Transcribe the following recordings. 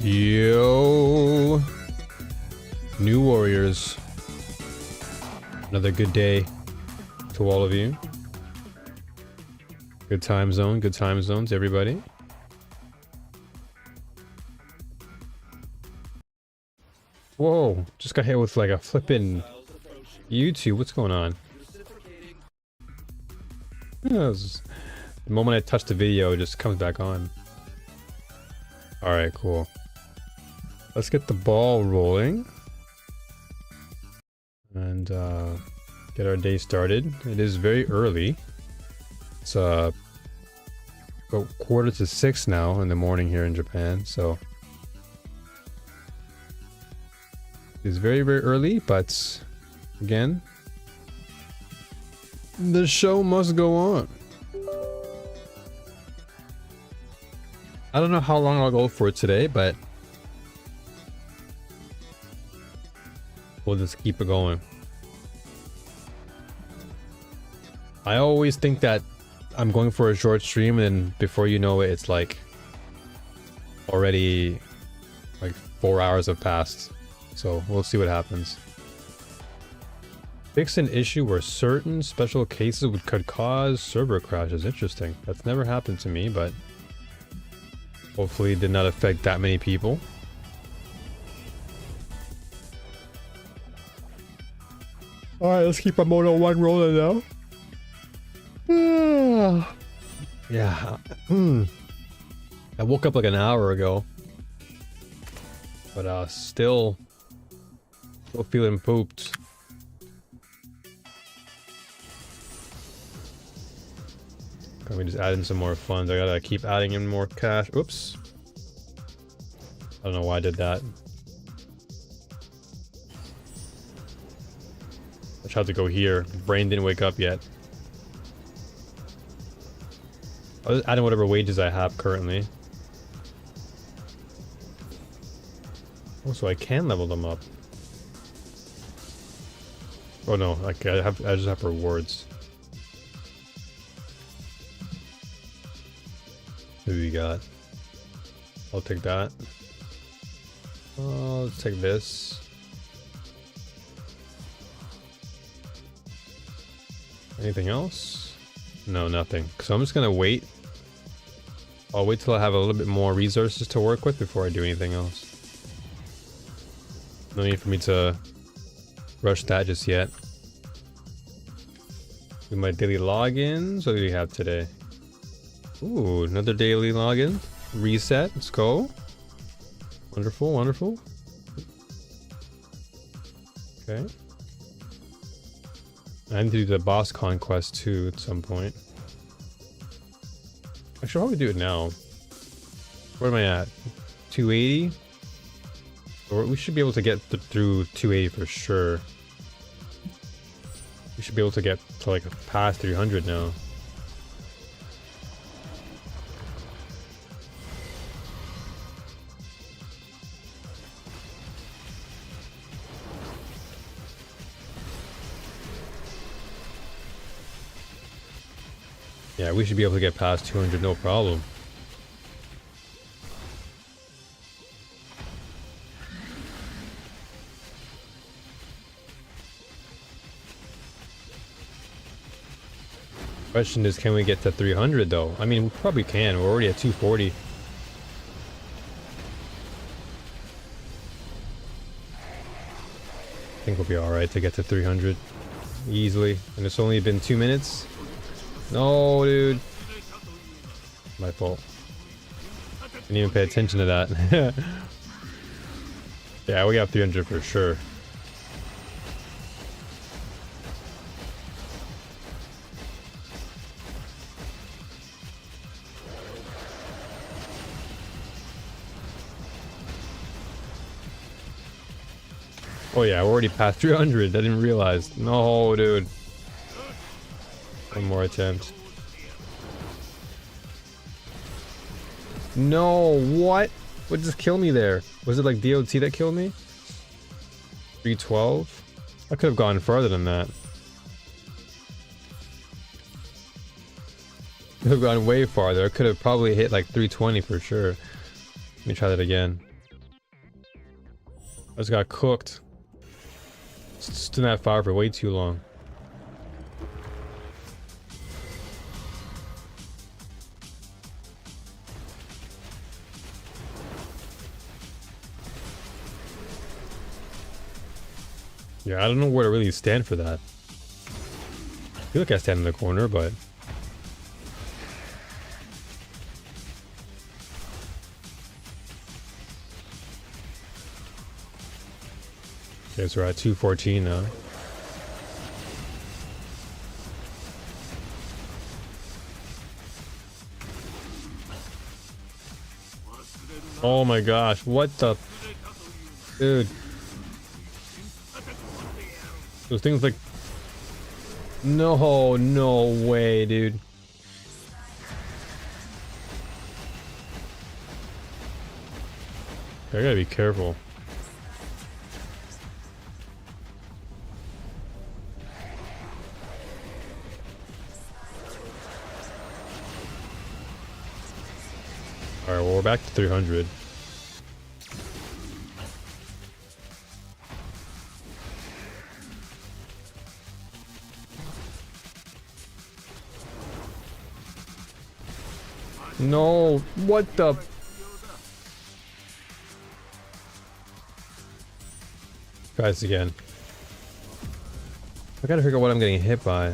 Yo, new warriors. Another good day to all of you. Good time zones, everybody. Whoa, just got hit with like a flippin' YouTube. What's going on? Yeah, the moment I touch the video, it just comes back on. Alright, cool. Let's get the ball rolling. And get our day started. It is very early. It's about 5:45 now in the morning here in Japan, so it's very, very early, but again, the show must go on. I don't know how long I'll go for today, but we'll just keep it going. I always think that I'm going for a short stream, and then before you know it, it's like already like 4 hours have passed. So we'll see what happens. Fix an issue where certain special cases could cause server crashes. Interesting. That's never happened to me, but hopefully it did not affect that many people. Alright, let's keep our Moto 1 rolling now. Yeah. I woke up like an hour ago. But still feeling pooped. Let me just add in some more funds. I gotta keep adding in more cash. Oops. I don't know why I did that. I tried to go here. Brain didn't wake up yet. I'll just add in whatever wages I have currently. Oh, so I can level them up. Oh no, like I just have rewards. Who we got? I'll take that. Let's take this. Anything else? No, nothing. So I'm just gonna wait. I'll wait till I have a little bit more resources to work with before I do anything else. No need for me to rush that just yet. Do my daily logins. What do we have today? Ooh, another daily login. Reset. Let's go. Wonderful, wonderful. Okay. I need to do the boss conquest too at some point. I should probably do it now. Where am I at? 280? Or we should be able to get through 280 for sure. We should be able to get to like past 300 now. Yeah, we should be able to get past 200, no problem. Question is, can we get to 300 though? I mean, we probably can. We're already at 240. I think we'll be alright to get to 300 easily. And it's only been 2 minutes. No, dude. My fault. Didn't even pay attention to that. Yeah, we got 300 for sure. Oh yeah, we're already past 300. I didn't realize. No, dude. One more attempt. No, what? What just killed me there? Was it like DOT that killed me? 312? I could have gone further than that. Could have gone way farther. I could have probably hit like 320 for sure. Let me try that again. I just got cooked. Stood in that fire for way too long. Yeah, I don't know where to really stand for that. I feel like I stand in the corner, but... Okay, so we're at 214 now. Oh my gosh, what the... Dude. Those things like... No, no way, dude. I gotta be careful. Alright, well, we're back to 300. No, what the... Guys, again. I gotta figure out what I'm getting hit by.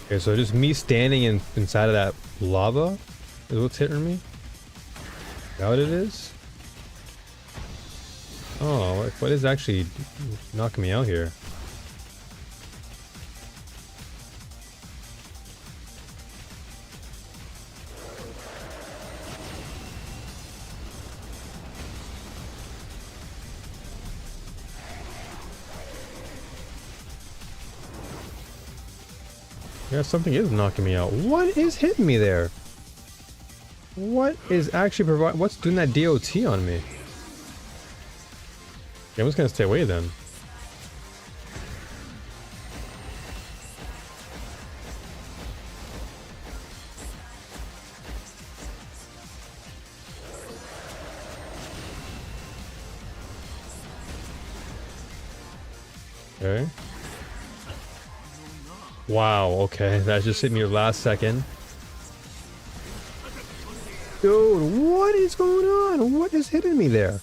Okay, so just me standing inside of that lava is what's hitting me? Is that what it is? Oh, what is actually knocking me out here? Yeah, something is knocking me out. What is hitting me there? What is actually providing? What's doing that DOT on me? Yeah, I'm just gonna stay away then. Okay. Wow, okay, that just hit me last second. Dude, what is going on? What is hitting me there?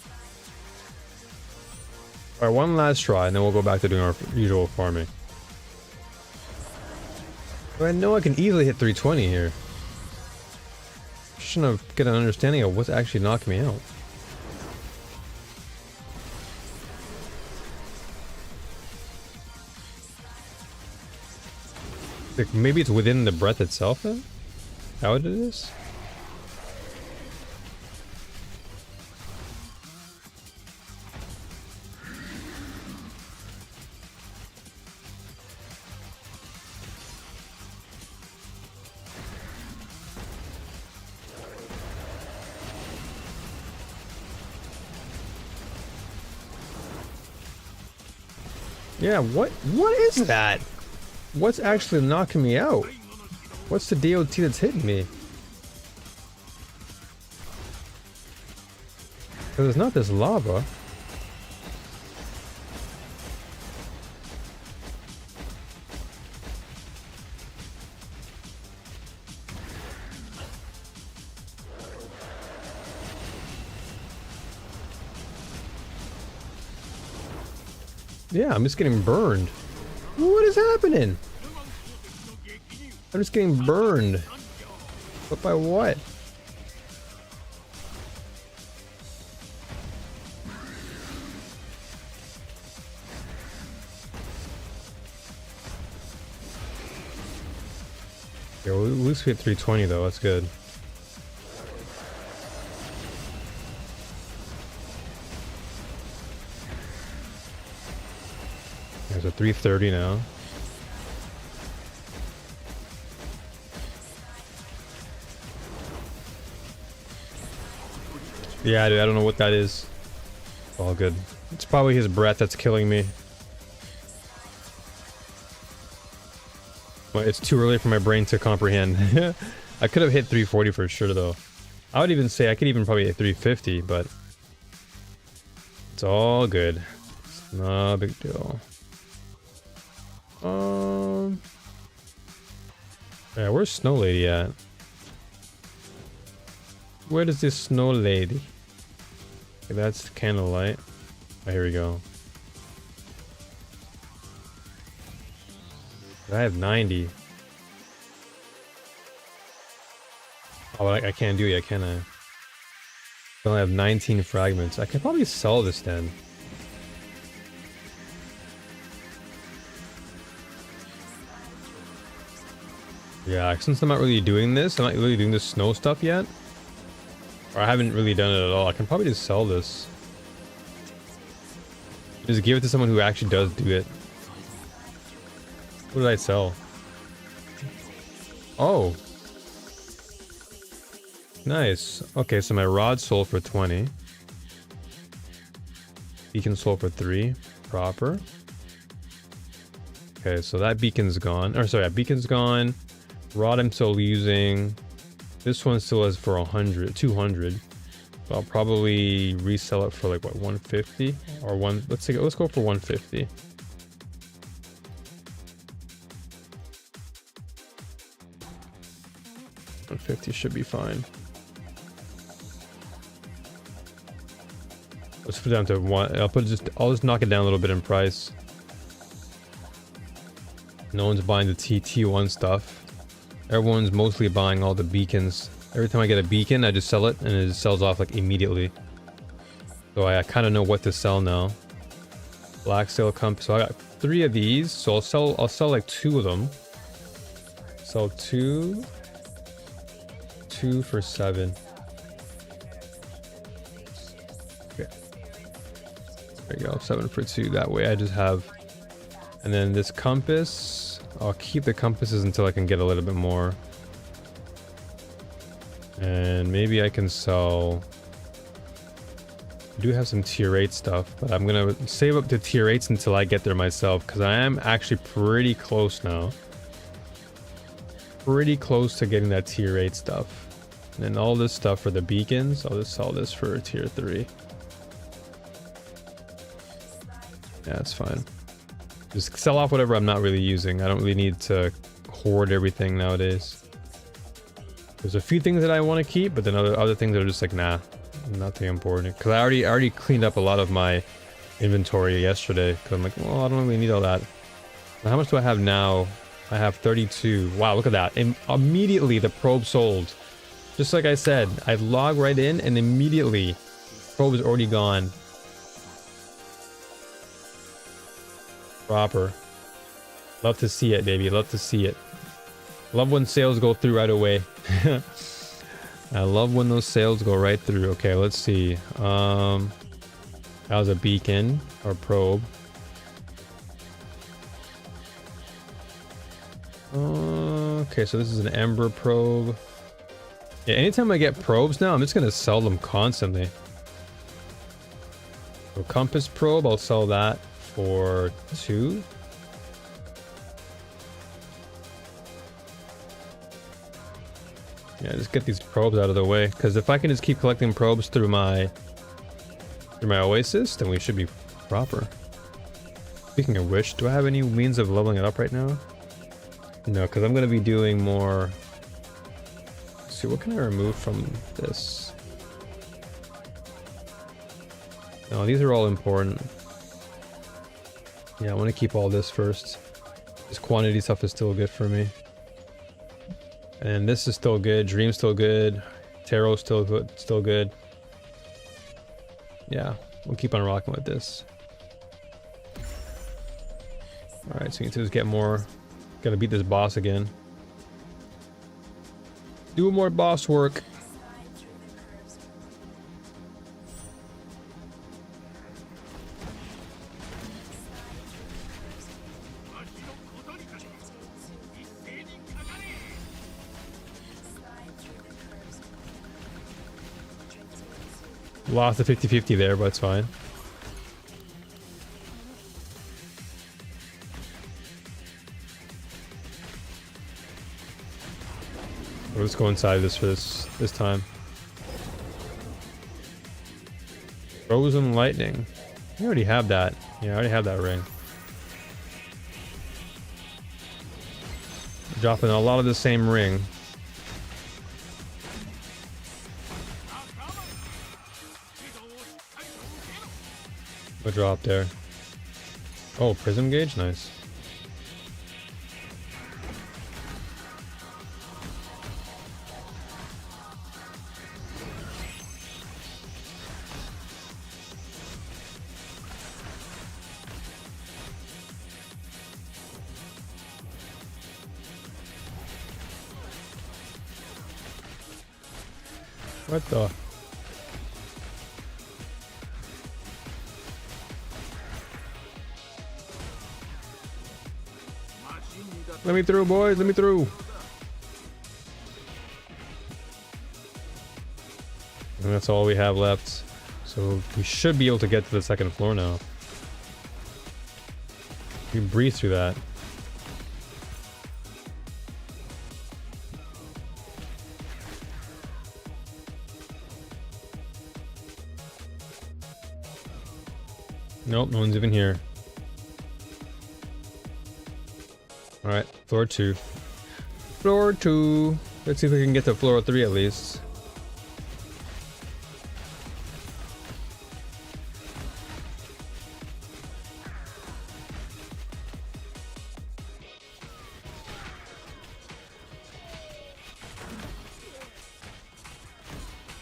Alright, one last try, and then we'll go back to doing our usual farming. But I know I can easily hit 320 here. Just trying to get an understanding of what's actually knocking me out. Like, maybe it's within the breath itself then? How it is? Yeah, what is that? What's actually knocking me out? What's the DOT that's hitting me? Because it's not this lava. Yeah, I'm just getting burned. What is happening? I'm just getting burned. But by what? Yeah, well, at least we hit 320 though, that's good. There's a 330 now. Yeah, dude, I don't know what that is. All good. It's probably his breath that's killing me. Well, it's too early for my brain to comprehend. I could have hit 340 for sure though. I would even say I could even probably hit 350, but it's all good. It's not a big deal. Yeah, where's Snow Lady at? Where is this Snow Lady? Okay, that's Candlelight. Oh, here we go. I have 90. Oh, I can't do it yet, can I? I only have 19 fragments. I could probably sell this then. Yeah, since I'm not really doing this, I'm not really doing this snow stuff yet. Or I haven't really done it at all. I can probably just sell this. Just give it to someone who actually does do it. What did I sell? Oh. Nice. Okay, so my rod sold for 20. Beacon sold for 3. Proper. Okay, so that beacon's gone. Or sorry, that beacon's gone. Rod I'm still using. This one still is for 100, 200. So I'll probably resell it for like what, 150 or one. Let's go for 150. $150 should be fine. Let's put it down to 1. I'll just knock it down a little bit in price. No one's buying the T1 stuff. Everyone's mostly buying all the beacons. Every time I get a beacon, I just sell it, and it just sells off like immediately. So I kind of know what to sell now. Black Sail Compass. So I got 3 of these. So I'll sell like 2 of them. Sell 2. 2 for 7. Okay. There you go. 7 for 2. That way I just have. And then this compass. I'll keep the compasses until I can get a little bit more. And maybe I can sell. I do have some tier 8 stuff, but I'm gonna save up the tier 8s until I get there myself, because I am actually pretty close now. Pretty close to getting that tier 8 stuff. And then all this stuff for the beacons, I'll just sell this for tier 3. Yeah, that's fine. Just sell off whatever I'm not really using. I don't really need to hoard everything nowadays. There's a few things that I want to keep, but then other things are just like, nah, nothing important. Because I already cleaned up a lot of my inventory yesterday. Because I'm like, well, I don't really need all that. Now, how much do I have now? I have 32. Wow, look at that. And immediately the probe sold. Just like I said, I log right in and immediately probe is already gone. Proper. Love to see it, baby. Love to see it. Love when sales go through right away. I love when those sales go right through. Okay, let's see. That was a beacon or probe. Okay, so this is an ember probe. Yeah, anytime I get probes now, I'm just gonna sell them constantly. So compass probe, I'll sell that for 2. Yeah, just get these probes out of the way, because if I can just keep collecting probes through my oasis, then we should be proper. Speaking of which, do I have any means of leveling it up right now? No, because I'm going to be doing more. Let's see, what can I remove from this? No, these are all important. Yeah, I want to keep all this first. This quantity stuff is still good for me. And this is still good. Dream's still good. Tarot's still good. Yeah, we'll keep on rocking with this. Alright, so we need to just get more. Gotta beat this boss again. Do more boss work. Lost a 50-50 there, but it's fine. Let's go inside this for this time. Frozen lightning. You already have that. Yeah, I already have that ring. Dropping a lot of the same ring. A drop there. Oh, prism gauge, nice. What the? Let me through, boys. Let me through. And that's all we have left. So we should be able to get to the second floor now. We can breeze through that. Nope, no one's even here. Alright, floor 2. Floor 2. Let's see if we can get to floor 3 at least.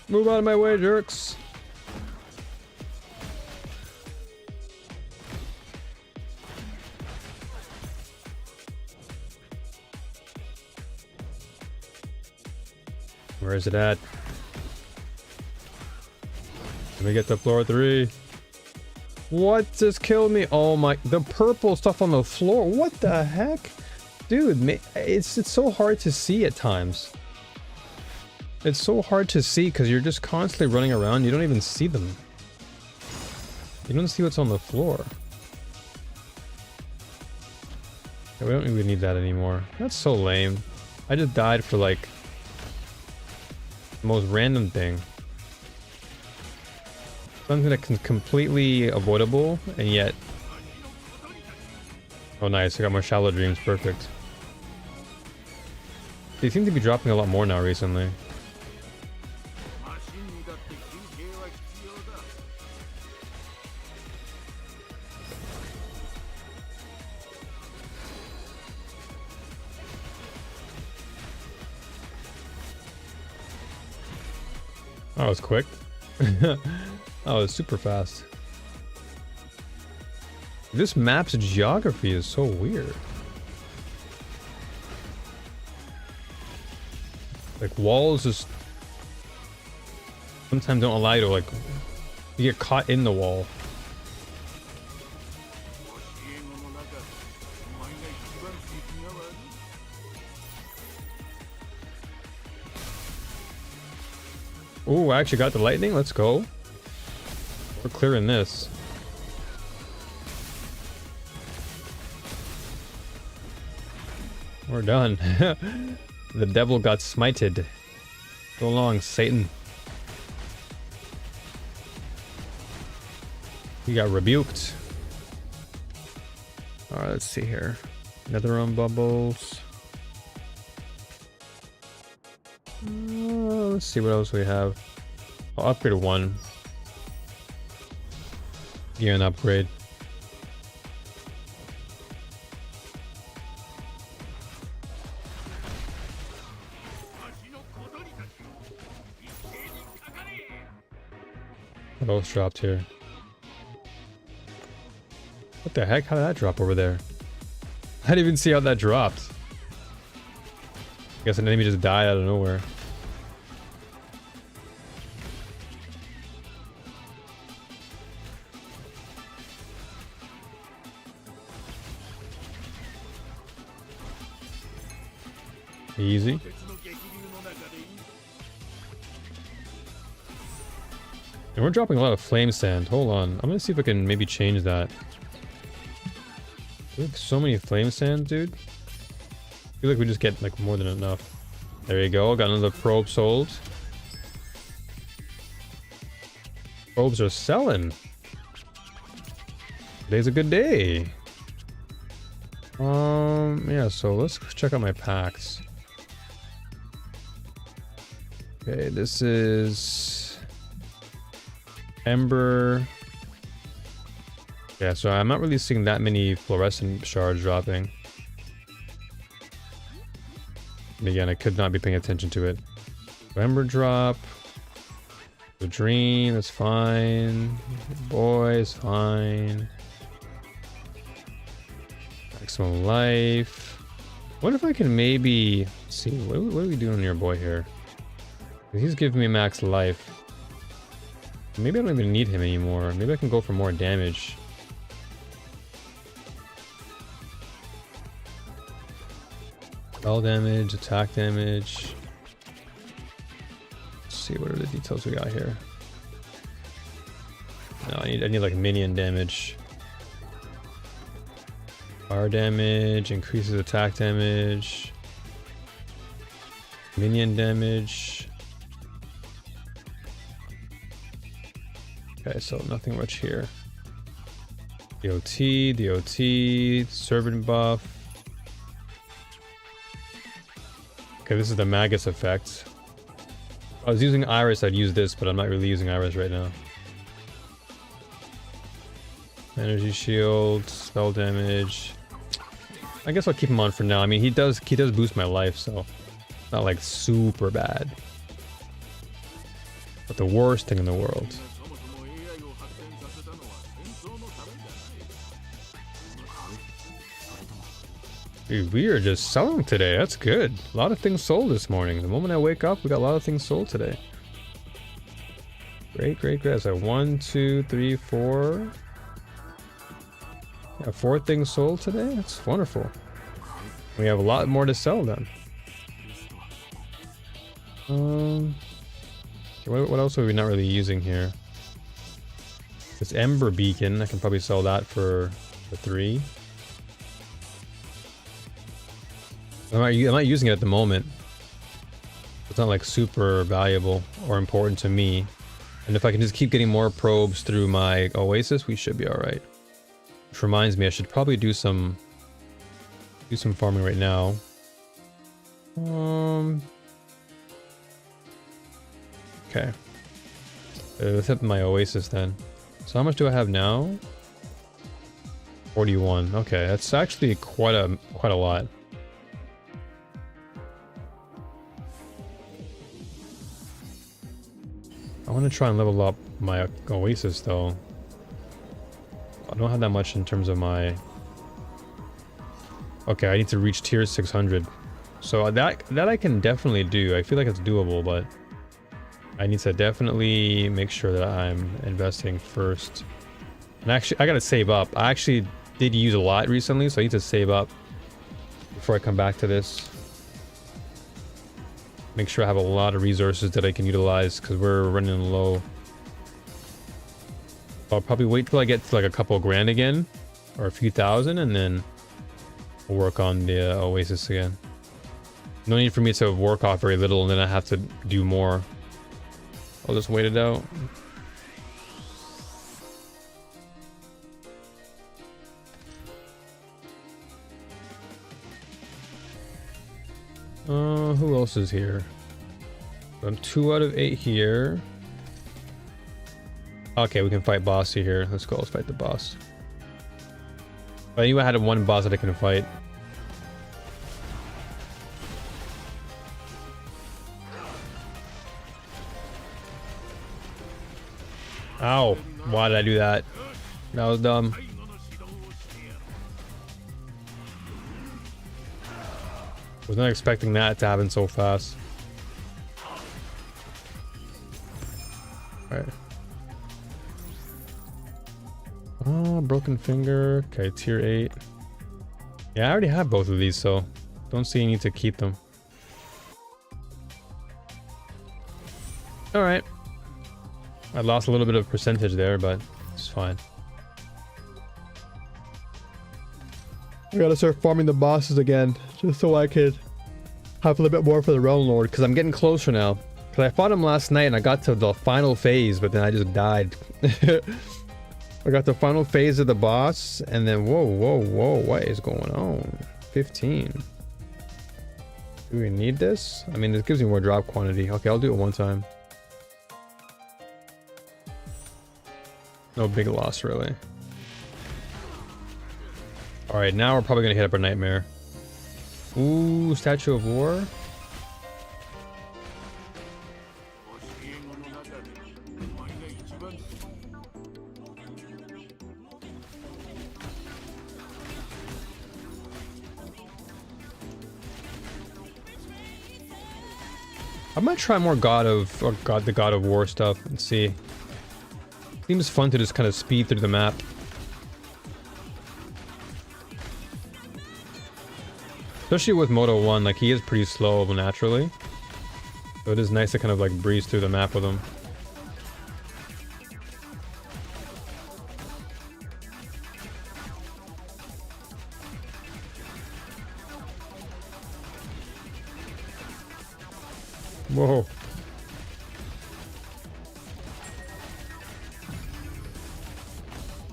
Move out of my way, jerks. Where is it at? Let me get to floor 3. What just killed me? Oh my, the purple stuff on the floor. What the heck? Dude, it's so hard to see at times. It's so hard to see because you're just constantly running around. You don't even see them. You don't see what's on the floor. Yeah, we don't even need that anymore. That's so lame. I just died for like the most random thing. Something that can completely avoidable and yet... Oh nice, I got more shallow dreams, perfect. They seem to be dropping a lot more now recently. That was quick. That was super fast. This map's geography is so weird. Like walls just sometimes don't allow you to like you get caught in the wall. Ooh, I actually got the lightning. Let's go. We're clearing this. We're done. The devil got smited. So long, Satan. He got rebuked. Alright, let's see here. Netherrealm bubbles. Let's see what else we have. I'll upgrade 1. Gear an upgrade. What else dropped here? What the heck? How did that drop over there? I didn't even see how that dropped. I guess an enemy just died out of nowhere. Easy. And we're dropping a lot of flame sand. Hold on. I'm gonna see if I can maybe change that. We have so many flame sand, dude. I feel like we just get like more than enough. There you go. Got another probe sold. Probes are selling. Today's a good day. Yeah, so let's check out my packs. Okay, this is Ember. Yeah, so I'm not really seeing that many fluorescent shards dropping. And again, I could not be paying attention to it. Ember drop. The dream is fine. Boy is fine. Maximum life. What if I can maybe see what are we doing on your boy here? He's giving me max life. Maybe I don't even need him anymore. Maybe I can go for more damage. Spell damage, attack damage. Let's see what are the details we got here. No, I need like minion damage. Fire damage, increases attack damage. Minion damage. Okay, so nothing much here. DOT, servant buff. Okay, this is the Magus effect. If I was using Iris, I'd use this, but I'm not really using Iris right now. Energy shield, spell damage. I guess I'll keep him on for now. I mean, he does boost my life, so not like super bad. But the worst thing in the world. Dude, we are just selling today. That's good. A lot of things sold this morning. The moment I wake up, we got a lot of things sold today. Great. So 1, 2, 3, 4. Yeah, 4 things sold today. That's wonderful. We have a lot more to sell then. What else are we not really using here? This Ember Beacon. I can probably sell that for 3. I'm not using it at the moment. It's not like super valuable or important to me. And if I can just keep getting more probes through my Oasis, we should be alright. Which reminds me, I should probably do some farming right now. Okay. Let's hit my Oasis then. So how much do I have now? 41. Okay, that's actually quite a lot. I want to try and level up my Oasis though. I don't have that much in terms of my... Okay, I need to reach tier 600. So that I can definitely do. I feel like it's doable, but I need to definitely make sure that I'm investing first. And actually, I gotta save up. I actually did use a lot recently, so I need to save up before I come back to this. Make sure I have a lot of resources that I can utilize because we're running low. I'll probably wait till I get to like a couple grand again or a few thousand and then we'll work on the Oasis again. No need for me to work off very little and then I have to do more. I'll just wait it out. Who else is here? I'm 2 out of 8 here. Okay, we can fight Bossy here. Let's go, let's fight the boss. I knew I had one boss that I can fight. Ow! Why did I do that? That was dumb. Was not expecting that to happen so fast. Alright. Oh, broken finger. Okay, tier 8. Yeah, I already have both of these, so don't see any need to keep them. Alright. I lost a little bit of percentage there, but it's fine. I gotta start farming the bosses again, just so I could Have a little bit more for the Realm Lord, because I'm getting closer now. Because I fought him last night and I got to the final phase, but then I just died. I got the final phase of the boss, and then whoa, what is going on? 15. Do we need this? I mean, this gives me more drop quantity. Okay, I'll do it one time. No big loss, really. Alright, now we're probably gonna hit up our nightmare. Ooh, Statue of War. I might try more the God of War stuff and see. Seems fun to just kind of speed through the map. Especially with Moto 1, like he is pretty slow naturally. So it is nice to kind of like breeze through the map with him. Whoa.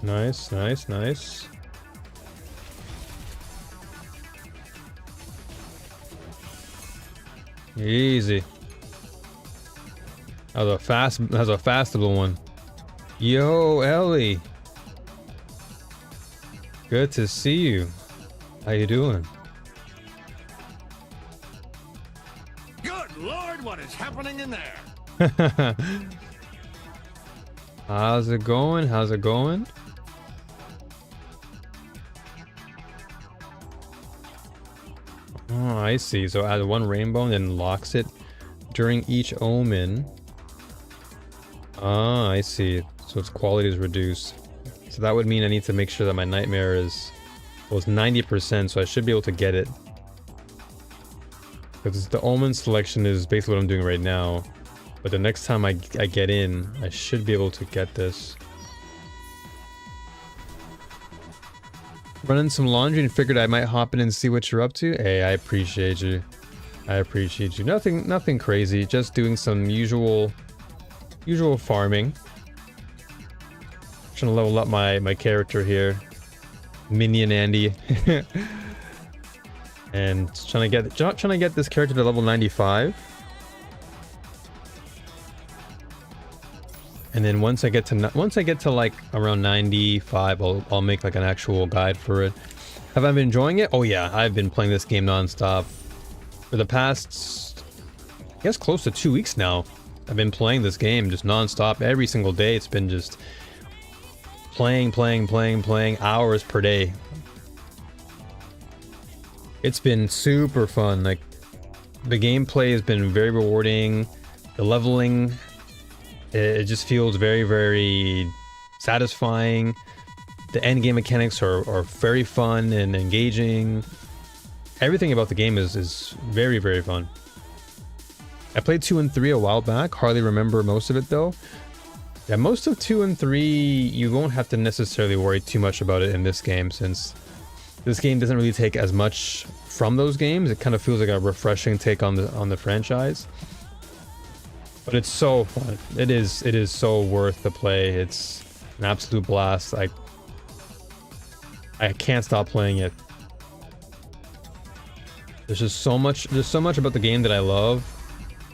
Nice, nice, nice. Easy. That was a fast little one. Yo, Ellie. Good to see you. How you doing? Good Lord, what is happening in there? How's it going? How's it going? Oh, I see. So add one rainbow and then locks it during each omen. Ah, I see. So its quality is reduced. So that would mean I need to make sure that my nightmare is, well, it's 90%, so I should be able to get it. Because the omen selection is basically what I'm doing right now. But the next time I get in, I should be able to get this. Running some laundry and figured I might hop in and see what you're up to. Hey, I appreciate you. I appreciate you. Nothing crazy. Just doing some usual farming. Trying to level up my character here, Minion Andy, and trying to get this character to level 95. And then once I get to like around 95, I'll make like an actual guide for it. Have I been enjoying it? Oh yeah, I've been playing this game non-stop for the past, I guess, close to 2 weeks now. I've been playing this game just non-stop every single day. It's been just playing hours per day. It's been super fun. Like, the gameplay has been very rewarding. The leveling, it just feels very, very satisfying. The end game mechanics are very fun and engaging. Everything about the game is very, very fun. I played 2 and 3 a while back. Hardly remember most of it though. Yeah, most of 2 and 3 you won't have to necessarily worry too much about it in this game, since this game doesn't really take as much from those games. It kind of feels like a refreshing take on the franchise. But it's so fun. It is so worth the play. It's an absolute blast. I can't stop playing it. There's so much about the game that I love,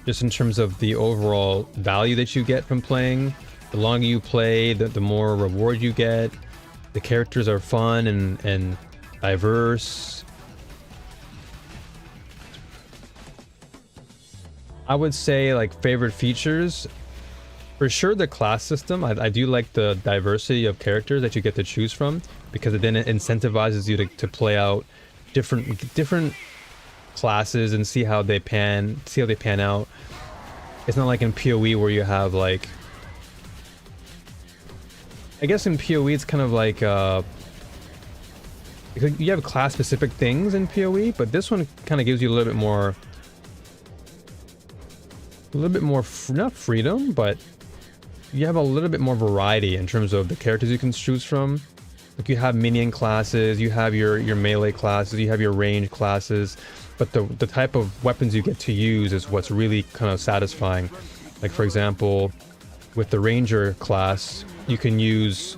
just in terms of the overall value that you get from playing. The longer you play, the more reward you get. The characters are fun and diverse. I would say, like, favorite features, for sure the class system. I do like the diversity of characters that you get to choose from, because it then incentivizes you to play out different classes and see how they pan out. It's not like in PoE where you have, like, I guess in PoE it's kind of like you have class specific things in PoE, but this one kind of gives you a little bit more not freedom, but you have a little bit more variety in terms of the characters you can choose from. Like you have minion classes, you have your melee classes, you have your range classes, but the type of weapons you get to use is what's really kind of satisfying. Like for example, with the ranger class, you can use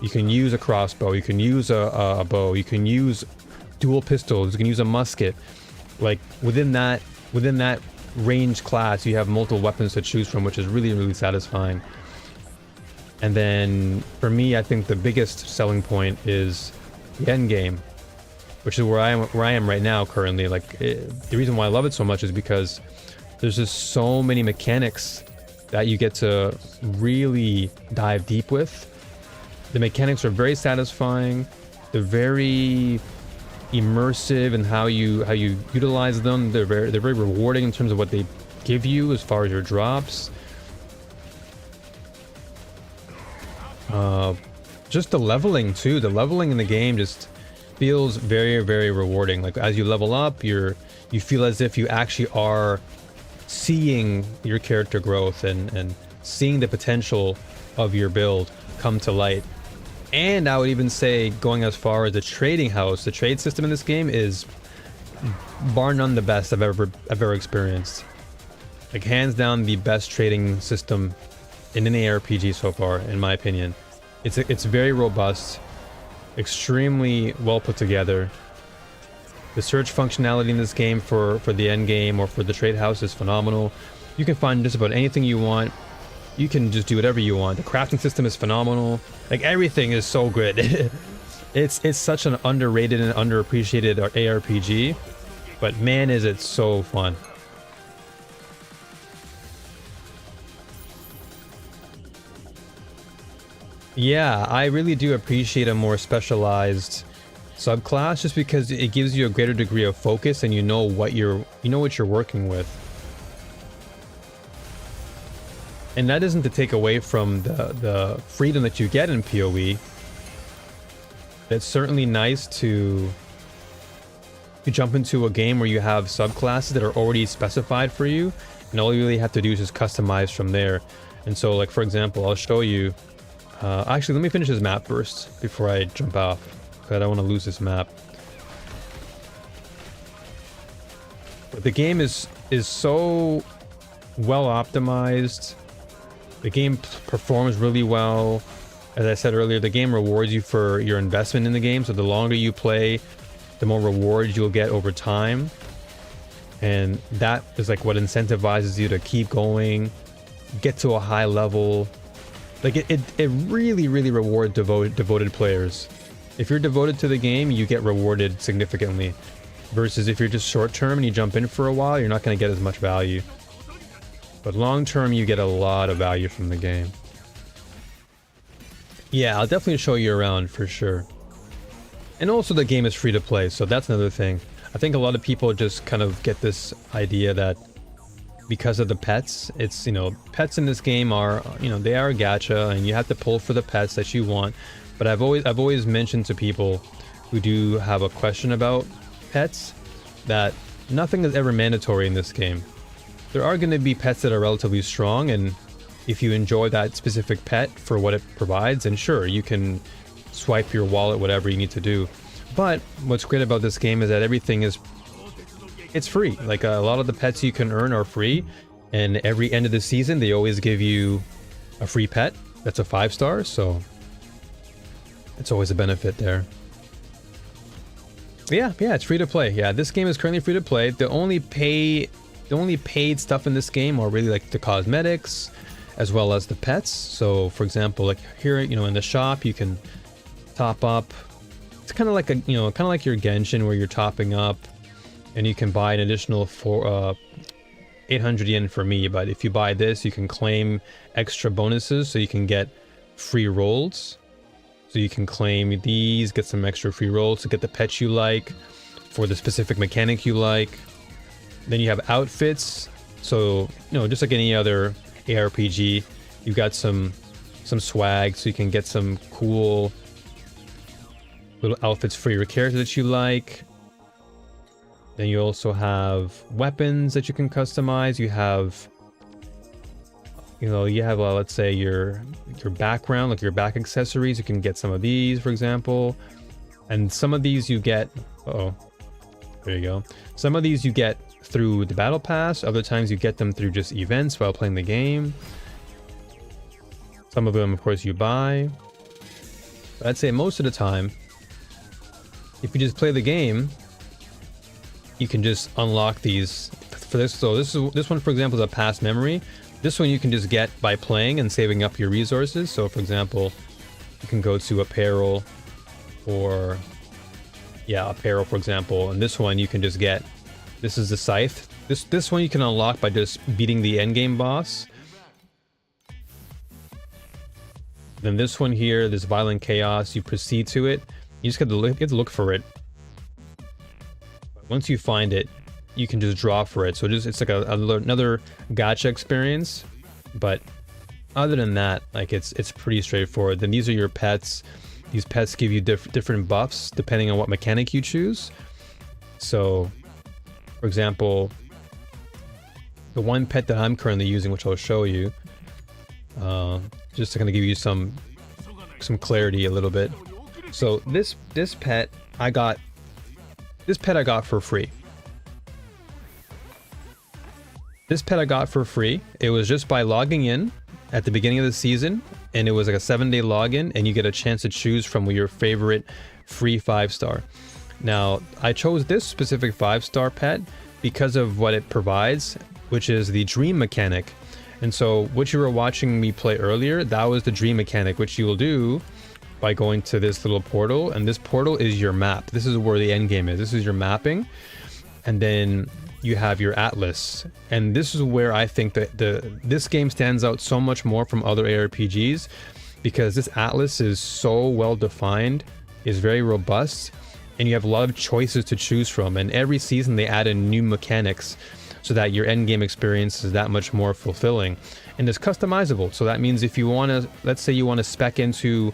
a crossbow, you can use a bow, you can use dual pistols, you can use a musket. Like within that range class, you have multiple weapons to choose from, which is really, really satisfying. And then for me, I think the biggest selling point is the end game, which is where I am right now currently. Like the reason why I love it so much is because there's just so many mechanics that you get to really dive deep with. The mechanics are very satisfying. They're very immersive in how you utilize them. They're very rewarding in terms of what they give you as far as your drops. Just the leveling too. The leveling in the game just feels very, very rewarding. Like as you level up, you feel as if you actually are seeing your character growth and seeing the potential of your build come to light. And I would even say, going as far as the trading house, the trade system in this game is bar none the best I've ever experienced. Like hands down the best trading system in any RPG so far, in my opinion. It's very robust, extremely well put together. The search functionality in this game for the end game or for the trade house is phenomenal. You can find just about anything you want. You can just do whatever you want. The crafting system is phenomenal. Like everything is so good. It's such an underrated and underappreciated ARPG, but man, is it so fun. Yeah, I really do appreciate a more specialized subclass just because it gives you a greater degree of focus and you know what you're working with. And that isn't to take away from the freedom that you get in PoE. It's certainly nice to jump into a game where you have subclasses that are already specified for you, and all you really have to do is just customize from there. And so, like for example, I'll show you. Actually, let me finish this map first before I jump off, because I don't want to lose this map. But the game is so well optimized. The game performs really well. As I said earlier, the game rewards you for your investment in the game. So the longer you play, the more rewards you'll get over time. And that is like what incentivizes you to keep going, get to a high level. Like it really, really rewards devoted players. If you're devoted to the game, you get rewarded significantly. Versus if you're just short term and you jump in for a while, you're not going to get as much value. But long term, you get a lot of value from the game. Yeah, I'll definitely show you around for sure. And also the game is free to play, so that's another thing. I think a lot of people just kind of get this idea that because of the pets, it's, pets in this game are, they are a gacha and you have to pull for the pets that you want. But I've always mentioned to people who do have a question about pets that nothing is ever mandatory in this game. There are going to be pets that are relatively strong, and if you enjoy that specific pet for what it provides, then sure, you can swipe your wallet, whatever you need to do. But what's great about this game is that everything it's free. Like a lot of the pets you can earn are free, and every end of the season they always give you a free pet that's a 5-star, so it's always a benefit there. Yeah, it's free to play. Yeah, this game is currently free to play. The only paid stuff in this game are really like the cosmetics as well as the pets. So for example, like here, in the shop you can top up. It's kind of like your Genshin where you're topping up and you can buy an additional 800 yen for me. But if you buy this, you can claim extra bonuses, so you can get free rolls. So you can claim these, get some extra free rolls to get the pets you like for the specific mechanic you like. Then you have outfits. So, just like any other ARPG, you've got some swag, so you can get some cool little outfits for your character that you like. Then you also have weapons that you can customize. You have You know, you have let's say your background, like your back accessories. You can get some of these, for example, and some of these you get. Uh-oh, there you go. Some of these you get through the battle pass. Other times you get them through just events while playing the game. Some of them, of course, you buy. But I'd say most of the time, if you just play the game, you can just unlock these for this. So this one, for example, is a past memory. This one you can just get by playing and saving up your resources. So for example, you can go to apparel, or yeah, apparel, for example. And this one you can just get. This is the scythe. This one you can unlock by just beating the endgame boss. Then this one here, this violent chaos, you proceed to it. You just have to look for it. Once you find it, you can just draw for it. So it's like another gacha experience. But other than that, like it's pretty straightforward. Then these are your pets. These pets give you different buffs depending on what mechanic you choose. So, for example, the one pet that I'm currently using, which I'll show you, just to kind of give you some clarity a little bit. So this pet I got for free. This pet I got for free. It was just by logging in at the beginning of the season, and it was like a 7-day login, and you get a chance to choose from your favorite free 5-star. Now, I chose this specific 5-star pet because of what it provides, which is the dream mechanic. And so what you were watching me play earlier, that was the dream mechanic, which you will do by going to this little portal. And this portal is your map. This is where the end game is. This is your mapping. And then you have your atlas. And this is where I think that this game stands out so much more from other ARPGs, because this atlas is so well defined, is very robust, and you have a lot of choices to choose from. And every season they add in new mechanics, so that your end game experience is that much more fulfilling. And it's customizable. So that means if you want to, let's say you want to spec into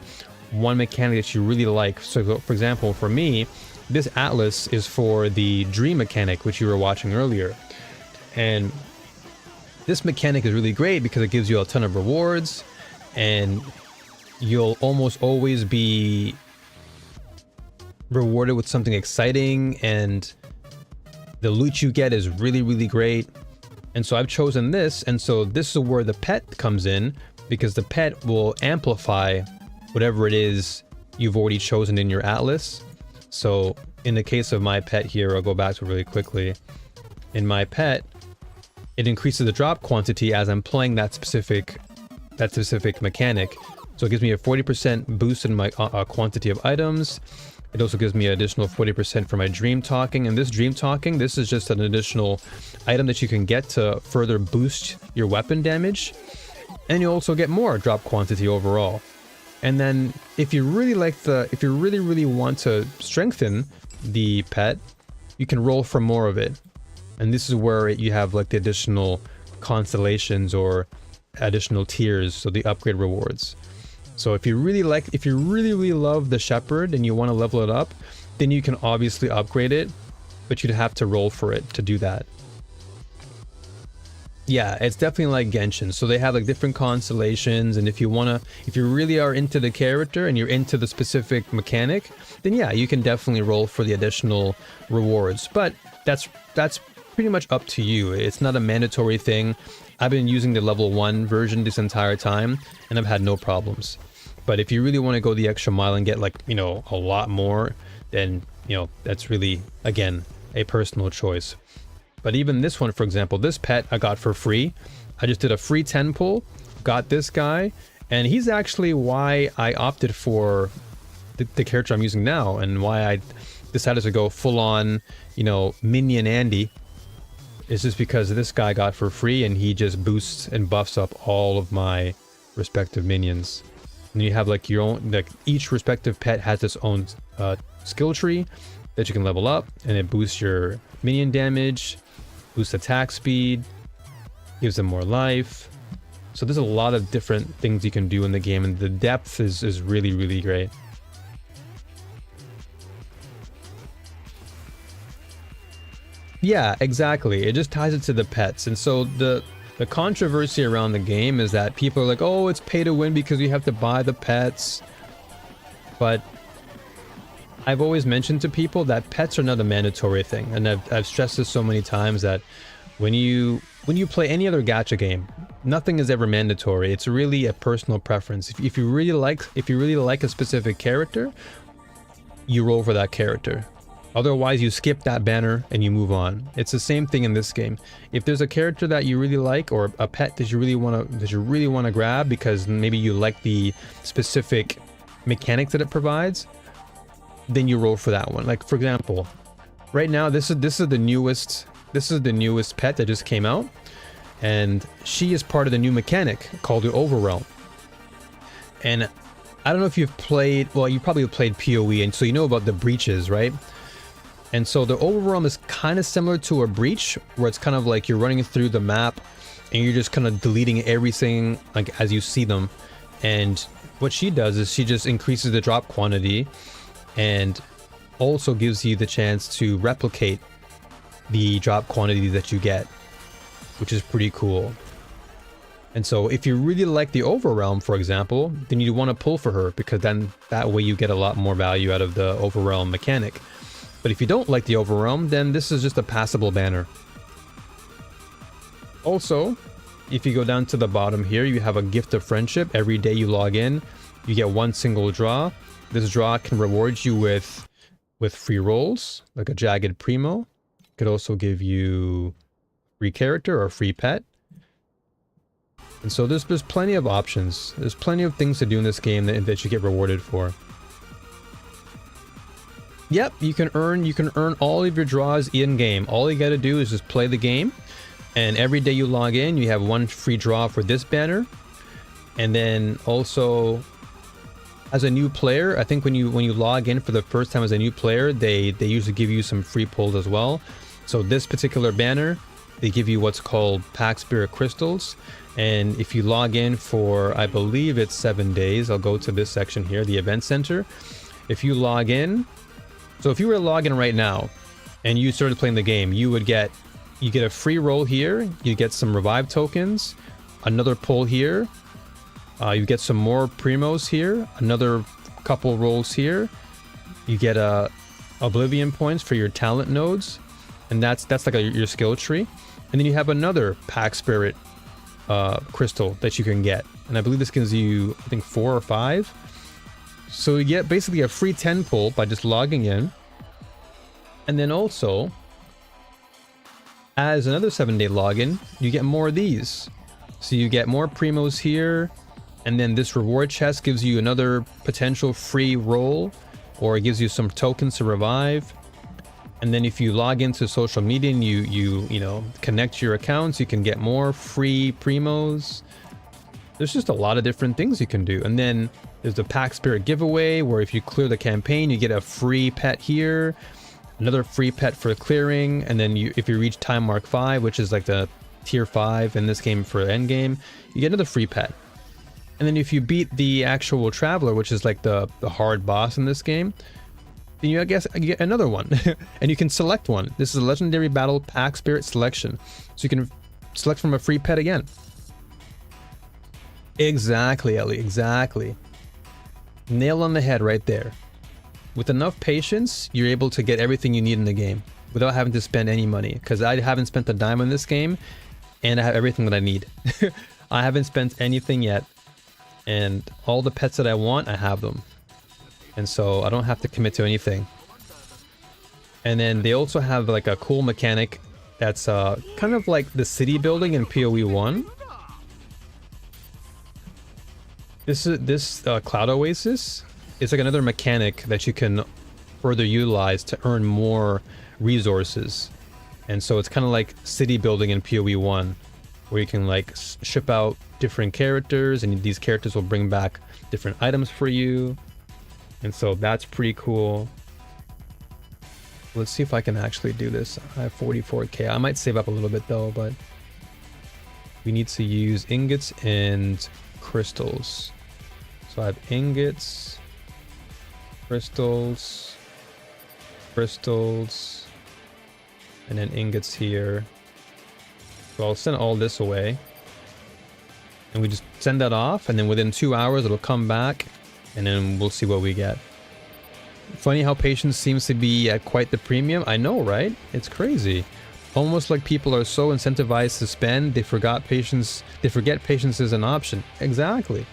one mechanic that you really like. So for example, for me, this atlas is for the dream mechanic, which you were watching earlier. And this mechanic is really great because it gives you a ton of rewards, and you'll almost always be rewarded with something exciting, and the loot you get is really, really great. And so I've chosen this, and so this is where the pet comes in, because the pet will amplify whatever it is you've already chosen in your atlas. So in the case of my pet here, I'll go back to it really quickly. In my pet, it increases the drop quantity as I'm playing that specific mechanic. So it gives me a 40% boost in my quantity of items. It also gives me an additional 40% for my dream talking. And this dream talking, this is just an additional item that you can get to further boost your weapon damage. And you also get more drop quantity overall. And then if you really really want to strengthen the pet, you can roll for more of it. And this is where you have like the additional constellations or additional tiers, so the upgrade rewards. So if you really love the shepherd and you want to level it up, then you can obviously upgrade it, but you'd have to roll for it to do that. Yeah, it's definitely like Genshin. So they have like different constellations, and if you really are into the character and you're into the specific mechanic, then yeah, you can definitely roll for the additional rewards. But that's pretty much up to you. It's not a mandatory thing. I've been using the level 1 version this entire time, and I've had no problems. But if you really want to go the extra mile and get like, you know, a lot more, then, you know, that's really, again, a personal choice. But even this one, for example, this pet I got for free. I just did a free 10 pull, got this guy, and he's actually why I opted for the character I'm using now, and why I decided to go full on, you know, Minion Andy. It's just because this guy got for free, and he just boosts and buffs up all of my respective minions. And you have like your own, like each respective pet has its own skill tree that you can level up, and it boosts your minion damage, boosts attack speed, gives them more life. So there's a lot of different things you can do in the game, and the depth is really, really great. Yeah, exactly. It just ties it to the pets. And so The controversy around the game is that people are like, oh, it's pay to win because you have to buy the pets. But I've always mentioned to people that pets are not a mandatory thing. And I've stressed this so many times that when you play any other gacha game, nothing is ever mandatory. It's really a personal preference. If you really like a specific character, you roll for that character. Otherwise, you skip that banner and you move on. It's the same thing in this game. If there's a character that you really like, or a pet that you really want to grab because maybe you like the specific mechanics that it provides, then you roll for that one. Like for example, right now this is the newest pet that just came out, and she is part of the new mechanic called the Overrealm. And I don't know if you've played, well, you probably have played PoE, and so you know about the breaches, right? And so the Overrealm is kind of similar to a breach, where it's kind of like you're running through the map and you're just kind of deleting everything like as you see them. And what she does is she just increases the drop quantity and also gives you the chance to replicate the drop quantity that you get, which is pretty cool. And so if you really like the Overrealm, for example, then you want to pull for her, because then that way you get a lot more value out of the Overrealm mechanic. But if you don't like the Overrealm, then this is just a passable banner. Also, if you go down to the bottom here, you have a gift of friendship. Every day you log in, you get one single draw. This draw can reward you with free rolls, like a Jagged Primo. It could also give you free character or free pet. And so there's plenty of options. There's plenty of things to do in this game that you get rewarded for. Yep, you can earn all of your draws in game. All you got to do is just play the game, and every day you log in, you have one free draw for this banner. And then also, as a new player, I think when you log in for the first time as a new player, they usually give you some free pulls as well. So this particular banner, they give you what's called Pack Spirit Crystals. And if you log in for, I believe it's 7 days, I'll go to this section here, the event center. If you log in, so if you were to log in right now and you started playing the game, you get a free roll here, you get some revive tokens, another pull here, you get some more primos here, another couple rolls here, you get oblivion points for your talent nodes, and that's like your skill tree. And then you have another Pack Spirit crystal that you can get, and I believe this gives you, I think, 4 or 5. So you get basically a free 10 pull by just logging in. And then also, as another 7-day login, you get more of these. So you get more primos here, and then this reward chest gives you another potential free roll, or it gives you some tokens to revive. And then if you log into social media and you know, connect your accounts, you can get more free primos. There's just a lot of different things you can do. And then there's the Pack Spirit giveaway, where if you clear the campaign, you get a free pet here, another free pet for clearing. And then if you reach time mark 5, which is like the tier 5 in this game for end game, you get another free pet. And then if you beat the actual Traveler, which is like the hard boss in this game, then you get another one. And you can select one. This is a legendary battle Pack Spirit selection. So you can select from a free pet again. Exactly, Ellie, exactly. Nail on the head right there. With enough patience, you're able to get everything you need in the game without having to spend any money. Because I haven't spent a dime on this game, and I have everything that I need. I haven't spent anything yet, and all the pets that I want, I have them. And so I don't have to commit to anything. And then they also have like a cool mechanic that's kind of like the city building in PoE 1. This Cloud Oasis is like another mechanic that you can further utilize to earn more resources. And so it's kind of like city building in PoE 1, where you can like ship out different characters, and these characters will bring back different items for you. And so that's pretty cool. Let's see if I can actually do this. I have 44k. I might save up a little bit though, but we need to use ingots and crystals. So I have ingots, crystals, and then ingots here. So I'll send all this away. And we just send that off, and then within 2 hours it'll come back, and then we'll see what we get. Funny how patience seems to be at quite the premium. I know, right? It's crazy. Almost like people are so incentivized to spend, they forget patience is an option. Exactly.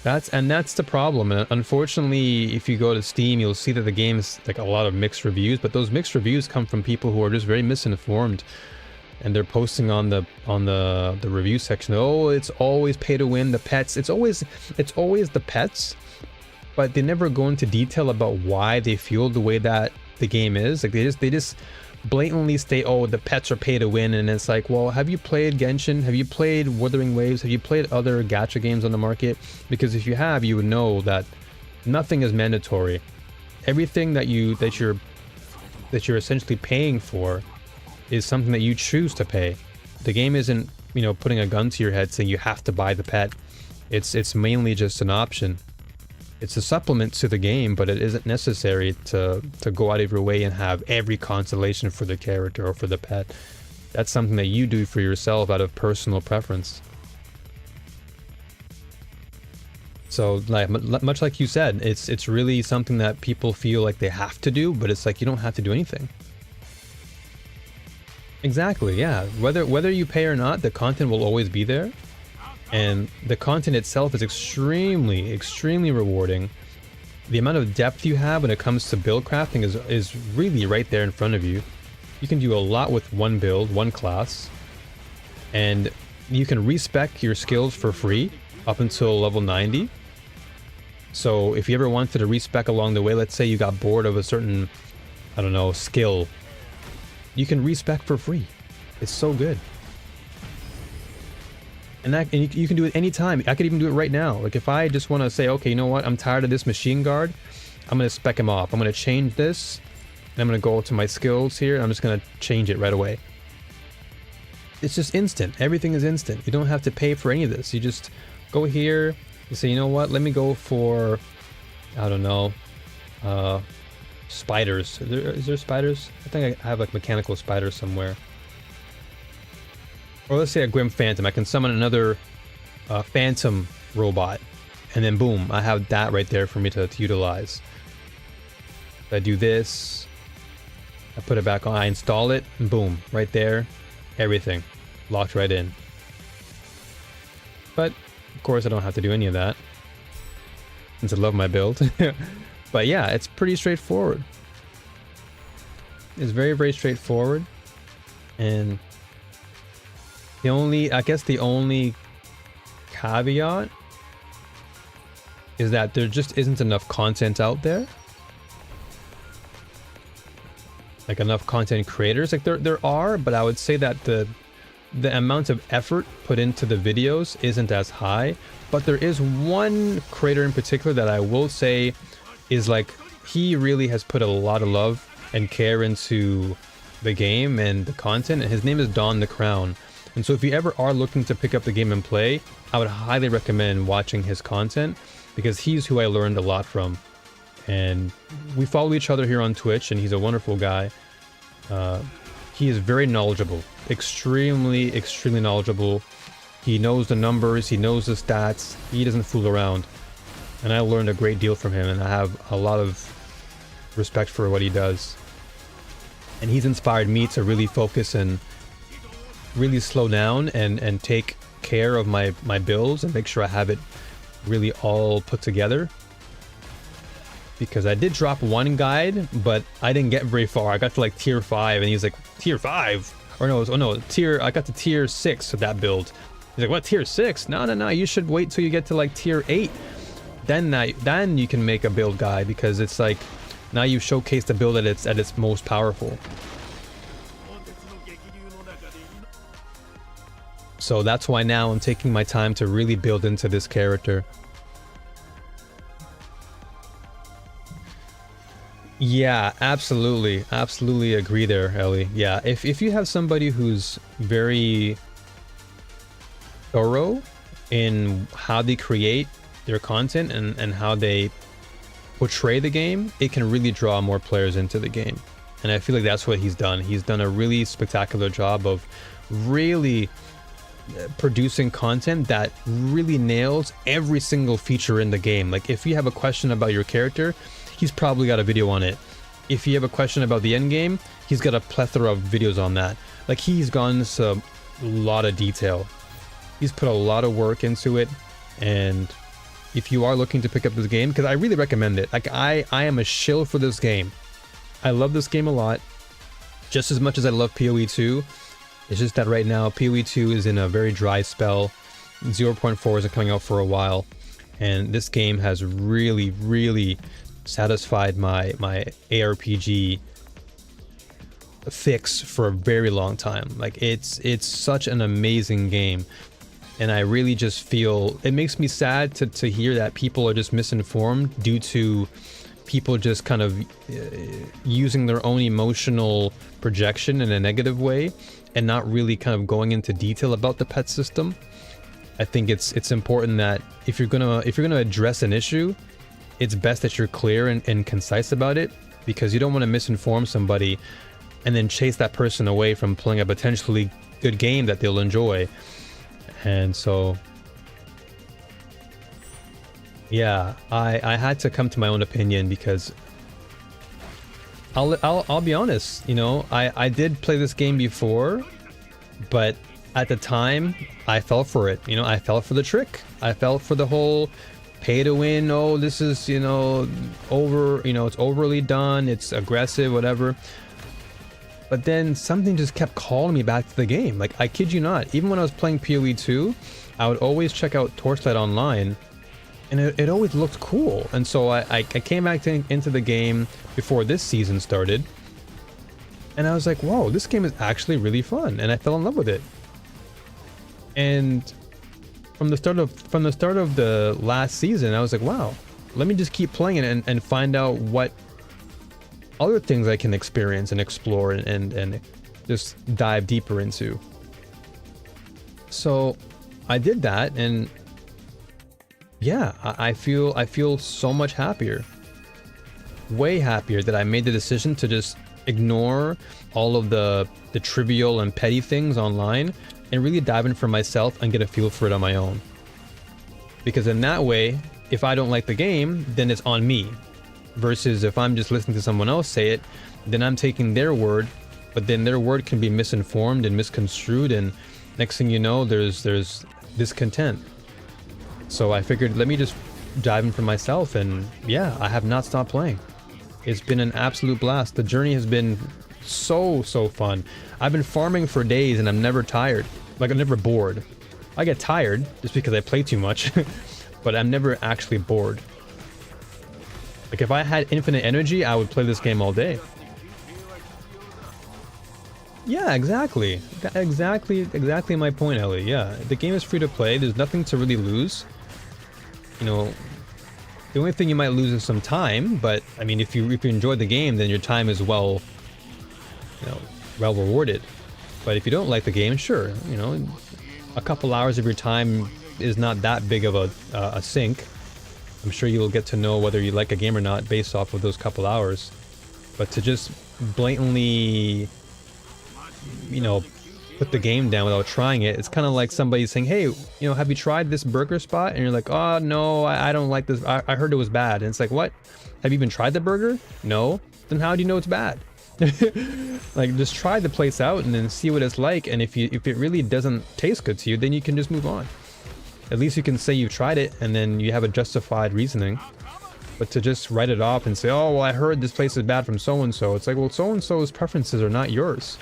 That's the problem. And unfortunately, if you go to Steam, you'll see that the game's like a lot of mixed reviews, but those mixed reviews come from people who are just very misinformed. And they're posting on the review section, oh, it's always pay to win, the pets. It's always the pets, but they never go into detail about why they feel the way that the game is. Like they just blatantly state, oh, the pets are pay to win, and it's like, well, have you played Genshin? Have you played Wuthering Waves? Have you played other gacha games on the market? Because if you have, you would know that nothing is mandatory. Everything that you're essentially paying for is something that you choose to pay. The game isn't, you know, putting a gun to your head saying you have to buy the pet. It's mainly just an option. It's a supplement to the game, but it isn't necessary to go out of your way and have every constellation for the character or for the pet. That's something that you do for yourself out of personal preference. So, like, much like you said, it's really something that people feel like they have to do, but it's like you don't have to do anything. Exactly, yeah. Whether you pay or not, the content will always be there. And the content itself is extremely, extremely rewarding. The amount of depth you have when it comes to build crafting is really right there in front of you. You can do a lot with one build, one class. And you can respec your skills for free up until level 90. So if you ever wanted to respec along the way, let's say you got bored of a certain, I don't know, skill, you can respec for free. It's so good. And you can do it anytime. I could even do it right now. Like if I just want to say, okay, you know what? I'm tired of this machine guard. I'm going to spec him off. I'm going to change this. And I'm going to go to my skills here. And I'm just going to change it right away. It's just instant. Everything is instant. You don't have to pay for any of this. You just go here. You say, you know what? Let me go for, I don't know, spiders. Is there spiders? I think I have like mechanical spiders somewhere. Or let's say a Grim Phantom. I can summon another Phantom robot. And then boom, I have that right there for me to utilize. I do this. I put it back on. I install it. And boom, right there. Everything. Locked right in. But, of course, I don't have to do any of that. Since I love my build. But yeah, it's pretty straightforward. It's very, very straightforward. And I guess the only caveat is that there just isn't enough content out there. Like enough content creators. Like there are, but I would say that the amount of effort put into the videos isn't as high. But there is one creator in particular that I will say is like, he really has put a lot of love and care into the game and the content, and his name is Don the Crown. And so if you ever are looking to pick up the game and play, I would highly recommend watching his content, because he's who I learned a lot from. And we follow each other here on Twitch, and he's a wonderful guy. He is very knowledgeable, extremely, extremely knowledgeable. He knows the numbers, he knows the stats, he doesn't fool around. And I learned a great deal from him, and I have a lot of respect for what he does. And he's inspired me to really focus and really slow down and take care of my builds and make sure I have it really all put together. Because I did drop one guide, but I didn't get very far. I got to like tier 5, and he's like, tier 5? Or no, I got to tier 6 of that build. He's like, what, tier 6? No, you should wait till you get to like tier 8. Then you can make a build guide, because it's like, now you've showcased the build at its most powerful. So that's why now I'm taking my time to really build into this character. Yeah, absolutely. Absolutely agree there, Ellie. Yeah, if you have somebody who's very thorough in how they create their content and how they portray the game, it can really draw more players into the game. And I feel like that's what he's done. He's done a really spectacular job of really producing content that really nails every single feature in the game. Like if you have a question about your character, he's probably got a video on it. If you have a question about the end game, he's got a plethora of videos on that. Like he's gone into a lot of detail. He's put a lot of work into it, and if you are looking to pick up this game, because I really recommend it. Like I am a shill for this game. I love this game a lot, just as much as I love PoE 2. It's just that right now PoE 2 is in a very dry spell. 0.4 isn't coming out for a while, and this game has really satisfied my ARPG fix for a very long time. Like it's such an amazing game, and I really just feel it makes me sad to hear that people are just misinformed due to people just kind of using their own emotional projection in a negative way and not really kind of going into detail about the pet system. I think it's important that if you're gonna address an issue, it's best that you're clear and concise about it, because you don't want to misinform somebody and then chase that person away from playing a potentially good game that they'll enjoy. And so yeah, I had to come to my own opinion, because I'll be honest, you know, I did play this game before, but at the time I fell for it. You know, I fell for the trick. I fell for the whole pay to win. Oh, this is, you know, it's overly done, it's aggressive, whatever. But then something just kept calling me back to the game. Like, I kid you not, even when I was playing PoE 2, I would always check out Torchlight online, and it always looked cool. And so I came back into the game before this season started, and I was like, whoa, this game is actually really fun, and I fell in love with it. And from the start of the last season, I was like, wow, let me just keep playing it and find out what other things I can experience and explore and just dive deeper into. So I did that, and yeah, I feel so much happier, way happier, that I made the decision to just ignore all of the trivial and petty things online and really dive in for myself and get a feel for it on my own. Because in that way, if I don't like the game, then it's on me. Versus if I'm just listening to someone else say it, then I'm taking their word, but then their word can be misinformed and misconstrued, and next thing you know, there's discontent. So I figured, let me just dive in for myself, and yeah, I have not stopped playing. It's been an absolute blast. The journey has been so fun. I've been farming for days and I'm never tired. Like, I'm never bored. I get tired just because I play too much, but I'm never actually bored. Like, if I had infinite energy, I would play this game all day. Yeah, exactly. Exactly my point, Ellie. Yeah, the game is free to play. There's nothing to really lose. You know, the only thing you might lose is some time, but I mean, if you enjoy the game, then your time is well rewarded. But if you don't like the game, sure, you know, a couple hours of your time is not that big of a sink. I'm sure you'll get to know whether you like a game or not based off of those couple hours. But to just blatantly, you know, put the game down without trying it, it's kind of like somebody saying, hey, you know, have you tried this burger spot? And you're like, oh no, I don't like this. I heard it was bad. And it's like, what? Have you even tried the burger? No. Then how do you know it's bad? Like, just try the place out and then see what it's like. And if it really doesn't taste good to you, then you can just move on. At least you can say you've tried it, and then you have a justified reasoning. But to just write it off and say, oh, well, I heard this place is bad from so-and-so. It's like, well, so-and-so's preferences are not yours.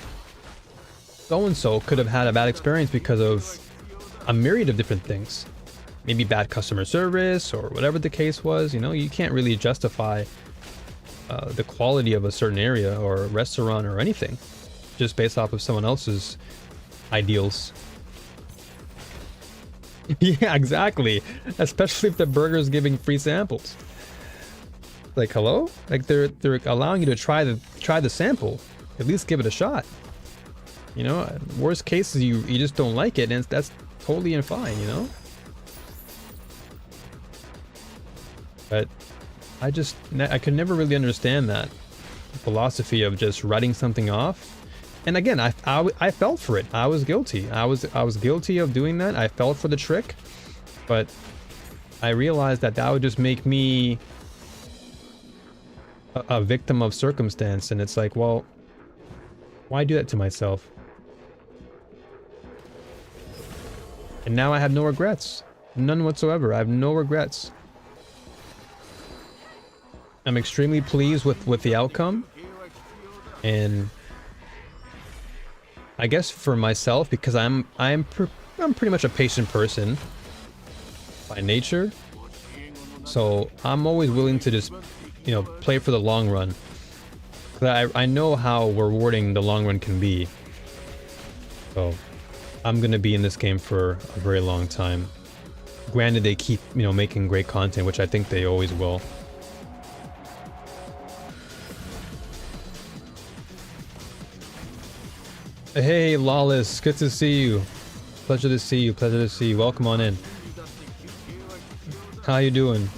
So-and-so could have had a bad experience because of a myriad of different things. Maybe bad customer service or whatever the case was. You know, you can't really justify the quality of a certain area or restaurant or anything just based off of someone else's ideals. Yeah, exactly. Especially if the burger's giving free samples. Like, hello? Like, they're allowing you to try the sample. At least give it a shot. You know, worst case is you just don't like it, and that's totally fine, you know? But I could never really understand that philosophy of just writing something off And again, I fell for it. I was guilty. I was guilty of doing that. I fell for the trick, but I realized that that would just make me a victim of circumstance. And it's like, well, why do that to myself? And now I have no regrets. None whatsoever. I have no regrets. I'm extremely pleased with the outcome. And I guess for myself, because I'm pretty much a patient person by nature. So I'm always willing to just, you know, play for the long run. 'Cause I know how rewarding the long run can be. So I'm gonna be in this game for a very long time. Granted, they keep, you know, making great content, which I think they always will. Hey, Lawless, good to see you. Pleasure to see you, pleasure to see you. Welcome on in. How you doing?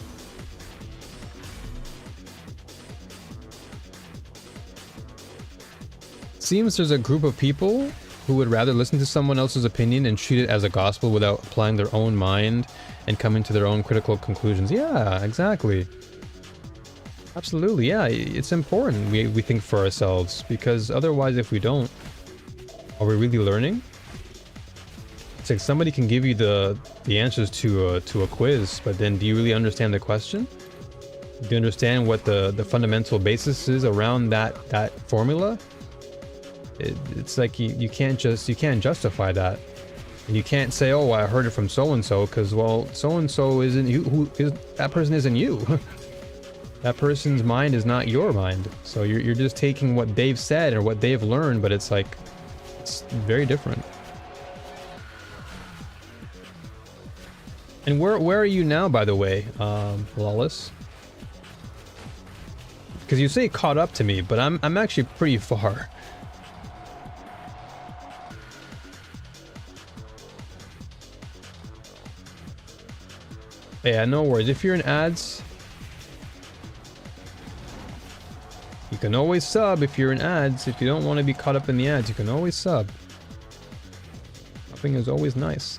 Seems there's a group of people who would rather listen to someone else's opinion and treat it as a gospel without applying their own mind and coming to their own critical conclusions. Yeah, exactly. Absolutely, yeah. It's important we think for ourselves, because otherwise if we don't, are we really learning? It's like somebody can give you the answers to a quiz, but then do you really understand the question? Do you understand what the fundamental basis is around that formula? It's like you can't justify that, and you can't say, oh, I heard it from so and so, because, well, so and so isn't you. That person isn't you. That person's mind is not your mind. So you're just taking what they've said or what they've learned, but it's like it's very different. And where are you now, by the way, Lawless? Because you say caught up to me, but I'm actually pretty far. Yeah, no worries. If you're in ads, you can always sub if you're in ads. If you don't want to be caught up in the ads, you can always sub. Subbing is always nice.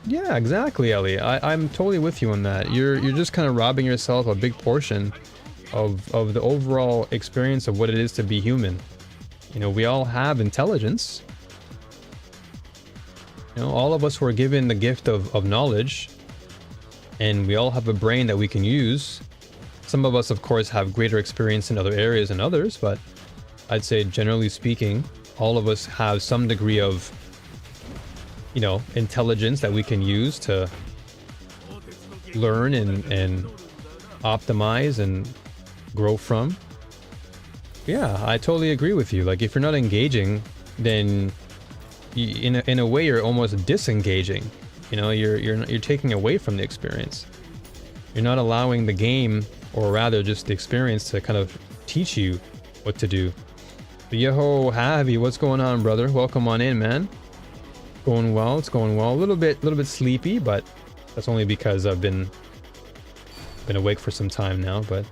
Yeah, exactly, Ellie. I'm totally with you on that. You're just kind of robbing yourself a big portion of the overall experience of what it is to be human. You know, we all have intelligence. You know, all of us were given the gift of knowledge, and we all have a brain that we can use. Some of us, of course, have greater experience in other areas than others, but I'd say generally speaking, all of us have some degree of, you know, intelligence that we can use to learn and optimize and grow from. Yeah, I totally agree with you. Like, if you're not engaging, then in a way you're almost disengaging. You know, you're taking away from the experience. You're not allowing the game, or rather just the experience, to kind of teach you what to do. But yo, Javi, what's going on, brother? Welcome on in, man. Going well, it's going well. A little bit sleepy, but that's only because I've been awake for some time now. But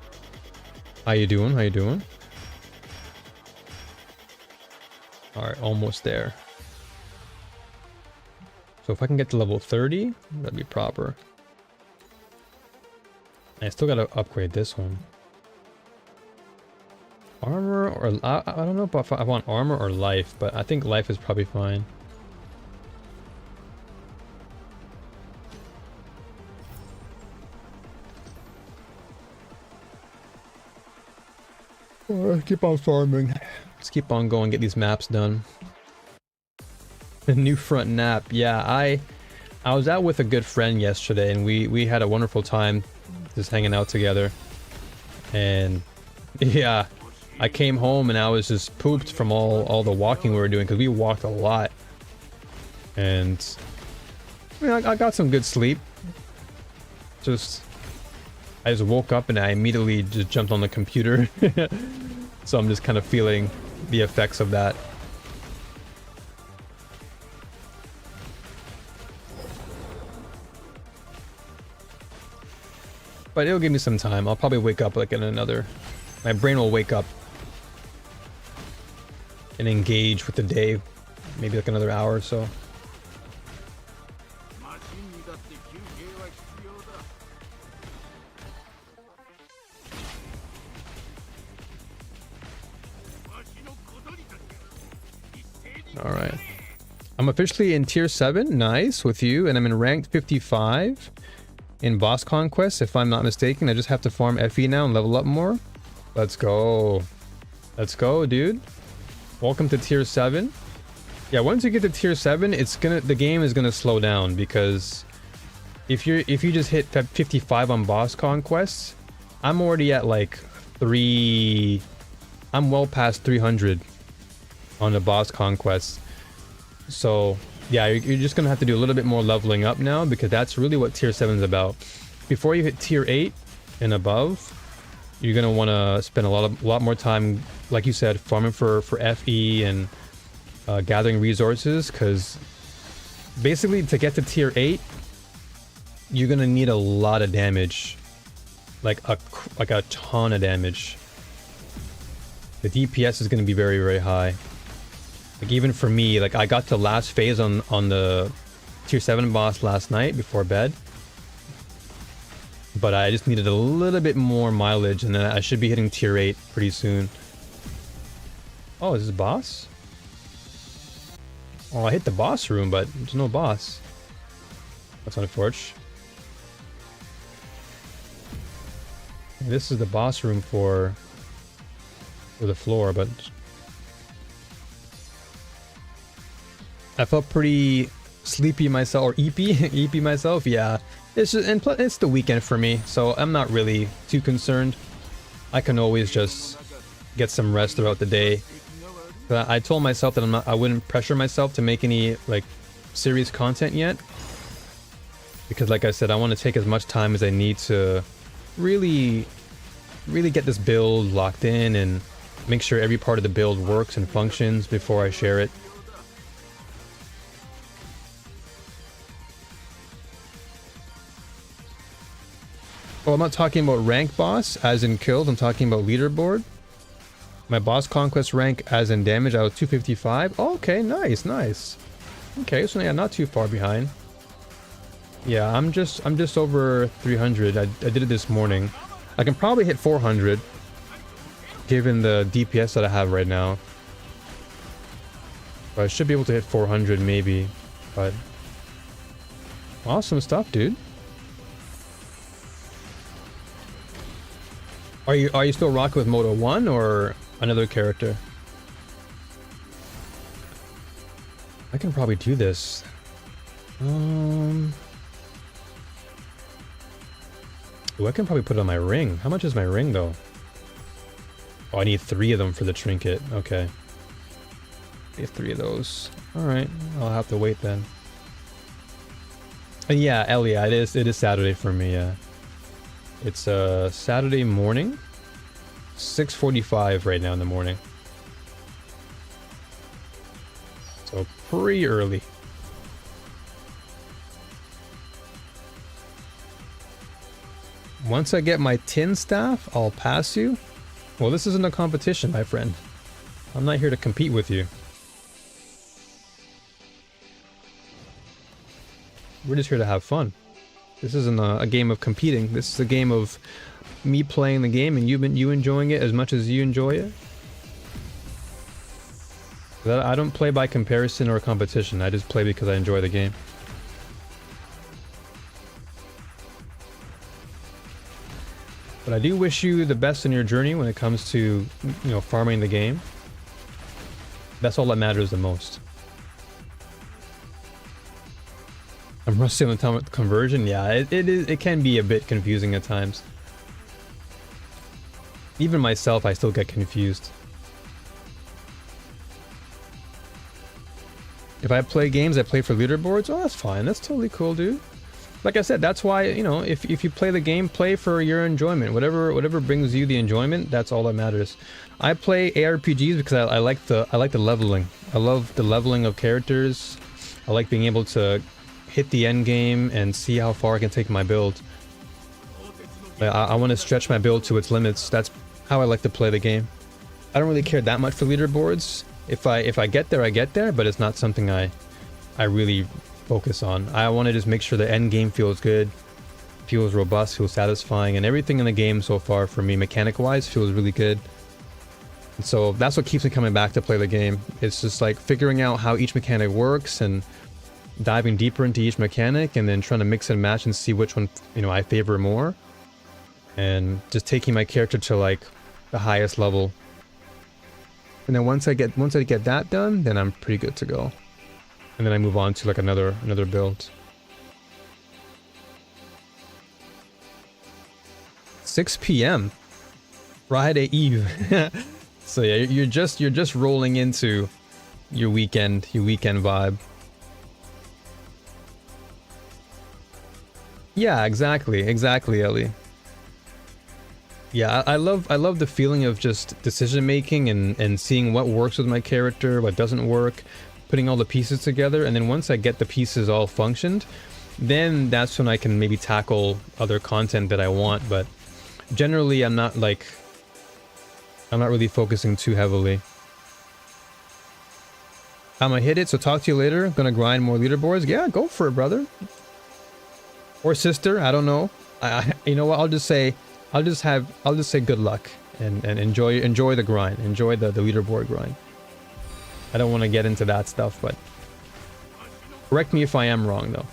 how you doing? How you doing? All right, almost there. So if I can get to level 30, that'd be proper. I still gotta upgrade this one. Armor or I don't know if I want armor or life, but I think life is probably fine. Keep on farming. Let's keep on going, get these maps done. The new front nap. Yeah, I was out with a good friend yesterday, and we had a wonderful time just hanging out together. And yeah, I came home and I was just pooped from all the walking we were doing, because we walked a lot. And I mean, I got some good sleep. I just woke up and I immediately just jumped on the computer. So I'm just kind of feeling the effects of that. But it'll give me some time. I'll probably wake up like in another my brain will wake up and engage with the day. Maybe like another hour or so. All right. I'm officially in tier 7. Nice with you. And I'm in ranked 55 in boss conquest, if I'm not mistaken. I just have to farm FE now and level up more. Let's go. Let's go, dude. Welcome to tier 7. Yeah, once you get to tier 7, the game is gonna slow down, because if you just hit 55 on boss conquests, I'm already at like I'm well past 300 on the boss conquest. So yeah, you're just gonna have to do a little bit more leveling up now, because that's really what tier 7 is about. Before you hit tier 8 and above, you're gonna want to spend a lot more time, like you said, farming for FE and gathering resources, because basically to get to tier 8, you're gonna need a lot of damage, like a ton of damage. The DPS is gonna be very, very high. Like even for me, like I got to last phase on the tier 7 boss last night before bed, but I just needed a little bit more mileage, and then I should be hitting tier 8 pretty soon. Oh, is this a boss? Oh, I hit the boss room, but there's no boss. That's unfortunate. This is the boss room for the floor, but I felt pretty sleepy myself, or eepy myself. Yeah, it's just, and it's the weekend for me, so I'm not really too concerned. I can always just get some rest throughout the day. But I told myself that I wouldn't pressure myself to make any like serious content yet, because like I said, I want to take as much time as I need to really get this build locked in and make sure every part of the build works and functions before I share it. Well, I'm not talking about rank boss as in kills, I'm talking about leaderboard. My boss conquest rank as in damage, I was 255. Oh, okay, nice. Okay, so yeah, not too far behind. Yeah, I'm just over 300. I did it this morning. I can probably hit 400 given the DPS that I have right now. But I should be able to hit 400 maybe. But awesome stuff, dude. Are you still rocking with Moto 1 or another character? I can probably do this. Ooh, I can probably put it on my ring. How much is my ring though? Oh, I need 3 of them for the trinket. Okay. I need 3 of those. Alright, I'll have to wait then. And yeah, Elia, it is Saturday for me, yeah. It's Saturday morning. 6:45 right now in the morning. So pretty early. Once I get my tin staff, I'll pass you. Well, this isn't a competition, my friend. I'm not here to compete with you. We're just here to have fun. This isn't a game of competing. This is a game of me playing the game and you enjoying it as much as you enjoy it. I don't play by comparison or competition. I just play because I enjoy the game. But I do wish you the best in your journey when it comes to, farming the game. That's all that matters the most. I'm rusty on the conversion. Yeah, it can be a bit confusing at times. Even myself, I still get confused. If I play games, I play for leaderboards. Oh, that's fine. That's totally cool, dude. Like I said, that's why, if you play the game, play for your enjoyment. Whatever brings you the enjoyment, that's all that matters. I play ARPGs because I like the leveling. I love the leveling of characters. I like being able to hit the end game and see how far I can take my build. I want to stretch my build to its limits. That's how I like to play the game. I don't really care that much for leaderboards. If I get there, I get there, but it's not something I really focus on. I want to just make sure the end game feels good, feels robust, feels satisfying, and everything in the game so far for me, mechanic-wise, feels really good. And so that's what keeps me coming back to play the game. It's just like figuring out how each mechanic works and diving deeper into each mechanic, and then trying to mix and match and see which one, you know, I favor more, and just taking my character to like the highest level. And then once I get that done, then I'm pretty good to go. And then I move on to like another build. 6 p.m. Friday Eve. So yeah, you're just rolling into your weekend vibe. Yeah, exactly, Ellie. Yeah, I love the feeling of just decision making and seeing what works with my character, what doesn't work, putting all the pieces together, and then once I get the pieces all functioned, then that's when I can maybe tackle other content that I want. But generally, I'm not really focusing too heavily. I'm gonna hit it, so talk to you later. Gonna grind more leaderboards. Yeah, go for it, brother. Or sister, I don't know. You know what? I'll just say good luck and enjoy the grind. Enjoy the leaderboard grind. I don't want to get into that stuff, but correct me if I am wrong though.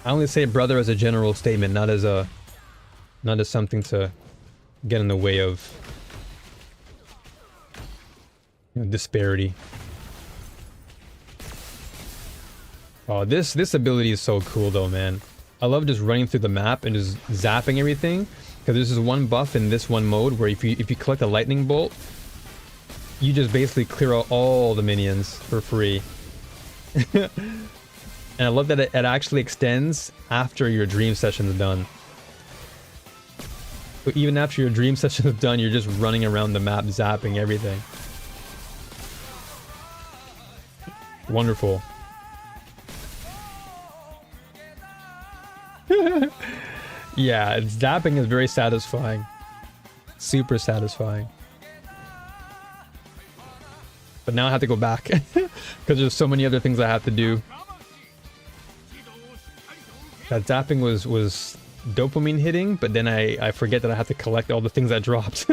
I only say brother as a general statement, not as something to get in the way of, you know, disparity. Oh, this ability is so cool though, man. I love just running through the map and just zapping everything, because there's this one buff in this one mode where if you collect a lightning bolt, you just basically clear out all the minions for free. And I love that it actually extends after your dream session is done. So even after your dream session is done, you're just running around the map zapping everything. Wonderful. Yeah, zapping is very satisfying. Super satisfying. But now I have to go back because there's so many other things I have to do. That zapping was dopamine hitting, but then I forget that I have to collect all the things I dropped.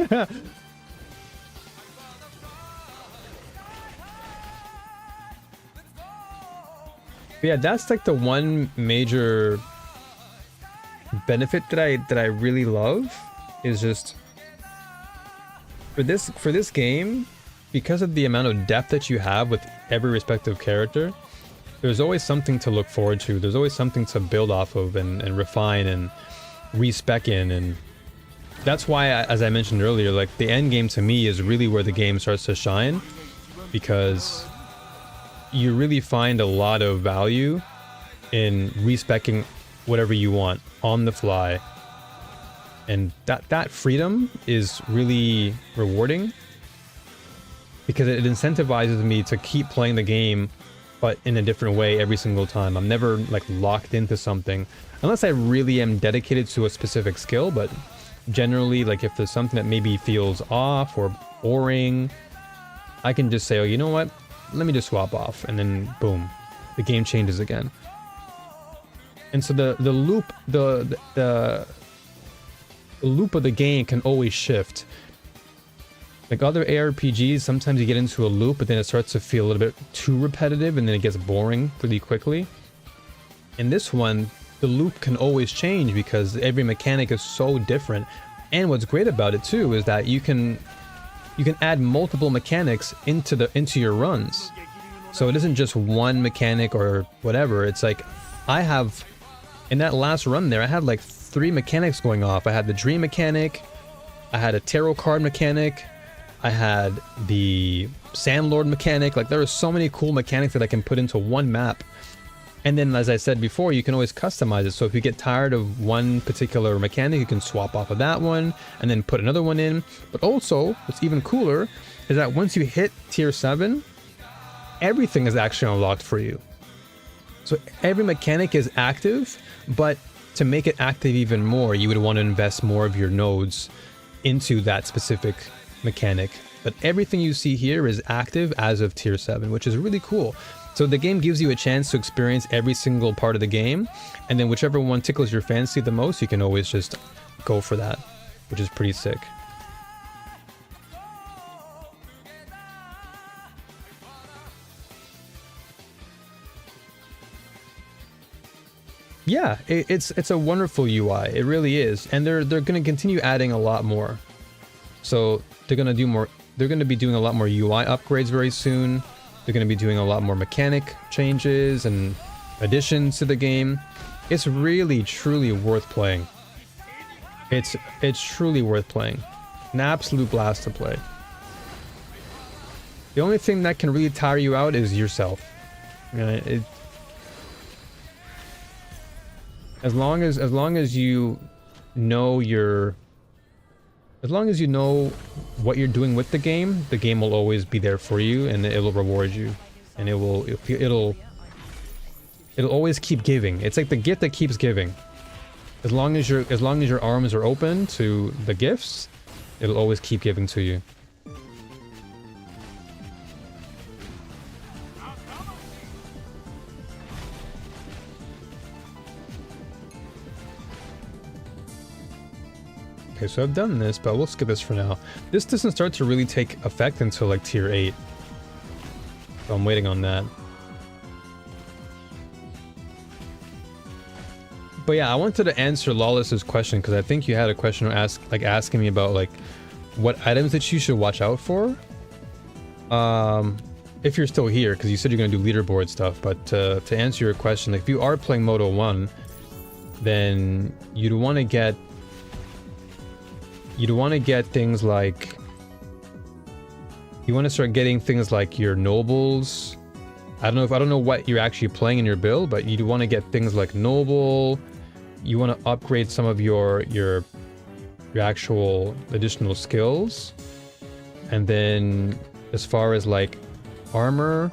Yeah, that's like the one major benefit that I really love, is just for this game, because of the amount of depth that you have with every respective character, there's always something to look forward to. There's always something to build off of and refine and respec in, and that's why, as I mentioned earlier, like the end game to me is really where the game starts to shine, because you really find a lot of value in respecing whatever you want on the fly, and that freedom is really rewarding, because it incentivizes me to keep playing the game, but in a different way every single time. I'm never like locked into something unless I really am dedicated to a specific skill. But generally, like if there's something that maybe feels off or boring, I can just say, oh, you know what, let me just swap off, and then boom, the game changes again. And so the loop of the game can always shift. Like other ARPGs, sometimes you get into a loop, but then it starts to feel a little bit too repetitive, and then it gets boring really quickly. In this one, the loop can always change because every mechanic is so different. And what's great about it too is that you can add multiple mechanics into your runs. So it isn't just one mechanic or whatever. It's like I have, in that last run there, I had like 3 mechanics going off. I had the dream mechanic, I had a tarot card mechanic, I had the Sandlord mechanic. Like there are so many cool mechanics that I can put into one map. And then, as I said before, you can always customize it. So if you get tired of one particular mechanic, you can swap off of that one and then put another one in. But also, what's even cooler is that once you hit tier 7, everything is actually unlocked for you. So every mechanic is active, but to make it active even more, you would want to invest more of your nodes into that specific mechanic. But everything you see here is active as of tier 7, which is really cool. So the game gives you a chance to experience every single part of the game, and then whichever one tickles your fancy the most, you can always just go for that, which is pretty sick. Yeah, it's a wonderful UI. It really is, and they're going to continue adding a lot more. So they're going to do more. They're going to be doing a lot more UI upgrades very soon. They're going to be doing a lot more mechanic changes and additions to the game. It's really truly worth playing. It's truly worth playing. An absolute blast to play. The only thing that can really tire you out is yourself. As long as you know what you're doing with the game will always be there for you, and it'll reward you, and it'll always keep giving. It's like the gift that keeps giving. As long as your arms are open to the gifts, it'll always keep giving to you. Okay, so I've done this, but we'll skip this for now. This doesn't start to really take effect until like tier 8. So I'm waiting on that. But yeah, I wanted to answer Lawless's question, because I think you had a question asking me about like what items that you should watch out for. If you're still here, because you said you're going to do leaderboard stuff, but to answer your question, like if you are playing Moto 1, then you'd want to get things like, you want to start getting things like your nobles. I don't know what you're actually playing in your build, but you want to get things like noble. You want to upgrade some of your actual additional skills. And then as far as like armor,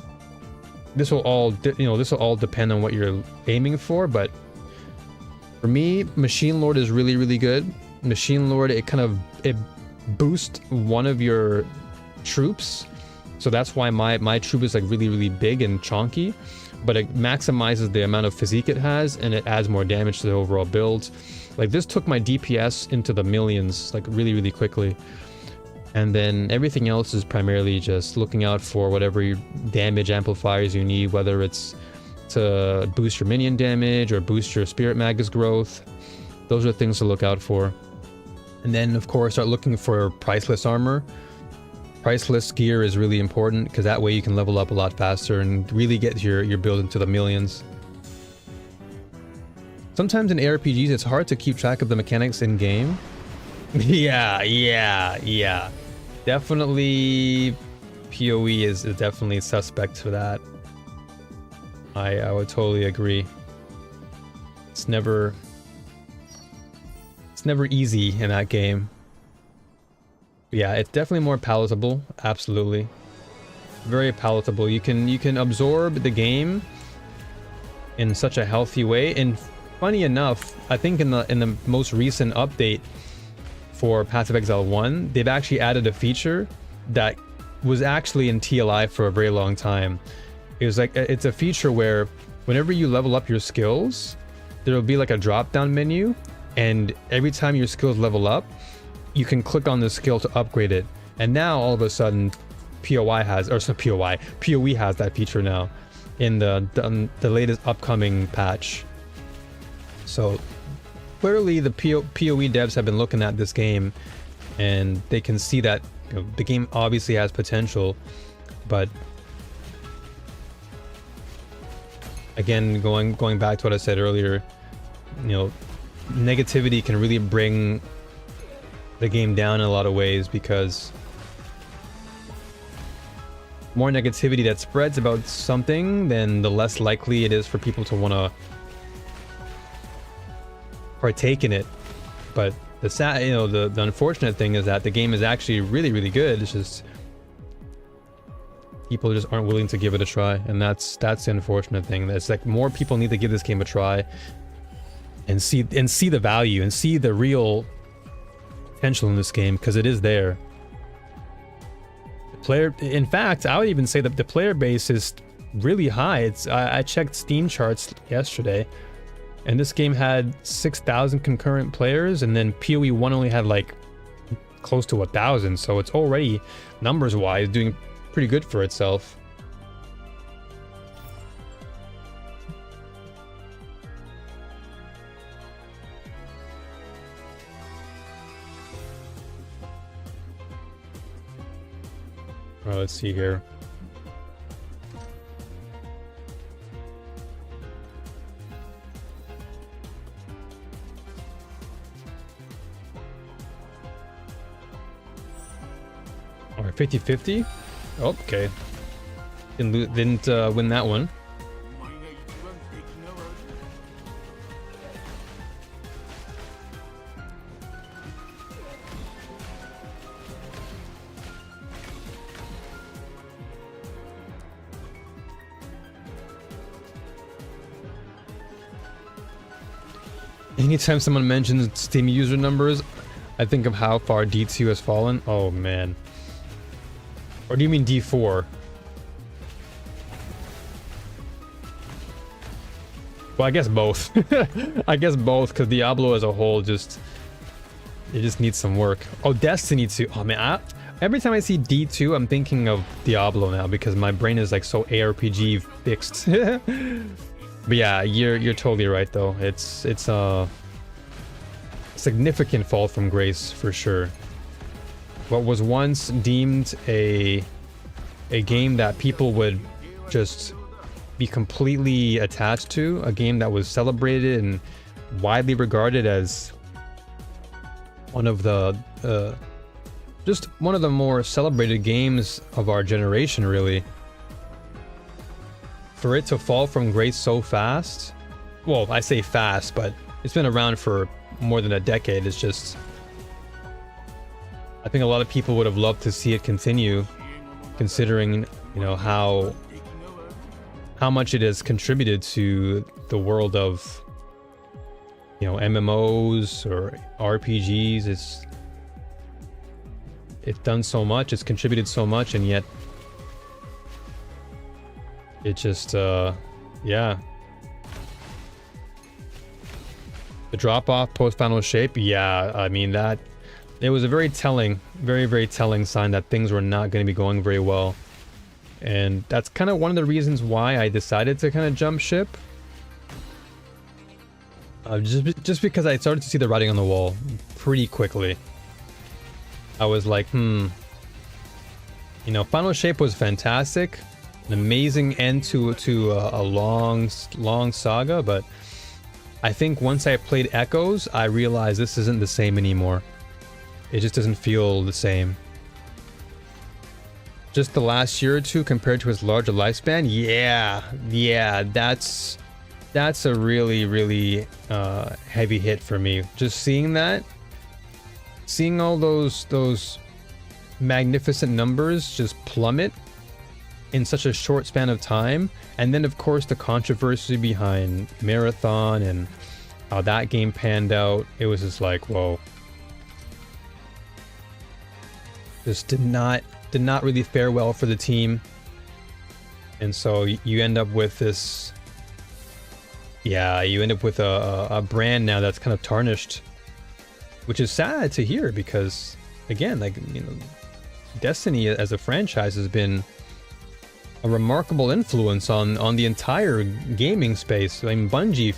this will all depend on what you're aiming for, but for me, Machine Lord is really, really good. Machine Lord, it boosts one of your troops, so that's why my troop is like really, really big and chonky, but it maximizes the amount of physique it has, and it adds more damage to the overall build. Like this took my DPS into the millions like really, really quickly. And then everything else is primarily just looking out for whatever damage amplifiers you need, whether it's to boost your minion damage or boost your spirit magus growth. Those are things to look out for. And then, of course, start looking for priceless armor. Priceless gear is really important, because that way you can level up a lot faster and really get your build into the millions. Sometimes in ARPGs, it's hard to keep track of the mechanics in-game. Yeah. Definitely, PoE is definitely suspect for that. I would totally agree. It's never easy in that game. But yeah, it's definitely more palatable. Absolutely, very palatable. You can absorb the game in such a healthy way. And funny enough, I think in the most recent update for Path of Exile 1, they've actually added a feature that was actually in TLI for a very long time. It was like, it's a feature where whenever you level up your skills, there will be like a drop down menu, and every time your skills level up, you can click on the skill to upgrade it. And now all of a sudden PoE has that feature now in the latest upcoming patch. So clearly the PoE devs have been looking at this game, and they can see that, you know, the game obviously has potential, but again, going back to what I said earlier, you know, negativity can really bring the game down in a lot of ways, because more negativity that spreads about something, then the less likely it is for people to want to partake in it. But the sad, you know, the unfortunate thing is that the game is actually really, really good. It's just people just aren't willing to give it a try, and that's the unfortunate thing. That's like, more people need to give this game a try. and see the value and see the real potential in this game, because it is there. In fact, I would even say that the player base is really high. I checked Steam charts yesterday, and this game had 6,000 concurrent players, and then PoE 1 only had like close to 1,000, so it's already, numbers wise, doing pretty good for itself. Oh, let's see here. All right, 50-50. Oh, okay. Didn't win that one. Anytime someone mentions Steam user numbers, I think of how far D2 has fallen. Oh man. Or do you mean D4? Well, I guess both. I guess both, because Diablo as a whole it just needs some work. Oh, Destiny 2. Oh man, every time I see D2, I'm thinking of Diablo now, because my brain is like so ARPG fixed. But yeah, you're totally right though. It's a significant fall from grace for sure. What was once deemed a game that people would just be completely attached to, a game that was celebrated and widely regarded as one of the just one of the more celebrated games of our generation, really. For it to fall from grace so fast, well, I say fast, but it's been around for more than a decade. It's just, I think a lot of people would have loved to see it continue, considering, you know, how much it has contributed to the world of, you know, MMOs or RPGs. It's done so much, it's contributed so much, and yet it just, yeah. The drop-off post-final shape, yeah, I mean, that, it was a very telling, very telling sign that things were not going to be going very well. And that's kind of one of the reasons why I decided to kind of jump ship. Just because I started to see the writing on the wall pretty quickly. I was like, you know, Final Shape was fantastic. An amazing end to a long saga, but I think once I played Echoes, I realized this isn't the same anymore. It just doesn't feel the same. Just the last year or two compared to its larger lifespan, yeah, that's a really heavy hit for me. Just seeing all those magnificent numbers just plummet in such a short span of time, and then of course the controversy behind Marathon and how that game panned out, it was just like, whoa. Just did not really fare well for the team, and so you end up with this, yeah, you end up with a brand now that's kind of tarnished, which is sad to hear, because again, like, you know, Destiny as a franchise has been a remarkable influence on the entire gaming space. I mean, Bungie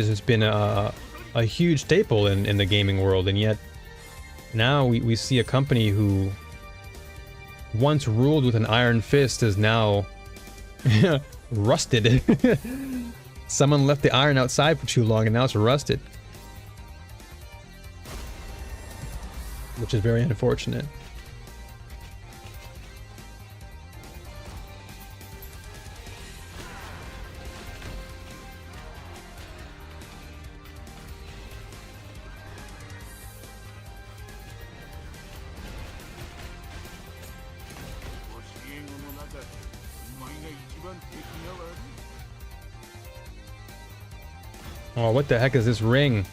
has been a huge staple in the gaming world, and yet now we see a company who once ruled with an iron fist is now rusted. Someone left the iron outside for too long and now it's rusted, which is very unfortunate. Oh, what the heck is this ring?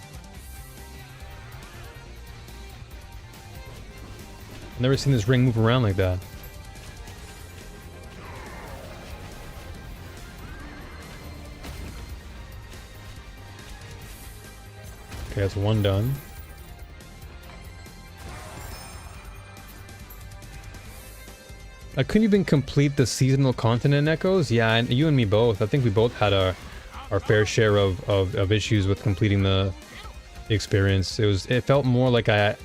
I've never seen this ring move around like that. Okay, that's one done. I couldn't even complete the seasonal continent echoes. Yeah, and you and me both. I think we both had our fair share of issues with completing the experience. It felt more like I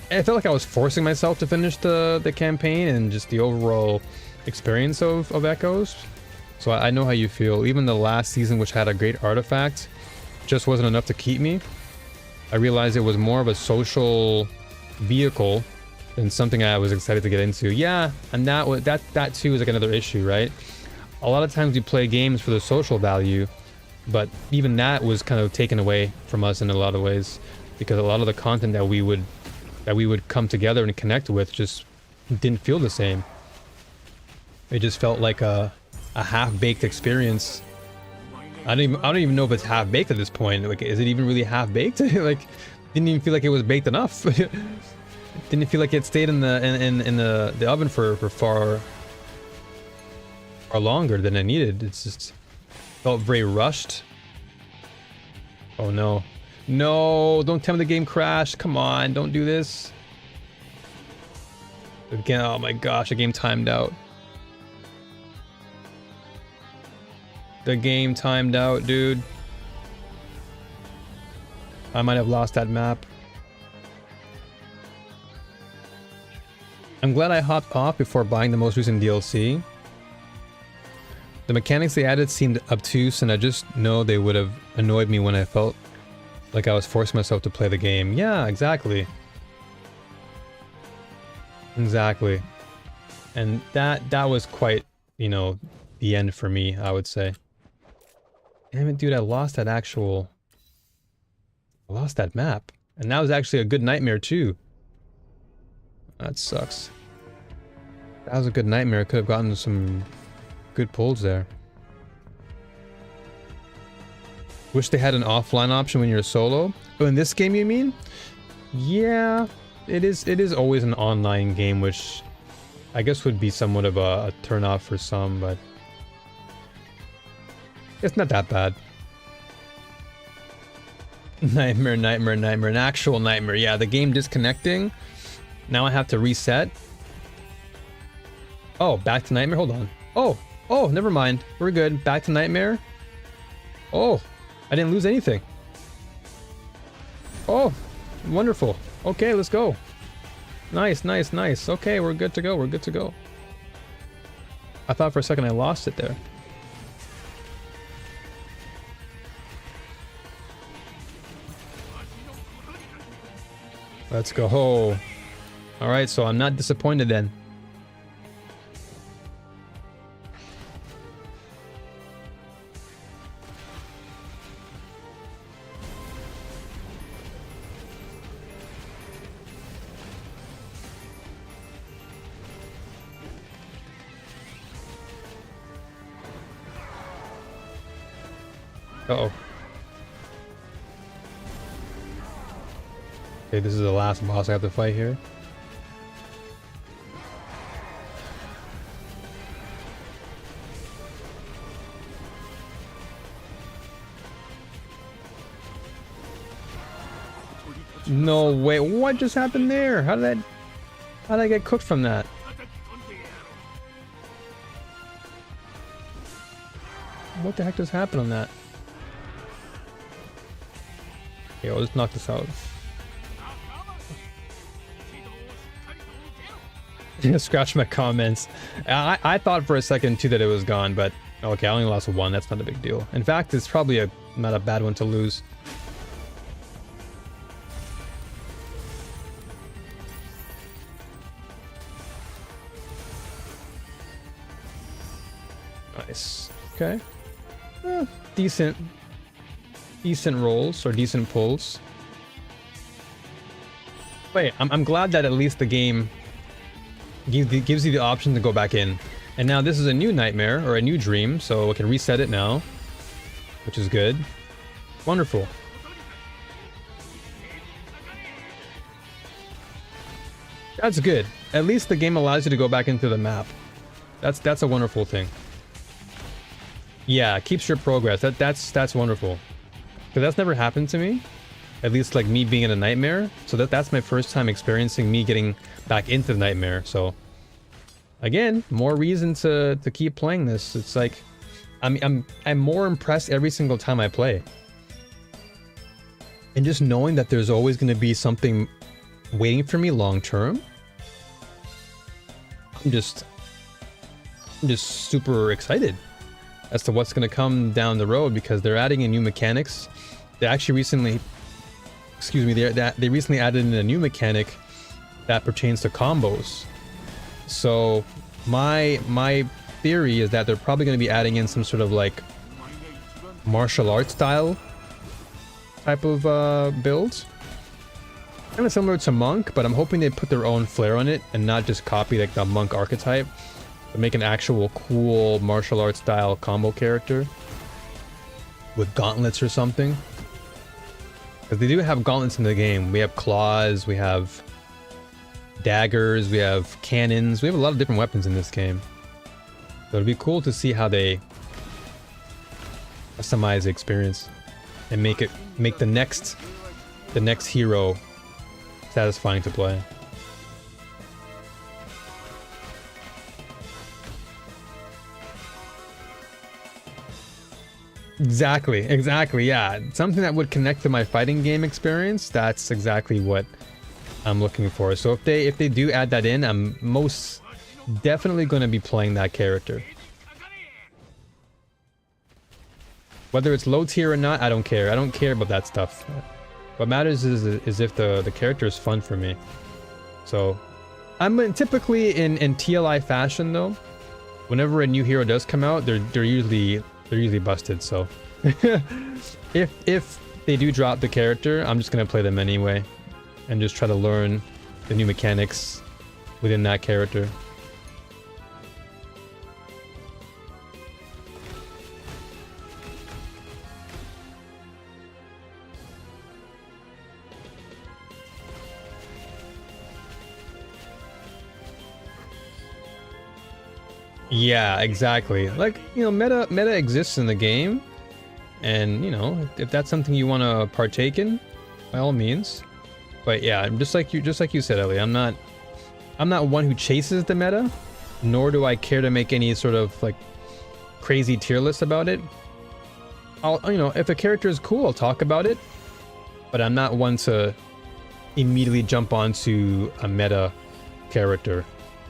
felt like I was forcing myself to finish the campaign and just the overall experience of echoes. So I know how you feel. Even the last season, which had a great artifact, just wasn't enough to keep me. I realized it was more of a social vehicle than something I was excited to get into. Yeah, and that too is like another issue, right? A lot of times we play games for the social value, but even that was kind of taken away from us in a lot of ways, because a lot of the content that we would come together and connect with just didn't feel the same. It just felt like a half-baked experience. I don't even know if it's half-baked at this point. Like, is it even really half-baked? Like, didn't even feel like it was baked enough. Didn't feel like it stayed in the oven for far longer than it needed. It's just felt very rushed. Oh no. No, don't tell me the game crashed. Come on, don't do this. Again, oh my gosh, the game timed out. The game timed out, dude. I might have lost that map. I'm glad I hopped off before buying the most recent DLC. The mechanics they added seemed obtuse, and I just know they would have annoyed me when I felt like I was forcing myself to play the game. Yeah, exactly. Exactly. And that was quite, you know, the end for me, I would say. Damn it, dude, I lost that map. And that was actually a good nightmare, too. That sucks. That was a good nightmare. I could have gotten some good pulls there. Wish they had an offline option when you're solo. Oh, in this game, you mean? Yeah, it is always an online game, which I guess would be somewhat of a turn-off for some, but it's not that bad. Nightmare, nightmare, nightmare. An actual nightmare. Yeah, the game disconnecting. Now I have to reset. Oh, back to nightmare? Hold on. Oh, never mind. We're good. Back to nightmare. Oh, I didn't lose anything. Oh, wonderful. Okay, let's go. Nice, nice, nice. Okay, we're good to go. We're good to go. I thought for a second I lost it there. Let's go. Alright, so I'm not disappointed then. Uh-oh. Okay, this is the last boss I have to fight here. No way, what just happened there? How did I get cooked from that? What the heck just happened on that? Okay, I'll just knock this out. Scratch my comments. I thought for a second too that it was gone, but okay, I only lost one. That's not a big deal. In fact, it's probably not a bad one to lose. Nice. Okay. Decent rolls or decent pulls. Wait, I'm glad that at least the game gives you the option to go back in. And now this is a new nightmare or a new dream, so I can reset it now, which is good. Wonderful. That's good. At least the game allows you to go back into the map. That's a wonderful thing. Yeah, it keeps your progress. That's wonderful. Because that's never happened to me. At least like me being in a nightmare. So that's my first time experiencing me getting back into the nightmare. So again, more reason to keep playing this. It's like I'm more impressed every single time I play. And just knowing that there's always going to be something waiting for me long term. I'm just super excited as to what's going to come down the road, because they're adding in new mechanics. They actually recently, excuse me, they recently added in a new mechanic that pertains to combos. So my theory is that they're probably going to be adding in some sort of like martial arts style type of builds. Kind of similar to Monk, but I'm hoping they put their own flair on it and not just copy like the Monk archetype, but make an actual cool martial arts style combo character with gauntlets or something. Because they do have gauntlets in the game. We have claws, we have daggers, we have cannons, we have a lot of different weapons in this game. So it'd be cool to see how they customize the experience and make the next hero satisfying to play. Exactly, yeah. Something that would connect to my fighting game experience, that's exactly what I'm looking for. So if they do add that in, I'm most definitely going to be playing that character. Whether it's low tier or not, I don't care. I don't care about that stuff. What matters is if the character is fun for me. So I'm typically in TLI fashion though. Whenever a new hero does come out, they're usually busted. So if they do drop the character, I'm just gonna play them anyway and just try to learn the new mechanics within that character. Yeah, exactly. Like, you know, meta exists in the game, and you know, if that's something you want to partake in, by all means. But yeah, just like you said, Ellie, I'm not one who chases the meta, nor do I care to make any sort of like crazy tier list about it. You know, if a character is cool, I'll talk about it, but I'm not one to immediately jump onto a meta character.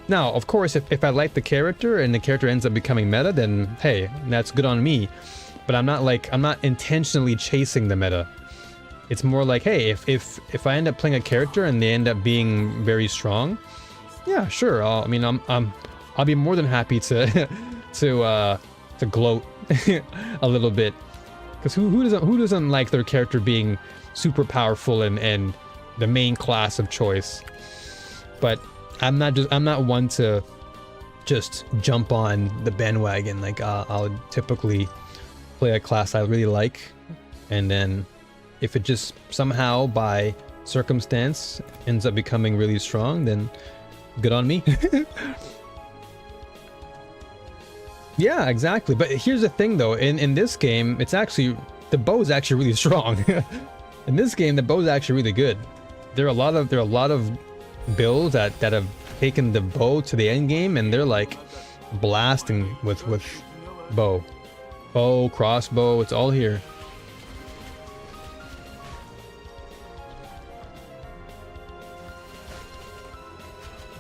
Now, of course, if I like the character and the character ends up becoming meta, then hey, that's good on me. But I'm not intentionally chasing the meta. It's more like, hey, if I end up playing a character and they end up being very strong, yeah, sure. I'll be more than happy to to gloat a little bit, because who doesn't like their character being super powerful and the main class of choice? But I'm not one to just jump on the bandwagon. Like I'll typically play a class I really like, and then if it just somehow by circumstance ends up becoming really strong, then good on me. Yeah, exactly. But here's the thing though, in this game, it's actually, the bow is actually really strong. In this game, the bow is actually really good. There are a lot of builds that have taken the bow to the end game, and they're like blasting with bow, crossbow, it's all here.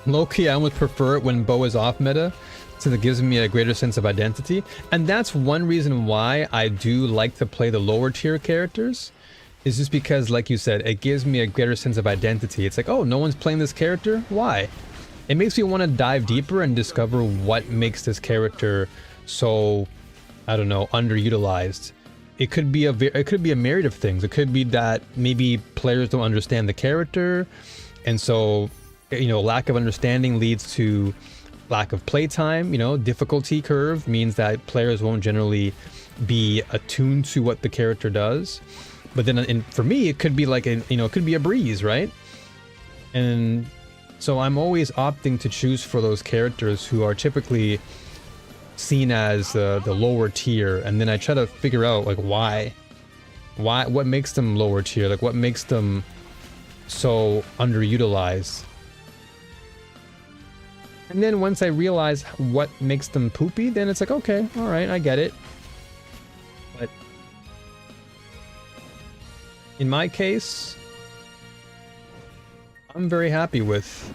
Low-key, I almost prefer it when bow is off meta, since it gives me a greater sense of identity. And that's one reason why I do like to play the lower tier characters, is just because, like you said, it gives me a greater sense of identity. It's like, oh, no one's playing this character? Why? It makes me want to dive deeper and discover what makes this character so, I don't know, underutilized. It could be a myriad of things. It could be that maybe players don't understand the character, and so, you know, lack of understanding leads to lack of playtime, you know, difficulty curve means that players won't generally be attuned to what the character does. But then for me, it could be like it could be a breeze, right? And so I'm always opting to choose for those characters who are typically seen as the lower tier, and then I try to figure out like why, what makes them lower tier, like what makes them so underutilized. And then once I realize what makes them poopy, then it's like, okay, all right, I get it. But in my case, I'm very happy with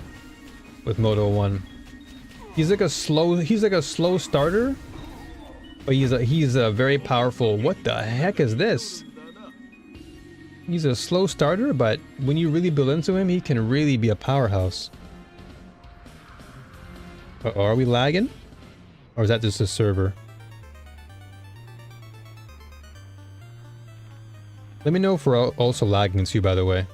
Moto 1. He's like a slow starter, but he's a very powerful. What the heck is this? He's a slow starter, but when you really build into him, he can really be a powerhouse. Are we lagging? Or is that just a server? Let me know if we're also lagging too, by the way.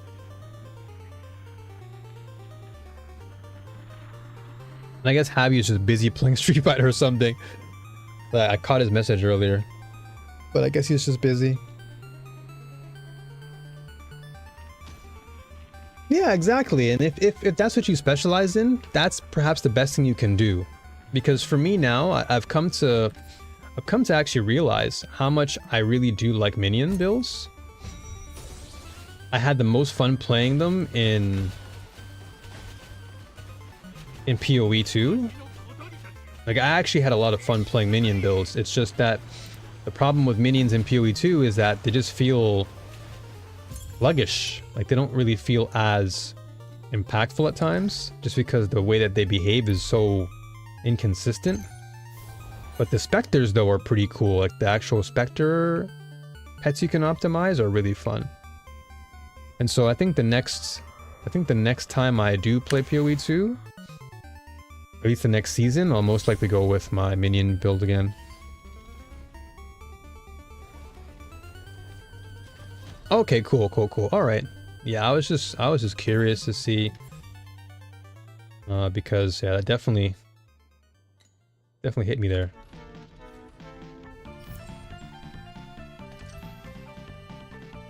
And I guess Javi is just busy playing Street Fighter or something. I caught his message earlier. But I guess he's just busy. Yeah, exactly. And if that's what you specialize in, that's perhaps the best thing you can do. Because for me now, I've come to actually realize how much I really do like Minion builds. I had the most fun playing them in PoE 2. Like, I actually had a lot of fun playing Minion builds. It's just that the problem with Minions in PoE 2 is that they just feel sluggish. Like, they don't really feel as impactful at times, just because the way that they behave is so inconsistent. But the Spectres, though, are pretty cool. Like, the actual Spectre pets you can optimize are really fun. And so I think the next time I do play PoE 2, at least the next season, I'll most likely go with my Minion build again. Okay, cool. All right. Yeah, I was just curious to see, because yeah, that definitely hit me there.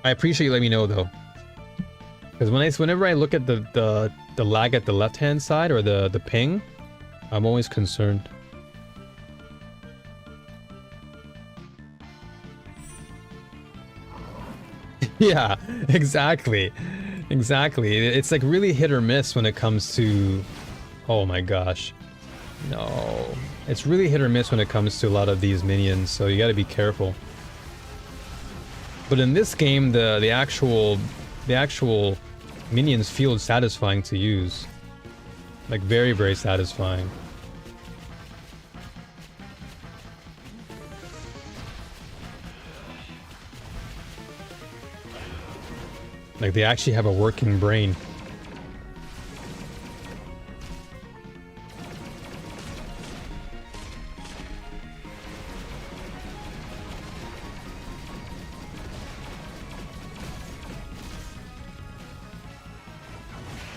I appreciate you letting me know though, because whenever I look at the lag at the left hand side, or the ping, I'm always concerned. Yeah, exactly. It's like really hit or miss when it comes to... Oh my gosh. No. It's really hit or miss when it comes to a lot of these minions, so you gotta be careful. But in this game, the actual minions feel satisfying to use. Like, very, very satisfying. Like, they actually have a working brain.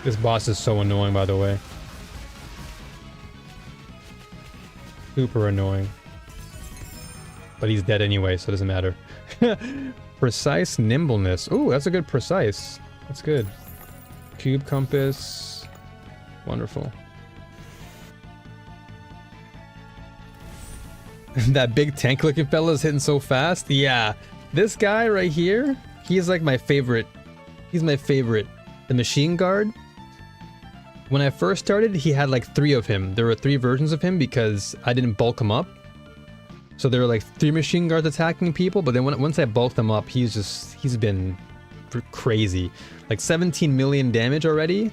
This boss is so annoying, by the way. Super annoying. But he's dead anyway, so it doesn't matter. Precise nimbleness. Ooh, that's a good precise. That's good. Cube compass. Wonderful. That big tank looking fella is hitting so fast. Yeah. This guy right here, he's like my favorite. He's my favorite. The machine guard. When I first started, he had like 3 of him. There were 3 versions of him because I didn't bulk him up. So there were like 3 machine guards attacking people, but then once I bulked him up, he's been crazy. Like 17 million damage already.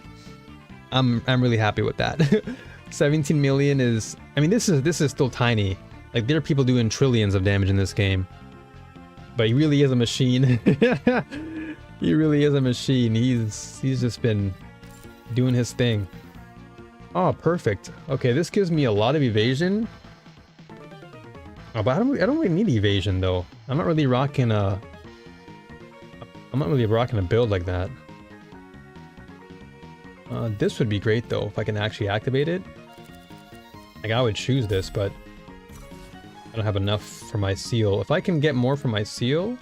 I'm really happy with that. 17 million is, I mean, this is still tiny. Like, there are people doing trillions of damage in this game. But he really is a machine. He really is a machine. He's just been doing his thing. Oh, perfect. Okay, this gives me a lot of evasion. Oh, but I don't really need evasion though. I'm not really rocking a build like that. This would be great though if I can actually activate it. Like, I would choose this, but I don't have enough for my seal. If I can get more for my seal,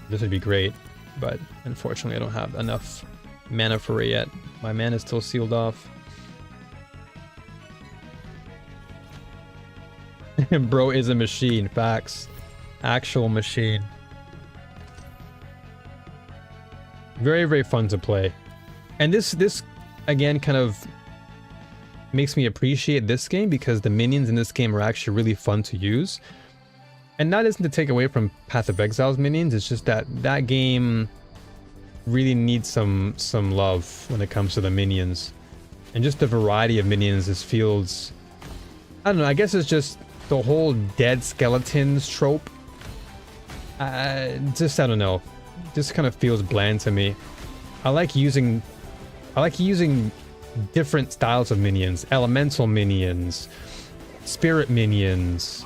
this would be great. But unfortunately, I don't have enough mana for it yet. My mana is still sealed off. Bro is a machine. Facts. Actual machine. Very, very fun to play. And this again kind of makes me appreciate this game because the minions in this game are actually really fun to use. And that isn't to take away from Path of Exile's minions, it's just that that game really needs some love when it comes to the minions. And just the variety of minions just feels... I don't know, I guess it's just the whole dead skeletons trope. I don't know. Just kind of feels bland to me. I like using different styles of minions. Elemental minions, spirit minions,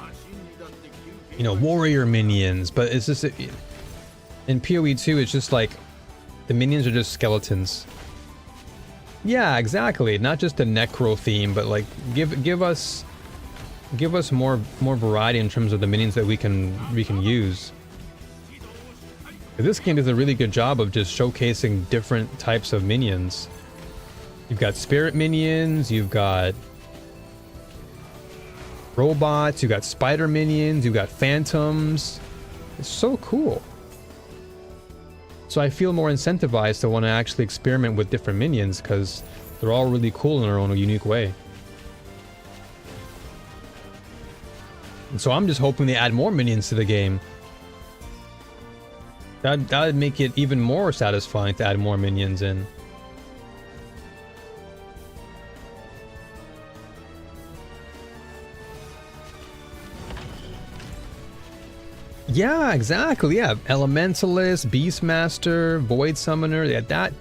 you know, warrior minions, but it's just in PoE 2 it's just like the minions are just skeletons. Yeah, exactly. Not just a necro theme, but like give us more variety in terms of the minions that we can use. This game does a really good job of just showcasing different types of minions. You've got spirit minions, you've got robots, you've got spider minions, you've got phantoms. It's so cool. So I feel more incentivized to want to actually experiment with different minions because they're all really cool in their own unique way. And so I'm just hoping they add more minions to the game. That would make it even more satisfying to add more minions in. Yeah, exactly. Yeah, Elementalist, Beastmaster, Void Summoner. Yeah, that.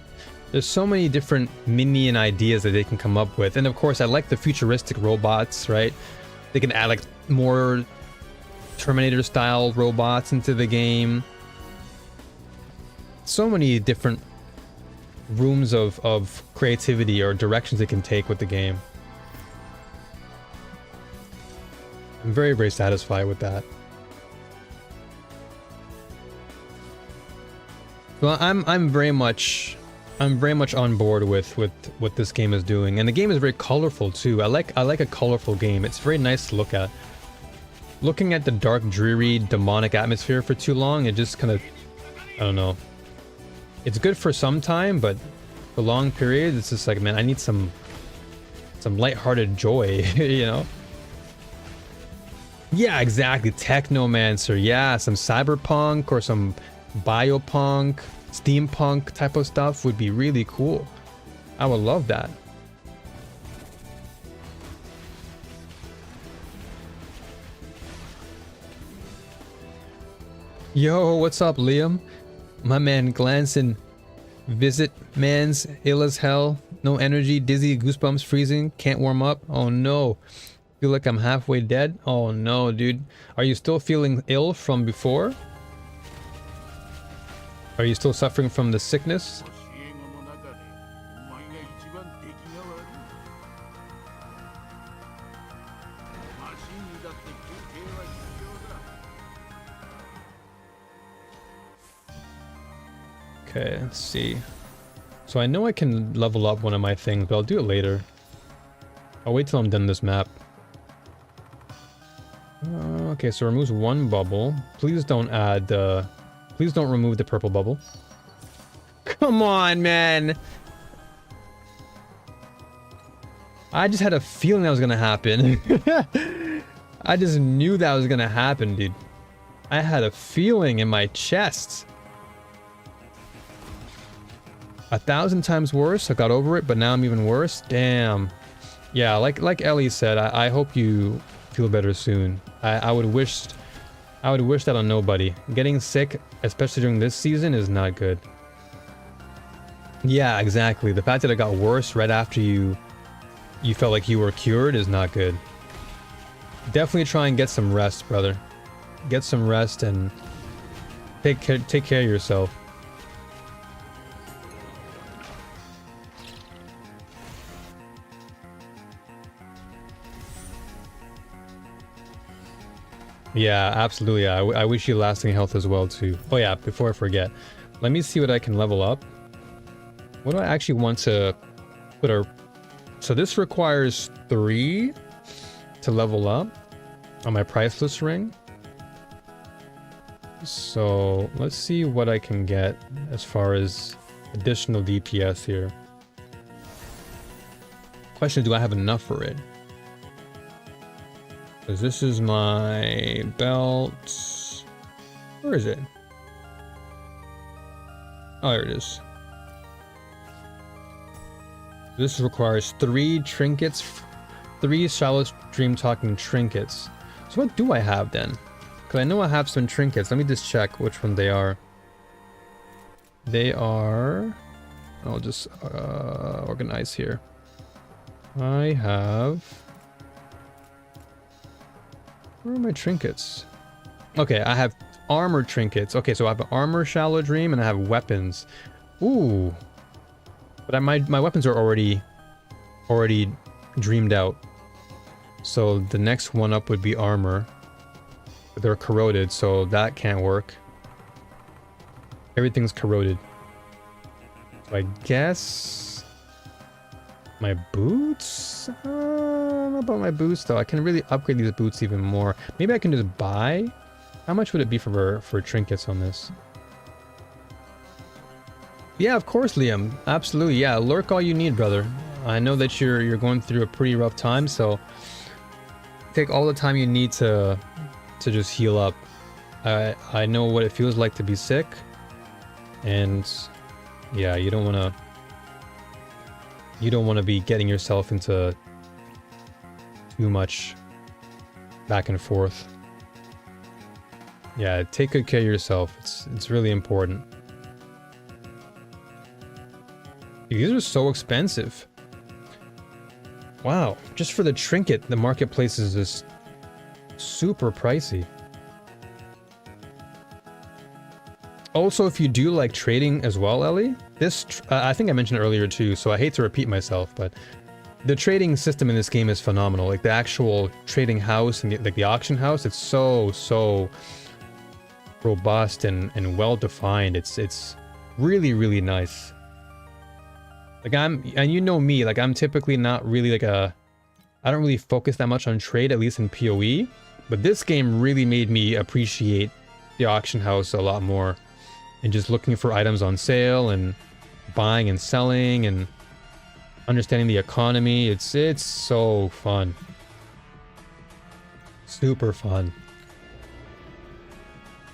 There's so many different minion ideas that they can come up with, and of course, I like the futuristic robots. Right? They can add like more Terminator-style robots into the game. So many different rooms of creativity or directions it can take with the game. I'm very, very satisfied with that. Well, I'm very much on board with what this game is doing, and the game is very colorful too. I like a colorful game. It's very nice to look at. Looking at the dark, dreary, demonic atmosphere for too long, it just kind of, I don't know. It's good for some time, but for long periods, it's just like, man, I need some lighthearted joy, you know? Yeah, exactly. Technomancer. Yeah, some cyberpunk or some biopunk, steampunk type of stuff would be really cool. I would love that. Yo, what's up, Liam? My man glancing. Visit man's ill as hell. No energy, dizzy, goosebumps, freezing, can't warm up. Oh no. Feel like I'm halfway dead. Oh no, dude. Are you still feeling ill from before? Are you still suffering from the sickness? Okay, let's see. So I know I can level up one of my things, but I'll do it later. I'll wait till I'm done this map. Okay, so it removes one bubble. Please don't add please don't remove the purple bubble. Come on, man! I just had a feeling that was gonna happen. I just knew that was gonna happen, dude. I had a feeling in my chest. 1,000 times worse. I got over it, but now I'm even worse. Damn. Yeah, like Ellie said, I hope you feel better soon. I would wish that on nobody. Getting sick, especially during this season, is not good. Yeah, exactly. The fact that it got worse right after you felt like you were cured is not good. Definitely try and get some rest, brother. Get some rest and take care of yourself. Yeah, absolutely. Yeah. I wish you lasting health as well too. Oh yeah, before I forget, let me see what I can level up. What do I actually want to put our... So this requires 3 to level up on my priceless ring. So let's see what I can get as far as additional DPS here. Question, do I have enough for it? Because this is my belt. Where is it? Oh, there it is. This requires 3 trinkets, 3 shallow dream talking trinkets. So what do I have then? Because I know I have some trinkets. Let me just check which one they are. They are... I'll just organize here. I have... Where are my trinkets? Okay, I have armor trinkets. Okay, so I have an armor shallow dream and I have weapons. Ooh. But my weapons are already dreamed out. So the next one up would be armor. But they're corroded, so that can't work. Everything's corroded. So I guess... my boots? I don't know about my boots though. I can really upgrade these boots even more. Maybe I can just buy? How much would it be for trinkets on this? Yeah, of course, Liam. Absolutely. Yeah, lurk all you need, brother. I know that you're going through a pretty rough time, so take all the time you need to just heal up. I know what it feels like to be sick, and yeah, you don't want to be getting yourself into too much back and forth. Yeah, take good care of yourself. It's really important. These are so expensive. Wow, just for the trinket, the marketplace is just super pricey. Also, if you do like trading as well, Ellie, this I think I mentioned earlier too, so I hate to repeat myself, but the trading system in this game is phenomenal. Like the actual trading house and the auction house, it's so robust and well defined. It's really, really nice. Like and you know me, like I'm typically not really like I don't really focus that much on trade, at least in PoE, but this game really made me appreciate the auction house a lot more, and just looking for items on sale and buying and selling and understanding the economy. It's so fun. Super fun.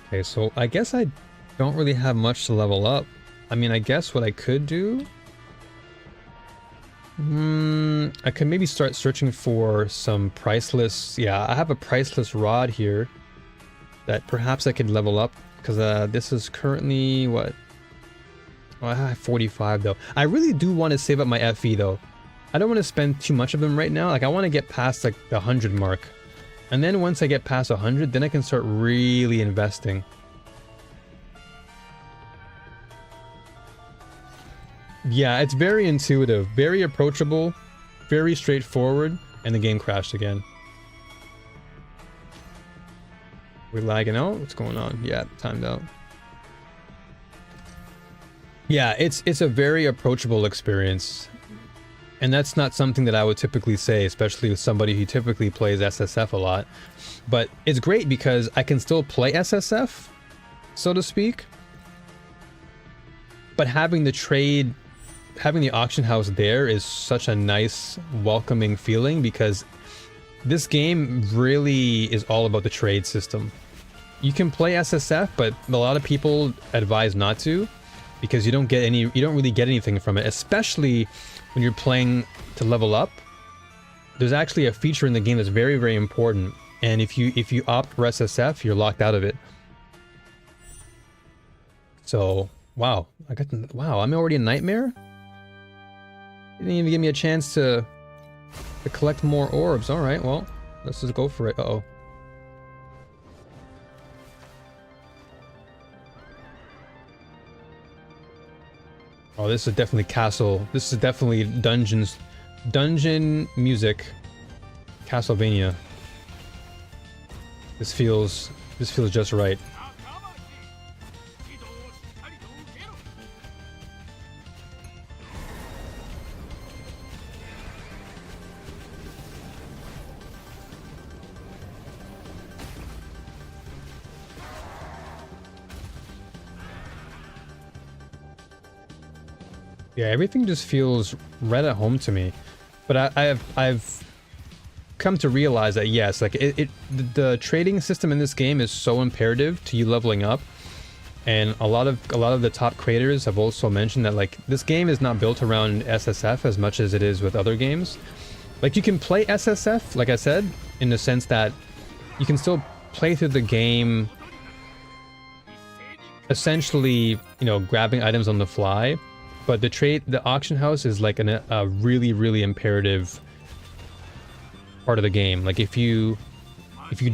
Okay, so I guess I don't really have much to level up. I mean, I guess what I could do... I could maybe start searching for some priceless... Yeah, I have a priceless rod here that perhaps I could level up, because this is currently, what? Oh, I have 45 though. I really do want to save up my FE though. I don't want to spend too much of them right now. Like I want to get past like the 100 mark. And then once I get past 100, then I can start really investing. Yeah, it's very intuitive, very approachable, very straightforward, and the game crashed again. We're lagging out? What's going on? Yeah, timed out. Yeah, it's a very approachable experience. And that's not something that I would typically say, especially with somebody who typically plays SSF a lot. But it's great because I can still play SSF, so to speak. But having the trade, having the auction house there is such a nice, welcoming feeling, because this game really is all about the trade system. You can play SSF, but a lot of people advise not to, because you don't really get anything from it, especially when you're playing to level up. There's actually a feature in the game that's very, very important, and if you opt for SSF, you're locked out of it. So, wow, I'm already a nightmare? Didn't even give me a chance to collect more orbs. Alright, well, let's just go for it. Uh-oh. Oh, this is definitely castle. This is definitely dungeon music. Castlevania. This feels just right. Yeah, everything just feels right at home to me. But I've come to realize that yes, like the trading system in this game is so imperative to you leveling up. And a lot of the top creators have also mentioned that like this game is not built around SSF as much as it is with other games. Like you can play SSF, like I said, in the sense that you can still play through the game essentially, you know, grabbing items on the fly. But the auction house is like a really imperative part of the game. Like if you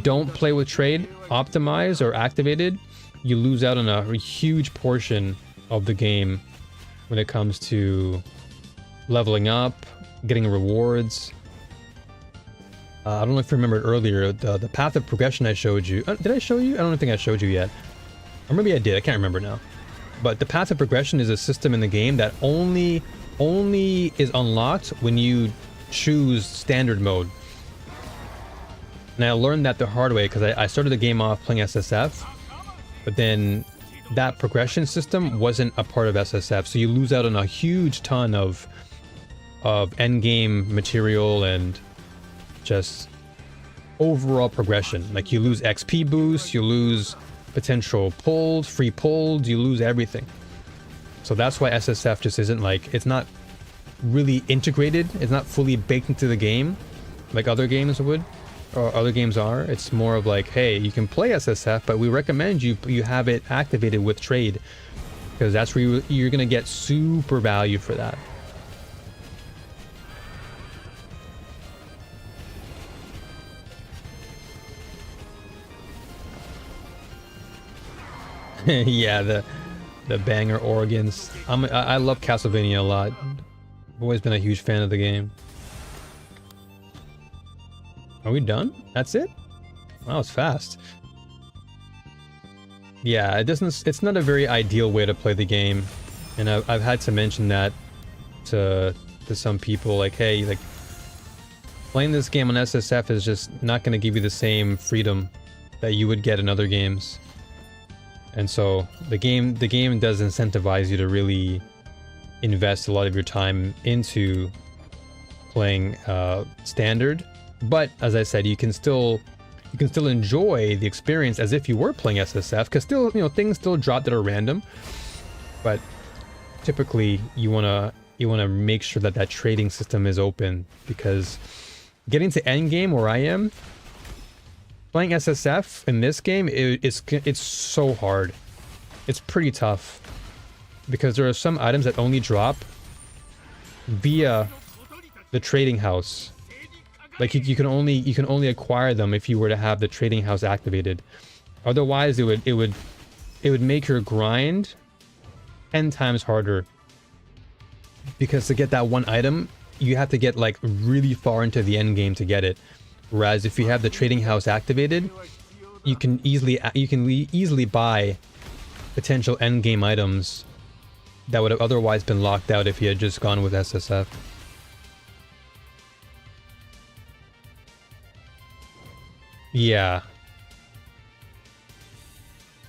don't play with trade optimized or activated, you lose out on a huge portion of the game when it comes to leveling up, getting rewards. I don't know if you remembered earlier the path of progression I showed you. Did I show you? I don't think I showed you yet. Or maybe I did. I can't remember now. But the path of progression is a system in the game that only is unlocked when you choose standard mode. And I learned that the hard way because I started the game off playing SSF, but then that progression system wasn't a part of SSF, so you lose out on a huge ton of end game material and just overall progression. Like you lose XP boosts, you lose potential pulls, free pulls, you lose everything. So that's why SSF just isn't like, it's not really integrated, it's not fully baked into the game like other games would, or other games are. It's more of like, hey, you can play SSF, but we recommend you have it activated with trade, because that's where you're gonna get super value for that. Yeah, the banger organs. I love Castlevania a lot. I've always been a huge fan of the game. Are we done? That's it? Wow, it's fast. Yeah, it's not a very ideal way to play the game, and I've had to mention that to some people, like, hey, like playing this game on SSF is just not going to give you the same freedom that you would get in other games. And so the game does incentivize you to really invest a lot of your time into playing standard. But as I said, you can still enjoy the experience as if you were playing SSF, because still, you know, things still drop that are random. But typically you wanna make sure that trading system is open, because getting to end game where I am, playing SSF in this game, it's so hard. It's pretty tough, because there are some items that only drop via the trading house. Like you can only acquire them if you were to have the trading house activated. Otherwise, it would make your grind 10 times harder. Because to get that one item, you have to get like really far into the end game to get it. Whereas if you have the trading house activated, you can easily buy potential end game items that would have otherwise been locked out if you had just gone with SSF. Yeah.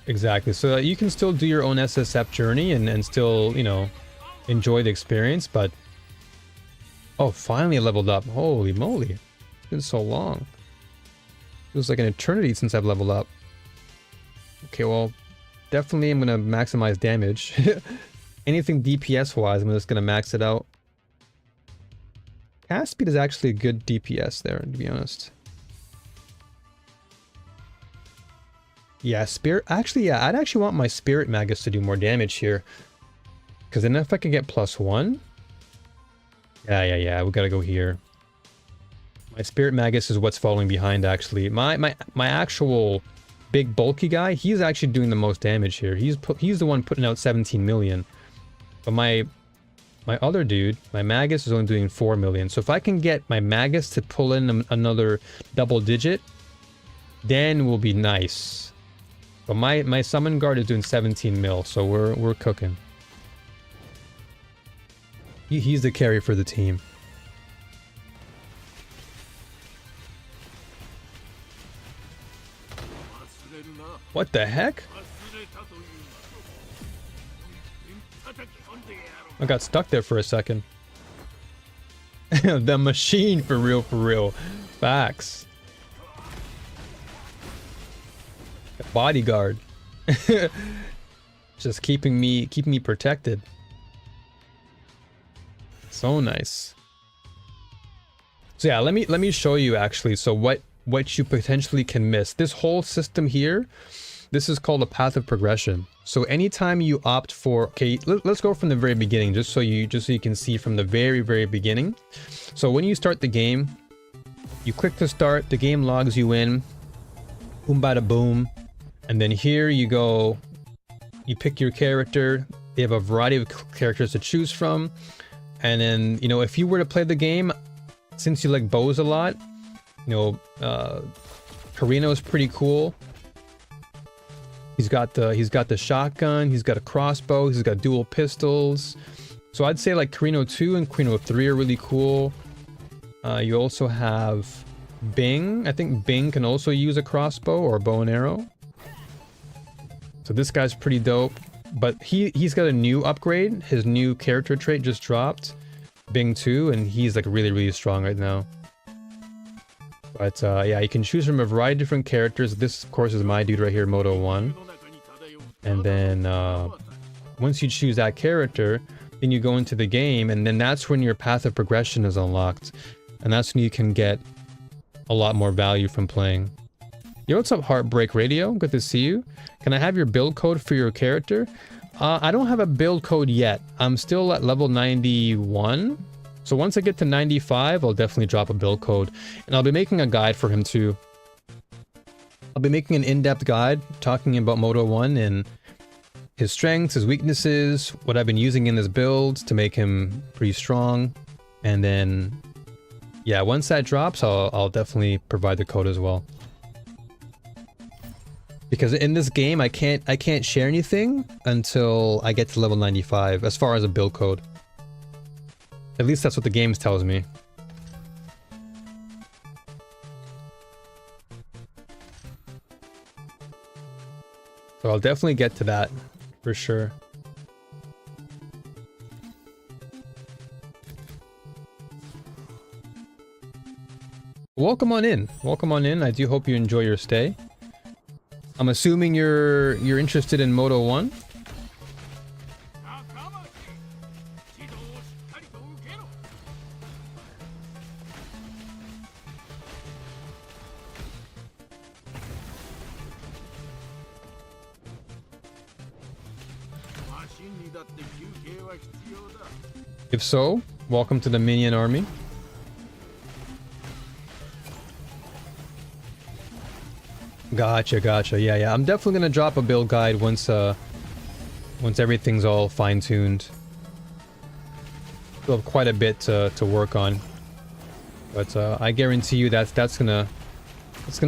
Exactly. So you can still do your own SSF journey and still, you know, enjoy the experience, but... Oh, finally I leveled up. Holy moly. It's been so long. Feels like an eternity since I've leveled up. Okay, well, definitely I'm gonna maximize damage. Anything DPS wise, I'm just gonna max it out. Cast speed is actually a good DPS there, to be honest. Yeah, spirit. Actually, yeah, I'd actually want my spirit magus to do more damage here. Because then if I can get +1. Yeah, we gotta go here. My spirit magus is what's falling behind, actually. My actual big bulky guy, he's actually doing the most damage here. He's the one putting out 17 million. But my other dude, my magus, is only doing 4 million. So if I can get my magus to pull in another double digit, then will be nice. But my summon guard is doing 17 mil, so we're cooking. He's the carry for the team. What the heck? I got stuck there for a second. The machine, for real, for real. Facts. Bodyguard. Just keeping me protected. So nice. So yeah, let me show you actually. So what you potentially can miss. This whole system here, this is called a path of progression. So anytime you opt for, okay, let's go from the very beginning, just so you can see from the very beginning. So when you start the game, you click to start, the game logs you in, boom bada boom, and then here you go, you pick your character. They have a variety of characters to choose from, and then, you know, if you were to play the game, since you like bows a lot, you know, Carino is pretty cool. He's got the shotgun, he's got a crossbow, he's got dual pistols. So I'd say like Carino 2 and Carino 3 are really cool. You also have Bing. I think Bing can also use a crossbow or a bow and arrow. So this guy's pretty dope. But he's got a new upgrade. His new character trait just dropped. Bing 2, and he's like really strong right now. But yeah, you can choose from a variety of different characters. This, of course, is my dude right here, Moto 1. And then once you choose that character, then you go into the game, and then that's when your path of progression is unlocked. And that's when you can get a lot more value from playing. Yo, what's up, Heartbreak Radio? Good to see you. Can I have your build code for your character? I don't have a build code yet. I'm still at level 91. So once I get to 95, I'll definitely drop a build code. And I'll be making a guide for him too. I'll be making an in-depth guide talking about Moto 1 and his strengths, his weaknesses, what I've been using in this build to make him pretty strong. And then, yeah, once that drops, I'll definitely provide the code as well. Because in this game, I can't share anything until I get to level 95, as far as a build code. At least that's what the game tells me. So I'll definitely get to that, for sure. Welcome on in. Welcome on in. I do hope you enjoy your stay. I'm assuming you're interested in Moto 1. If so, welcome to the Minion army. Gotcha. Yeah. I'm definitely gonna drop a build guide once everything's all fine-tuned. Still have quite a bit to work on, but I guarantee you that's gonna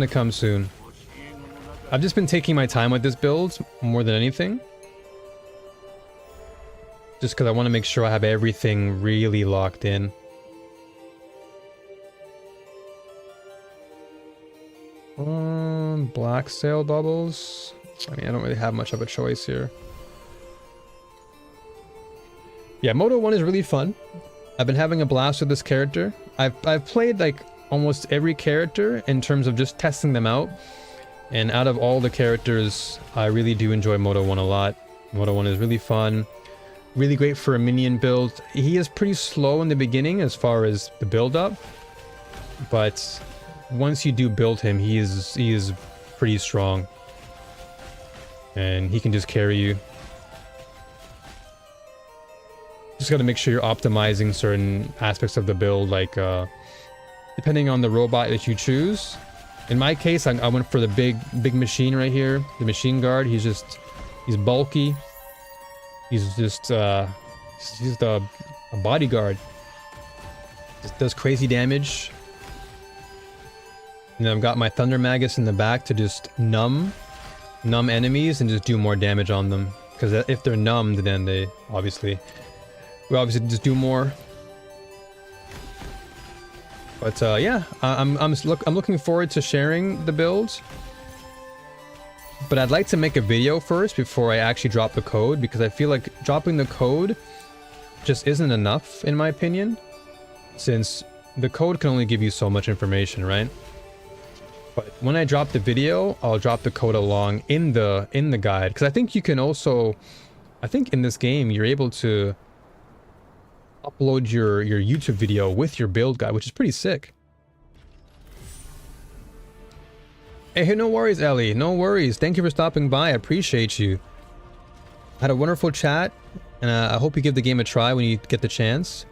come soon. I've just been taking my time with this build more than anything, just because I want to make sure I have everything really locked in. Black sail bubbles. I mean, I don't really have much of a choice here. Yeah, Moto 1 is really fun. I've been having a blast with this character. I've played like almost every character in terms of just testing them out. And out of all the characters, I really do enjoy Moto 1 a lot. Moto 1 is really fun. Really great for a minion build. He is pretty slow in the beginning as far as the build up. But once you do build him, he is pretty strong. And he can just carry you. Just gotta make sure you're optimizing certain aspects of the build, like depending on the robot that you choose. In my case, I went for the big machine right here, the machine guard. He's bulky. He's just a bodyguard. Just does crazy damage. And then I've got my Thunder Magus in the back to just numb enemies and just do more damage on them. Because if they're numbed, then we obviously just do more. But yeah, I'm looking forward to sharing the build. But I'd like to make a video first before I actually drop the code, because I feel like dropping the code just isn't enough in my opinion, since the code can only give you so much information, right? But when I drop the video, I'll drop the code along in the guide, because I think you can also, I think in this game you're able to upload your YouTube video with your build guide, which is pretty sick. Hey, no worries, Ellie. No worries. Thank you for stopping by. I appreciate you. I had a wonderful chat, and I hope you give the game a try when you get the chance.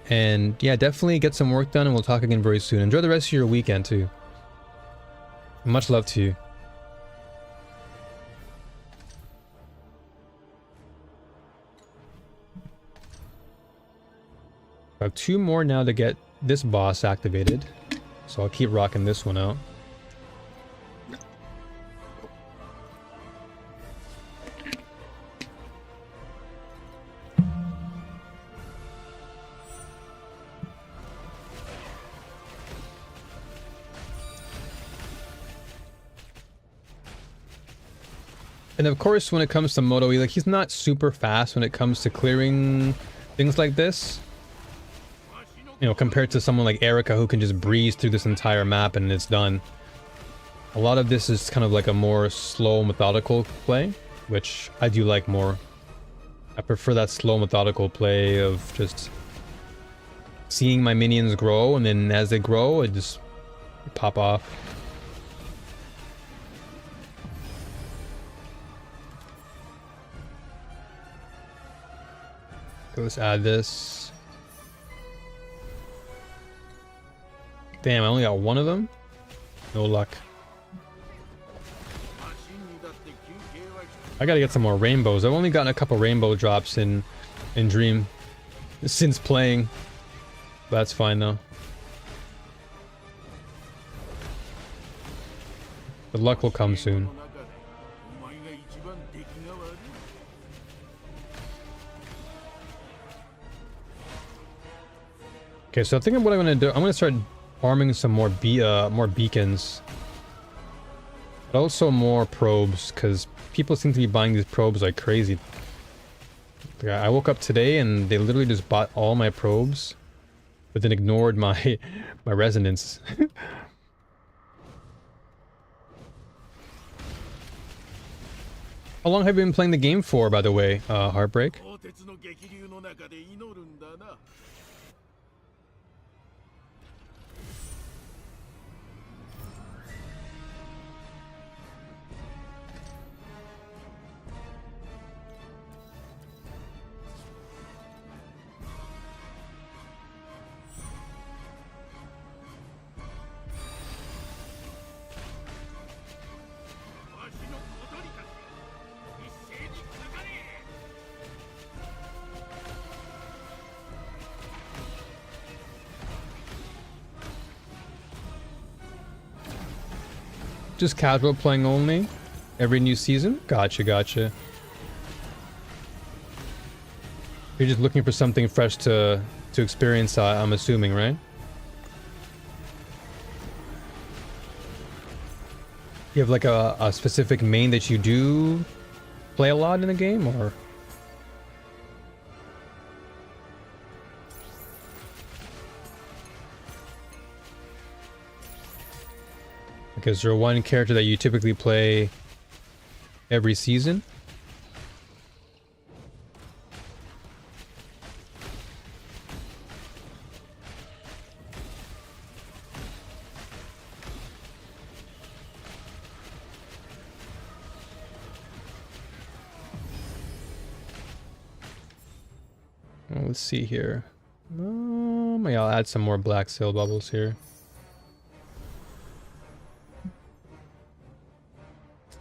And yeah, definitely get some work done, and we'll talk again very soon. Enjoy the rest of your weekend, too. Much love to you. I have 2 more now to get this boss activated, so I'll keep rocking this one out. And of course, when it comes to Moto, he's not super fast when it comes to clearing things like this. You know, compared to someone like Erica who can just breeze through this entire map and it's done. A lot of this is kind of like a more slow, methodical play, which I do like more. I prefer that slow, methodical play of just seeing my minions grow, and then as they grow, I just pop off. Let's add this. Damn, I only got 1 of them? No luck. I gotta get some more rainbows. I've only gotten a couple rainbow drops in Dream since playing. That's fine though. The luck will come soon. Okay, so I think what I'm gonna do, I'm gonna start farming some more beacons, but also more probes, because people seem to be buying these probes like crazy. I woke up today and they literally just bought all my probes, but then ignored my resonance. How long have you been playing the game for, by the way, Heartbreak? Just casual playing only? Every new season? Gotcha, gotcha. You're just looking for something fresh to experience, I'm assuming, right? You have like a specific main that you do play a lot in the game, or? Like, is there one character that you typically play every season? Well, let's see here. Yeah, I'll add some more black sail bubbles here.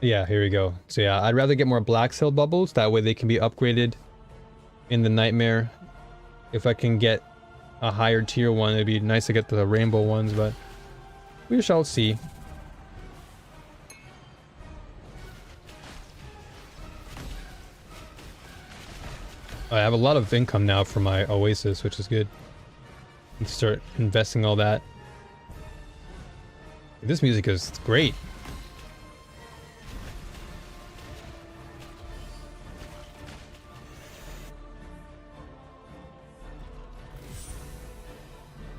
Yeah, here we go. So yeah, I'd rather get more black sail bubbles. That way they can be upgraded in the nightmare. If I can get a higher tier one, it'd be nice to get the rainbow ones, but We shall see. I have a lot of income now for my Oasis, which is good. And start investing all that. This music is great.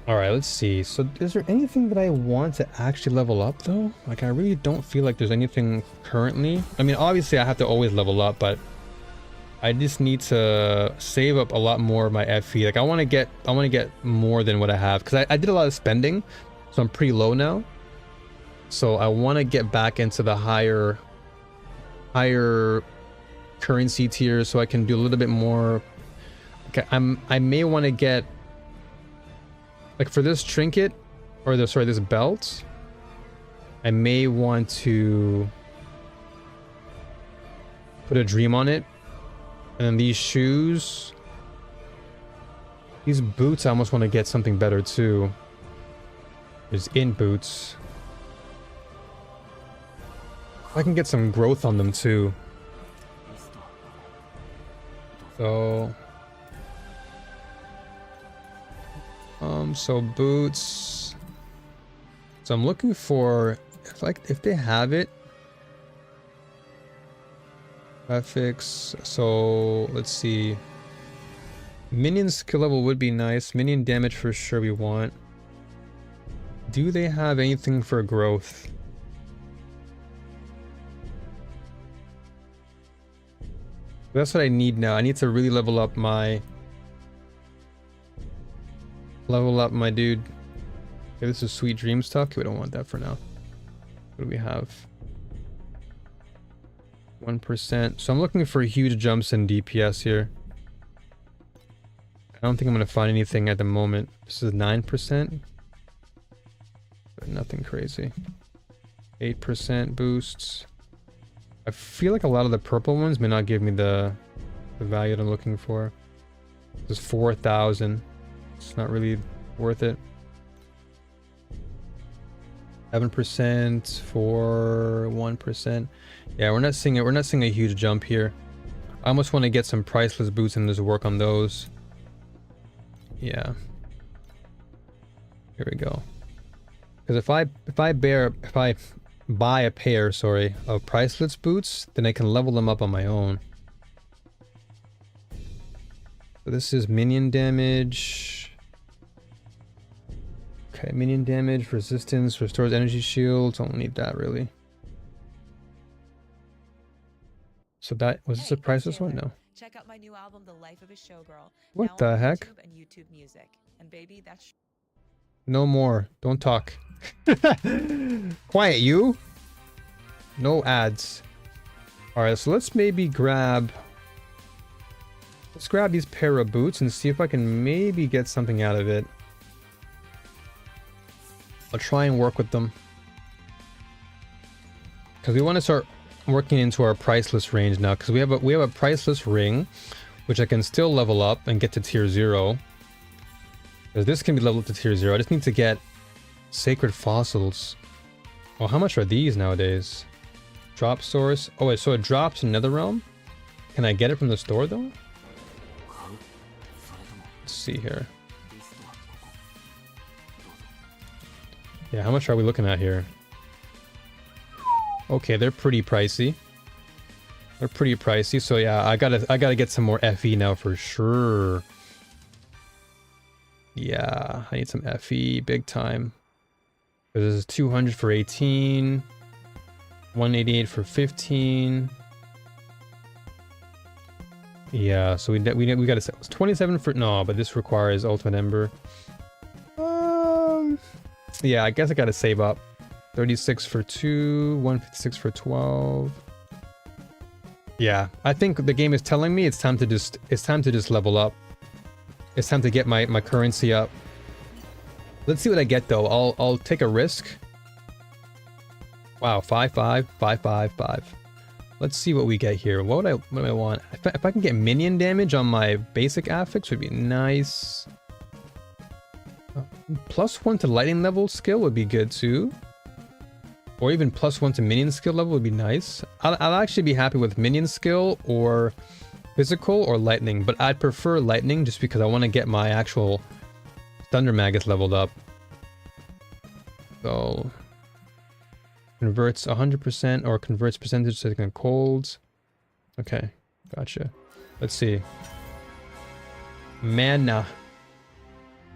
Alright, let's see. So is there anything that I want to actually level up though? Like, I really don't feel like there's anything currently. I mean, obviously I have to always level up, but I just need to save up a lot more of my FE. Like, I want to get more than what I have, because I did a lot of spending, so I'm pretty low now. So I want to get back into the higher currency tiers, so I can do a little bit more. Okay, I may want to get, like, for this trinket, or this belt, I may want to put a dream on it. And then these shoes, these boots, I almost want to get something better too. There's in boots. I can get some growth on them too. So, so boots. So I'm looking for, if they have it. Graphics, so let's see. Minion skill level would be nice. Minion damage for sure we want. Do they have anything for growth? That's what I need now. I need to really level up my dude. Okay, this is Sweet Dream stuff. Okay, we don't want that for now. What do we have? 1%. So I'm looking for huge jumps in DPS here. I don't think I'm going to find anything at the moment. This is 9%. But nothing crazy. 8% boosts. I feel like a lot of the purple ones may not give me the value that I'm looking for. This is 4,000. It's not really worth it. 7% for 1%. Yeah, we're not seeing it. We're not seeing a huge jump here. I almost want to get some priceless boots and just work on those. Yeah. Here we go. Because if I buy a pair, sorry, of priceless boots, then I can level them up on my own. So this is minion damage. Okay, minion damage, resistance, restores energy shields. Don't need that really. So that was this a priceless one? No. Check out my new album, The Life of a Showgirl. What the heck? YouTube and YouTube Music. And baby, that's no more. Don't talk. Quiet, you. No ads. All right, so let's maybe grab. Let's grab these pair of boots and see if I can maybe get something out of it. I'll try and work with them. Because we want to start working into our priceless range now. Because we have a priceless ring, which I can still level up and get to tier 0. Because this can be leveled to tier 0. I just need to get sacred fossils. Well, how much are these nowadays? Drop source. Oh wait, so it drops in Netherrealm? Can I get it from the store though? Let's see here. Yeah, how much are we looking at here? Okay, they're pretty pricey. They're pretty pricey, so yeah, I gotta get some more FE now for sure. Yeah, I need some FE big time. This is 200 for 18, 188 for 15. Yeah, so we gotta set 27 for no, but this requires Ultimate Ember. Yeah, I guess I gotta save up. 36 for 2, 156 for 12. Yeah, I think the game is telling me it's time to just level up. It's time to get my currency up. Let's see what I get though. I'll take a risk. Wow, 5-5, 5-5-5. Let's see what we get here. What do I want? If I can get minion damage on my basic affix would be nice. +1 to lightning level skill would be good too. Or even +1 to minion skill level would be nice. I'll actually be happy with minion skill or physical or lightning, but I'd prefer lightning just because I want to get my actual thunder maggots leveled up. So converts 100% or converts percentage to colds. Okay, gotcha. Let's see. Mana.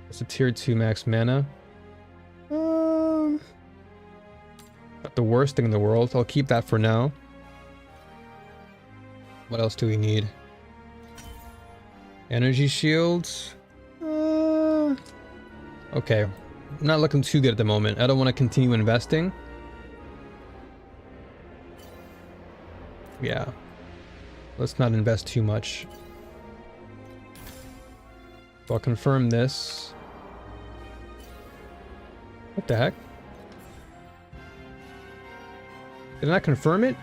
It's a tier 2 max mana. Not the worst thing in the world. I'll keep that for now. What else do we need? Energy shields. Okay. Not looking too good at the moment. I don't want to continue investing. Yeah. Let's not invest too much. So I'll confirm this. What the heck? Did I not confirm it?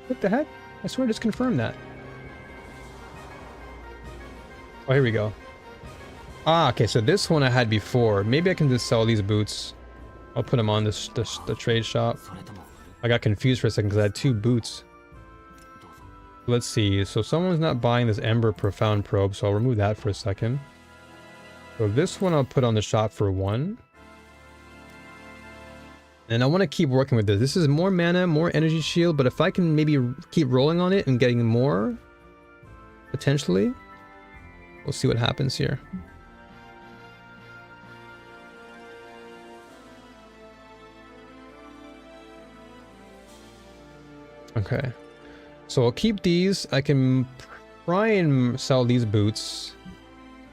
What the heck? I swear I just confirmed that. Oh, here we go. Ah, okay, so this one I had before. Maybe I can just sell these boots. I'll put them on the trade shop. I got confused for a second because I had 2 boots. Let's see. So someone's not buying this Ember Profound Probe, so I'll remove that for a second. So this one I'll put on the shop for 1. And I want to keep working with this. This is more mana, more energy shield, but if I can maybe keep rolling on it and getting more, potentially, we'll see what happens here. Okay. So I'll keep these. I can try and sell these boots.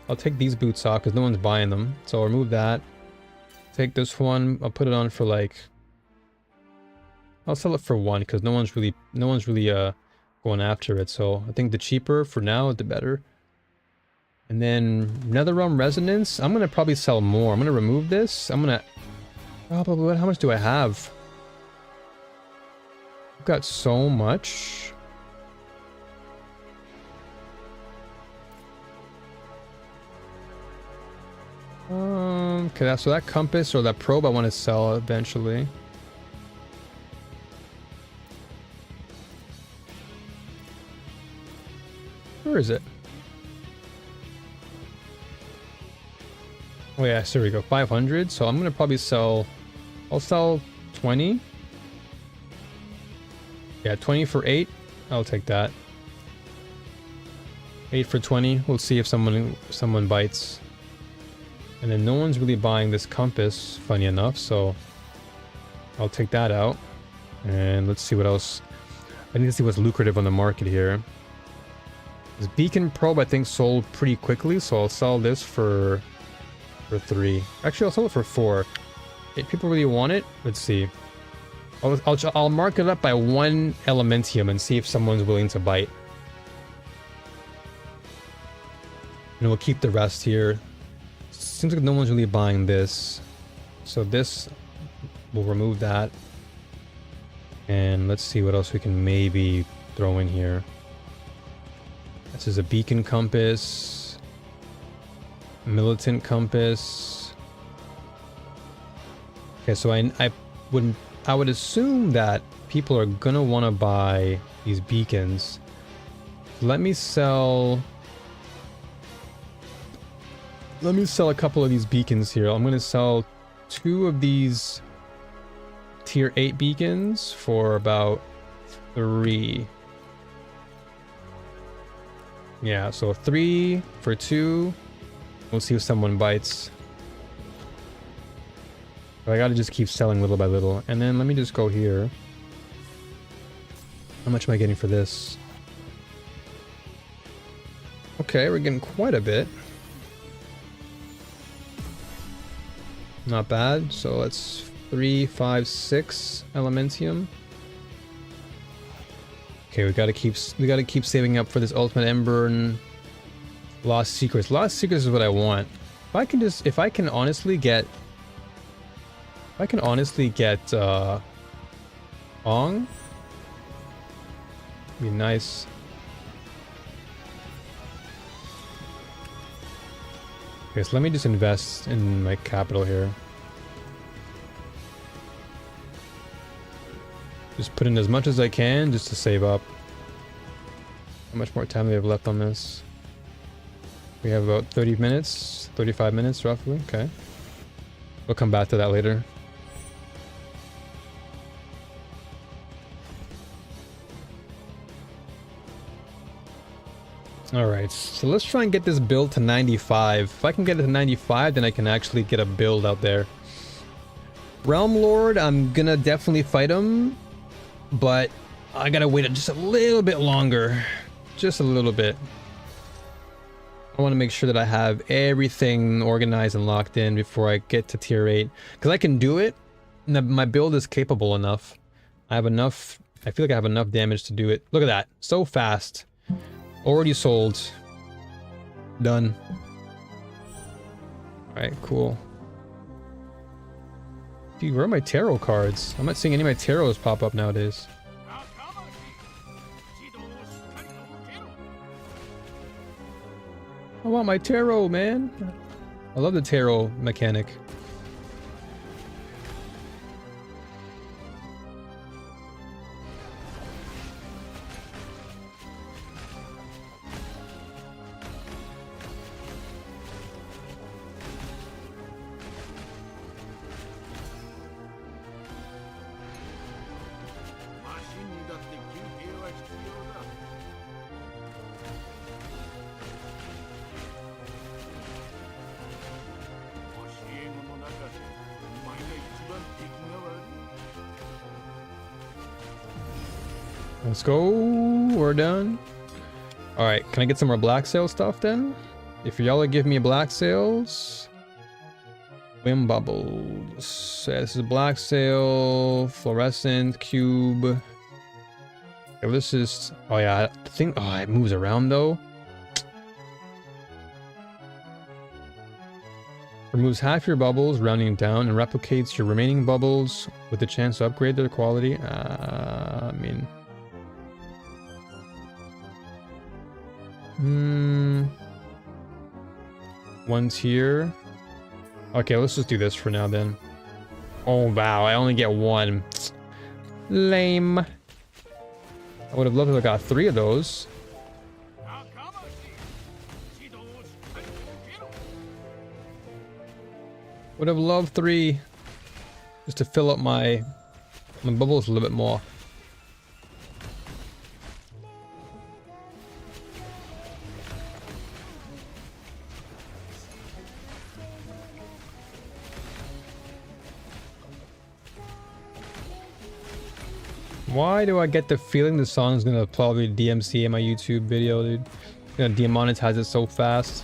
I'll take these boots off because no one's buying them. So I'll remove that. Take this one. I'll put it on for like... I'll sell it for 1 because no one's really going after it. So I think the cheaper for now, the better. And then Netherrealm Resonance. I'm going to probably sell more. I'm going to remove this. I'm going to... Probably... How much do I have? I've got so much. Okay, so that compass or that probe I want to sell eventually. Where is it? Oh yeah, so here we go. 500. So I'm gonna probably sell. I'll sell 20. Yeah, 20 for 8. I'll take that. 8 for 20. We'll see if someone bites. And then no one's really buying this compass, funny enough, so I'll take that out. And let's see what else. I need to see what's lucrative on the market here. This beacon probe I think sold pretty quickly, so I'll sell this for 3. Actually, I'll sell it for 4. If people really want it, let's see. I'll mark it up by 1 elementium and see if someone's willing to bite. And we'll keep the rest here. Seems like no one's really buying this. So this, we'll remove that. And let's see what else we can maybe throw in here. This is a beacon compass. Militant compass. Okay, so I would assume that people are gonna want to buy these beacons. Let me sell a couple of these beacons here. I'm gonna sell 2 of these tier 8 beacons for about 3. Yeah, so 3 for 2. We'll see if someone bites. But I gotta just keep selling little by little. And then let me just go here. How much am I getting for this? Okay, we're getting quite a bit. Not bad. So that's 3, 5, 6 elementium. Okay, we gotta keep saving up for this ultimate ember and lost secrets. Lost secrets is what I want. If I can honestly get Ong, be nice. Okay, so let me just invest in my capital here. Just put in as much as I can just to save up. How much more time do we have left on this? We have about 30 minutes, 35 minutes roughly. Okay. We'll come back to that later. Alright, so let's try and get this build to 95. If I can get it to 95, then I can actually get a build out there. Realm Lord, I'm gonna definitely fight him, but I gotta wait just a little bit longer. Just a little bit. I want to make sure that I have everything organized and locked in before I get to tier 8. Because I can do it. My build is capable enough. I have enough. I feel like I have enough damage to do it. Look at that. So fast. Already sold. Done. Alright, cool. Dude, where are my tarot cards? I'm not seeing any of my tarots pop up nowadays. I want my tarot, man. I love the tarot mechanic. Let's go. We're done. Alright, can I get some more black sail stuff then? If y'all give me black sails. Wind bubbles. Yeah, this is black sail. Fluorescent cube. Okay, this is. Oh yeah, I think. Oh, it moves around though. Removes half your bubbles, rounding down, and replicates your remaining bubbles with the chance to upgrade their quality. I mean. One's here. Okay, let's just do this for now then. Oh wow, I only get one. Lame. I would have loved if I got 3 of those. Would have loved 3 just to fill up my bubbles a little bit more. Why do I get the feeling the song's gonna probably DMCA my YouTube video, dude? It's gonna demonetize it so fast.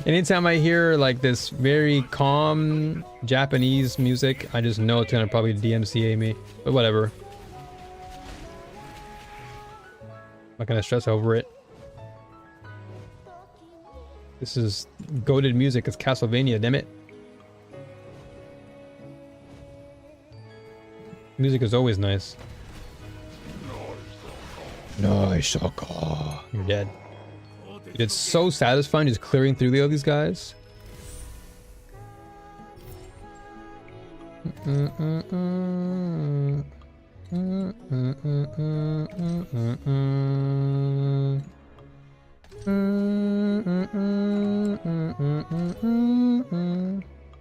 Anytime I hear like this very calm Japanese music, I just know it's gonna probably DMCA me. But whatever. I'm not gonna stress over it. This is goated music. It's Castlevania, damn it. Music is always nice. Nice. You're dead. It's so satisfying just clearing through all these guys.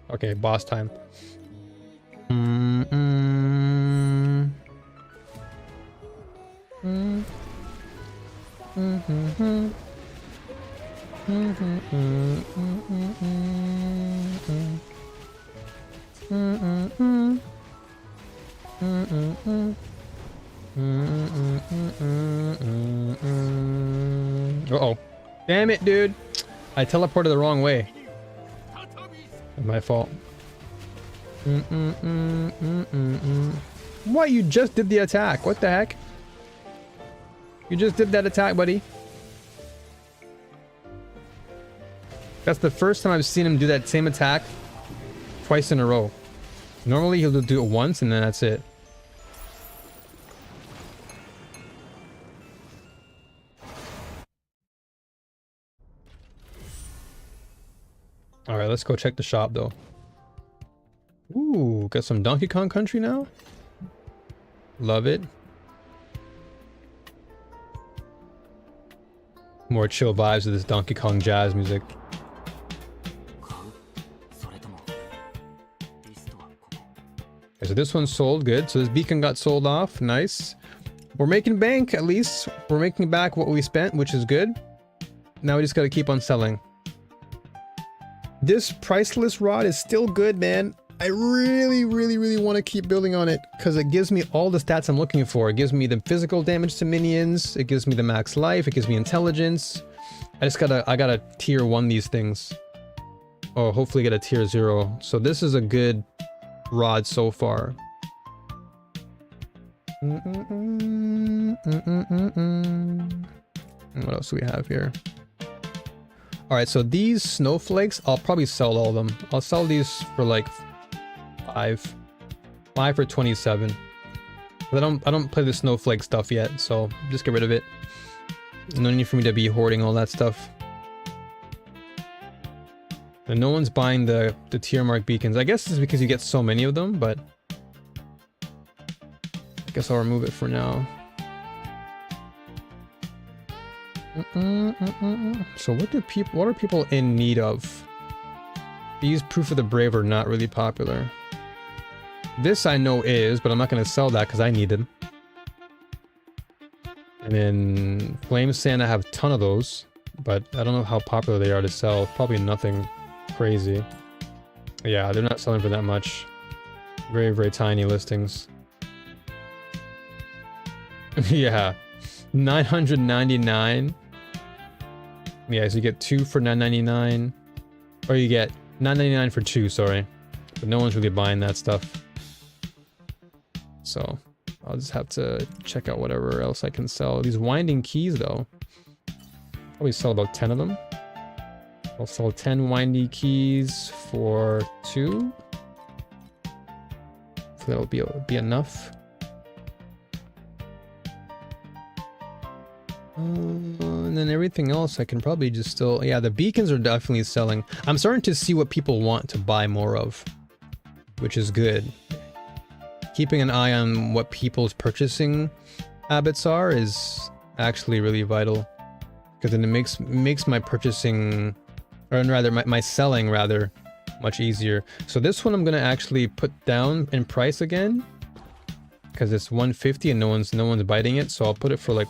Okay, boss time. Uh-oh. Damn it, dude. I teleported the wrong way. My fault. What? You just did the attack. What the heck? You just did that attack, buddy. That's the first time I've seen him do that same attack twice in a row. Normally he'll do it once and then that's it. All right, let's go check the shop though. Ooh, got some Donkey Kong Country now. Love it. More chill vibes of this Donkey Kong jazz music. Okay, so this one's sold, good. So this beacon got sold off, nice. We're making bank, at least. We're making back what we spent, which is good. Now we just gotta keep on selling. This priceless rod is still good, man. I really want to keep building on it because it gives me all the stats I'm looking for. It gives me the physical damage to minions. It gives me the max life. It gives me intelligence. I gotta tier 1 these things. Oh, hopefully get a tier 0. So this is a good rod so far. What else do we have here? All right, so these snowflakes, I'll probably sell all of them. I'll sell these for like 5 for 27. But I don't play the snowflake stuff yet, so just get rid of it. No need for me to be hoarding all that stuff. And no one's buying the tier mark beacons. I guess it's because you get so many of them, but I guess I'll remove it for now. So what are people in need of? These Proof of the Brave are not really popular. This I know is, but I'm not going to sell that because I need them. And then Flame Sand, I have a ton of those, but I don't know how popular they are to sell. Probably nothing crazy. Yeah, they're not selling for that much. Very tiny listings. Yeah, 999. Yeah, so you get 2 for 999, or you get 999 for 2, sorry. But no one's really buying that stuff. So I'll just have to check out whatever else I can sell. These winding keys though, probably sell about 10 of them. I'll sell 10 winding keys for 2. So that'll be enough. And then everything else I can probably just still... Yeah, the beacons are definitely selling. I'm starting to see what people want to buy more of, which is good. Keeping an eye on what people's purchasing habits are is actually really vital, because then it makes my purchasing, or rather my selling rather, much easier. So this one I'm gonna actually put down in price again, because it's 150 and no one's biting it. So I'll put it for like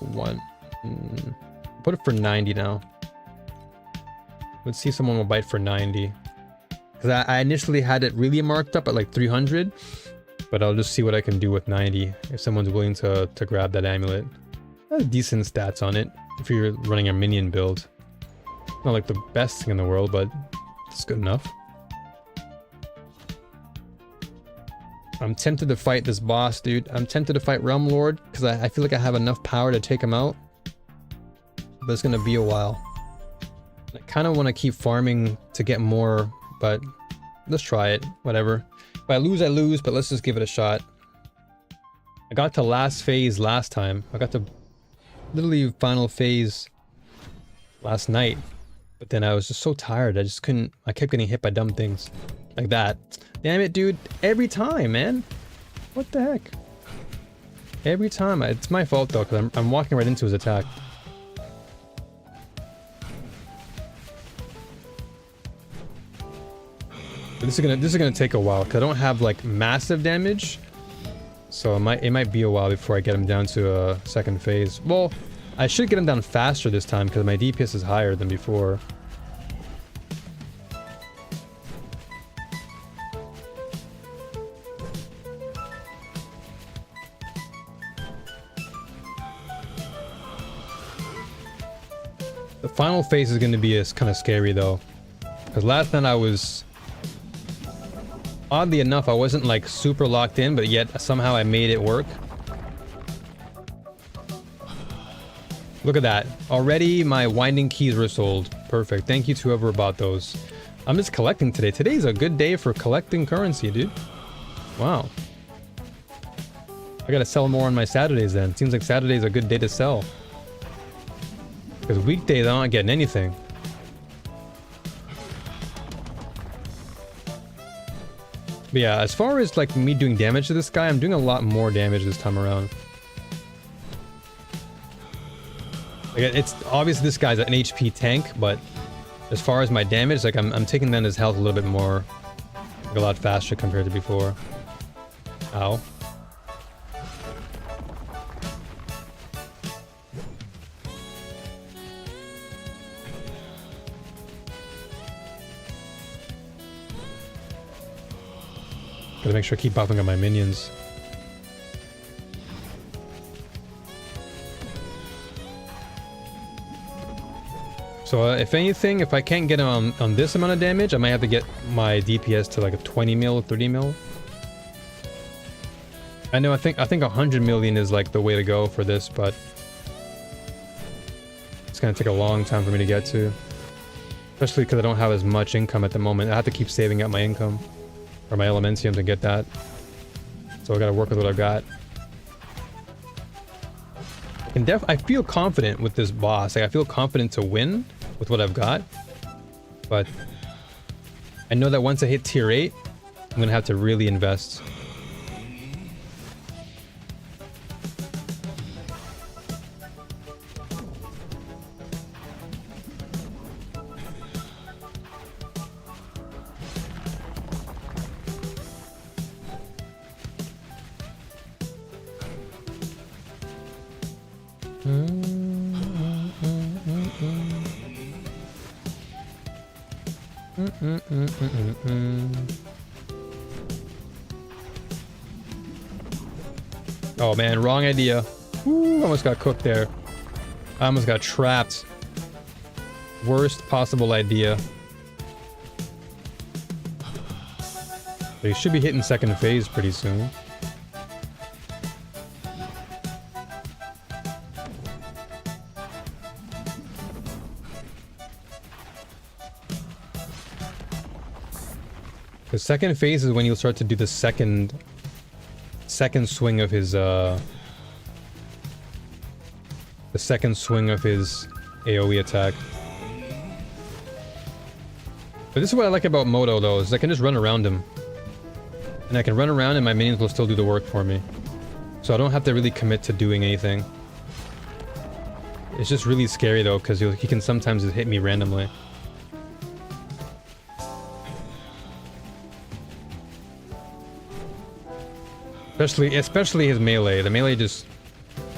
put it for 90 now. Let's see if someone will bite for 90. Because I initially had it really marked up at like 300, but I'll just see what I can do with 90 if someone's willing to grab that amulet. That's decent stats on it if you're running a minion build. Not like the best thing in the world, but it's good enough. I'm tempted to fight this boss, dude. I'm tempted to fight Realm Lord because I feel like I have enough power to take him out. But it's gonna be a while. I kind of want to keep farming to get more, but let's try it. Whatever. If I lose, I lose, but let's just give it a shot. I got to last phase last time. I got to literally final phase last night. But then I was just so tired. I just couldn't... I kept getting hit by dumb things. Like that. Damn it, dude. Every time, man. What the heck? Every time. It's my fault, though, because I'm walking right into his attack. But this is gonna take a while, because I don't have, like, massive damage. So it might be a while before I get him down to a second phase. Well, I should get him down faster this time, because my DPS is higher than before. The final phase is going to be kind of scary though, because last night I was, oddly enough, I wasn't like super locked in, but yet somehow I made it work. Look at that. Already my winding keys were sold. Perfect. Thank you to whoever bought those. I'm just collecting today. Today's a good day for collecting currency, dude. Wow. I gotta sell more on my Saturdays then. Seems like Saturday's a good day to sell. Because weekdays I'm not getting anything. But yeah, as far as like me doing damage to this guy, I'm doing a lot more damage this time around. Like, it's obviously this guy's an HP tank, but as far as my damage, like I'm taking down his health a little bit more, like a lot faster compared to before. Ow. Gotta make sure I keep buffing on my minions. So if anything, if I can't get him on this amount of damage, I might have to get my DPS to like a 20 mil, 30 mil. I know, I think 100 million is like the way to go for this, but it's gonna take a long time for me to get to. Especially because I don't have as much income at the moment. I have to keep saving up my income. Or my Elementium to get that. So I gotta work with what I've got. I feel confident with this boss. Like, I feel confident to win with what I've got. But I know that once I hit tier 8, I'm gonna have to really invest. Oh man, wrong idea. Ooh, almost got cooked there. I almost got trapped. Worst possible idea. But he should be hitting second phase pretty soon. The second phase is when you'll start to do the second swing of his the second swing of his AoE attack. But this is what I like about Moto though, is I can just run around him. And I can run around and my minions will still do the work for me. So I don't have to really commit to doing anything. It's just really scary though, because he can sometimes just hit me randomly. Especially his melee. The melee just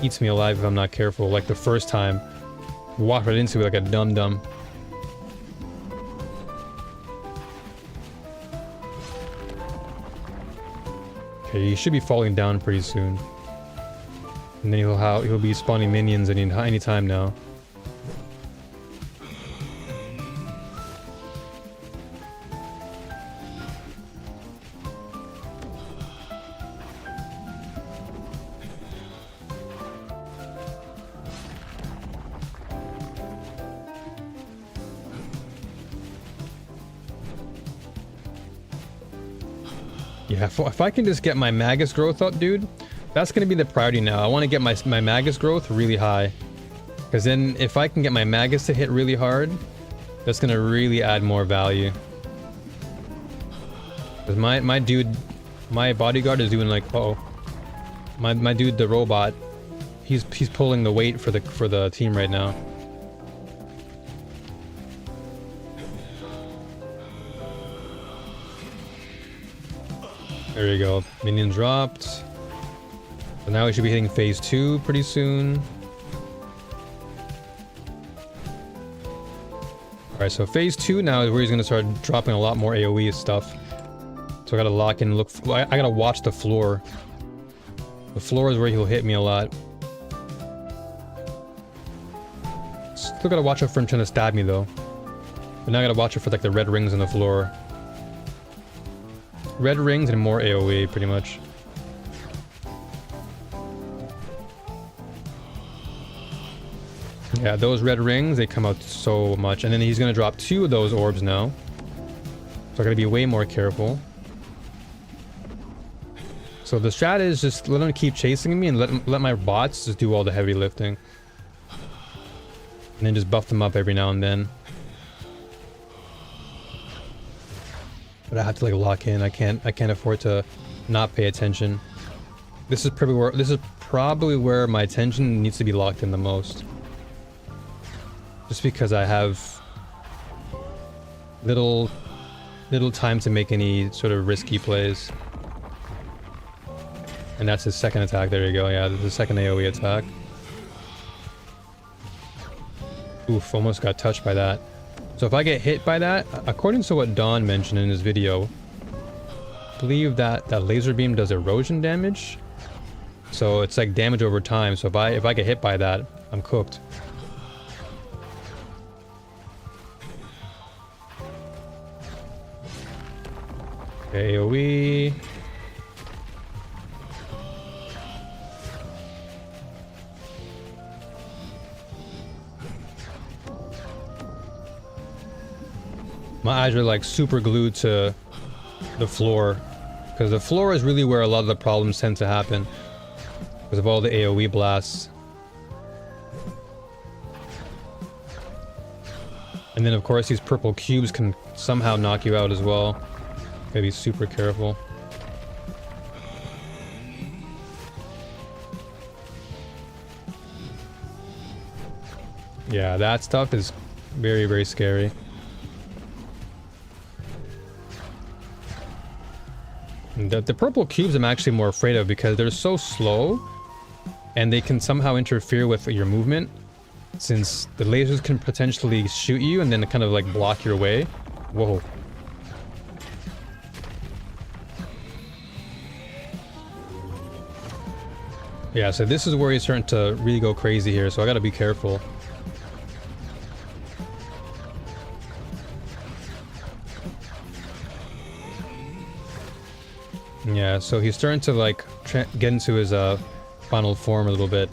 eats me alive if I'm not careful. Like the first time, walk right into it like a dum-dum. Okay, he should be falling down pretty soon. And then he'll be spawning minions any time now. Yeah, if I can just get my Magus growth up, dude, that's going to be the priority now. I want to get my Magus growth really high. Because then if I can get my Magus to hit really hard, that's going to really add more value. Because my dude, my bodyguard is doing like, uh-oh. My dude, the robot, he's pulling the weight for the team right now. There you go. Minion dropped. So now we should be hitting phase 2 pretty soon. Alright, so phase 2 now is where he's going to start dropping a lot more AoE stuff. So I gotta lock in and look. I gotta watch the floor. The floor is where he'll hit me a lot. Still gotta watch out for him trying to stab me though. But now I gotta watch out for like the red rings on the floor. Red rings and more AoE, pretty much. Yeah, those red rings, they come out so much. And then he's gonna drop 2 of those orbs now. So I gotta be way more careful. So the strat is just let him keep chasing me and let my bots just do all the heavy lifting. And then just buff them up every now and then. But I have to like lock in. I can't afford to not pay attention. This is probably where my attention needs to be locked in the most. Just because I have little time to make any sort of risky plays. And that's his second attack. There you go. Yeah, the second AoE attack. Oof, almost got touched by that. So if I get hit by that, according to what Don mentioned in his video, I believe that laser beam does erosion damage. So it's like damage over time. So if I get hit by that, I'm cooked. AoE. My eyes are like super glued to the floor, because the floor is really where a lot of the problems tend to happen because of all the AoE blasts. And then of course these purple cubes can somehow knock you out as well. Gotta be super careful. Yeah, that stuff is very, very scary. The purple cubes I'm actually more afraid of because they're so slow and they can somehow interfere with your movement, since the lasers can potentially shoot you and then kind of like block your way. Whoa. Yeah, so this is where he's starting to really go crazy here, so I gotta be careful. Yeah, so he's starting to like get into his final form a little bit.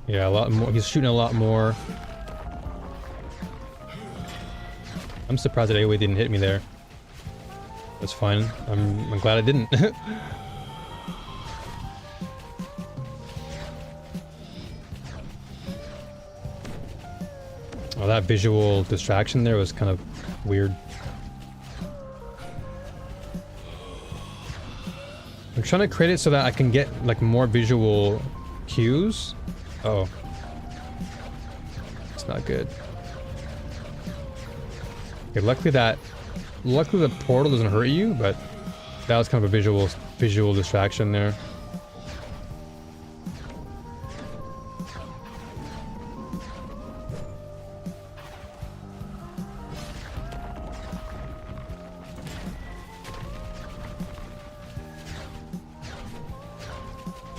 Yeah, a lot more. He's shooting a lot more. I'm surprised that AoE didn't hit me there. That's fine. I'm glad I didn't. Oh, that visual distraction there was kind of weird. I'm trying to create it so that I can get like more visual cues. Oh. It's not good. Okay, luckily the portal doesn't hurt you, but that was kind of a visual distraction there.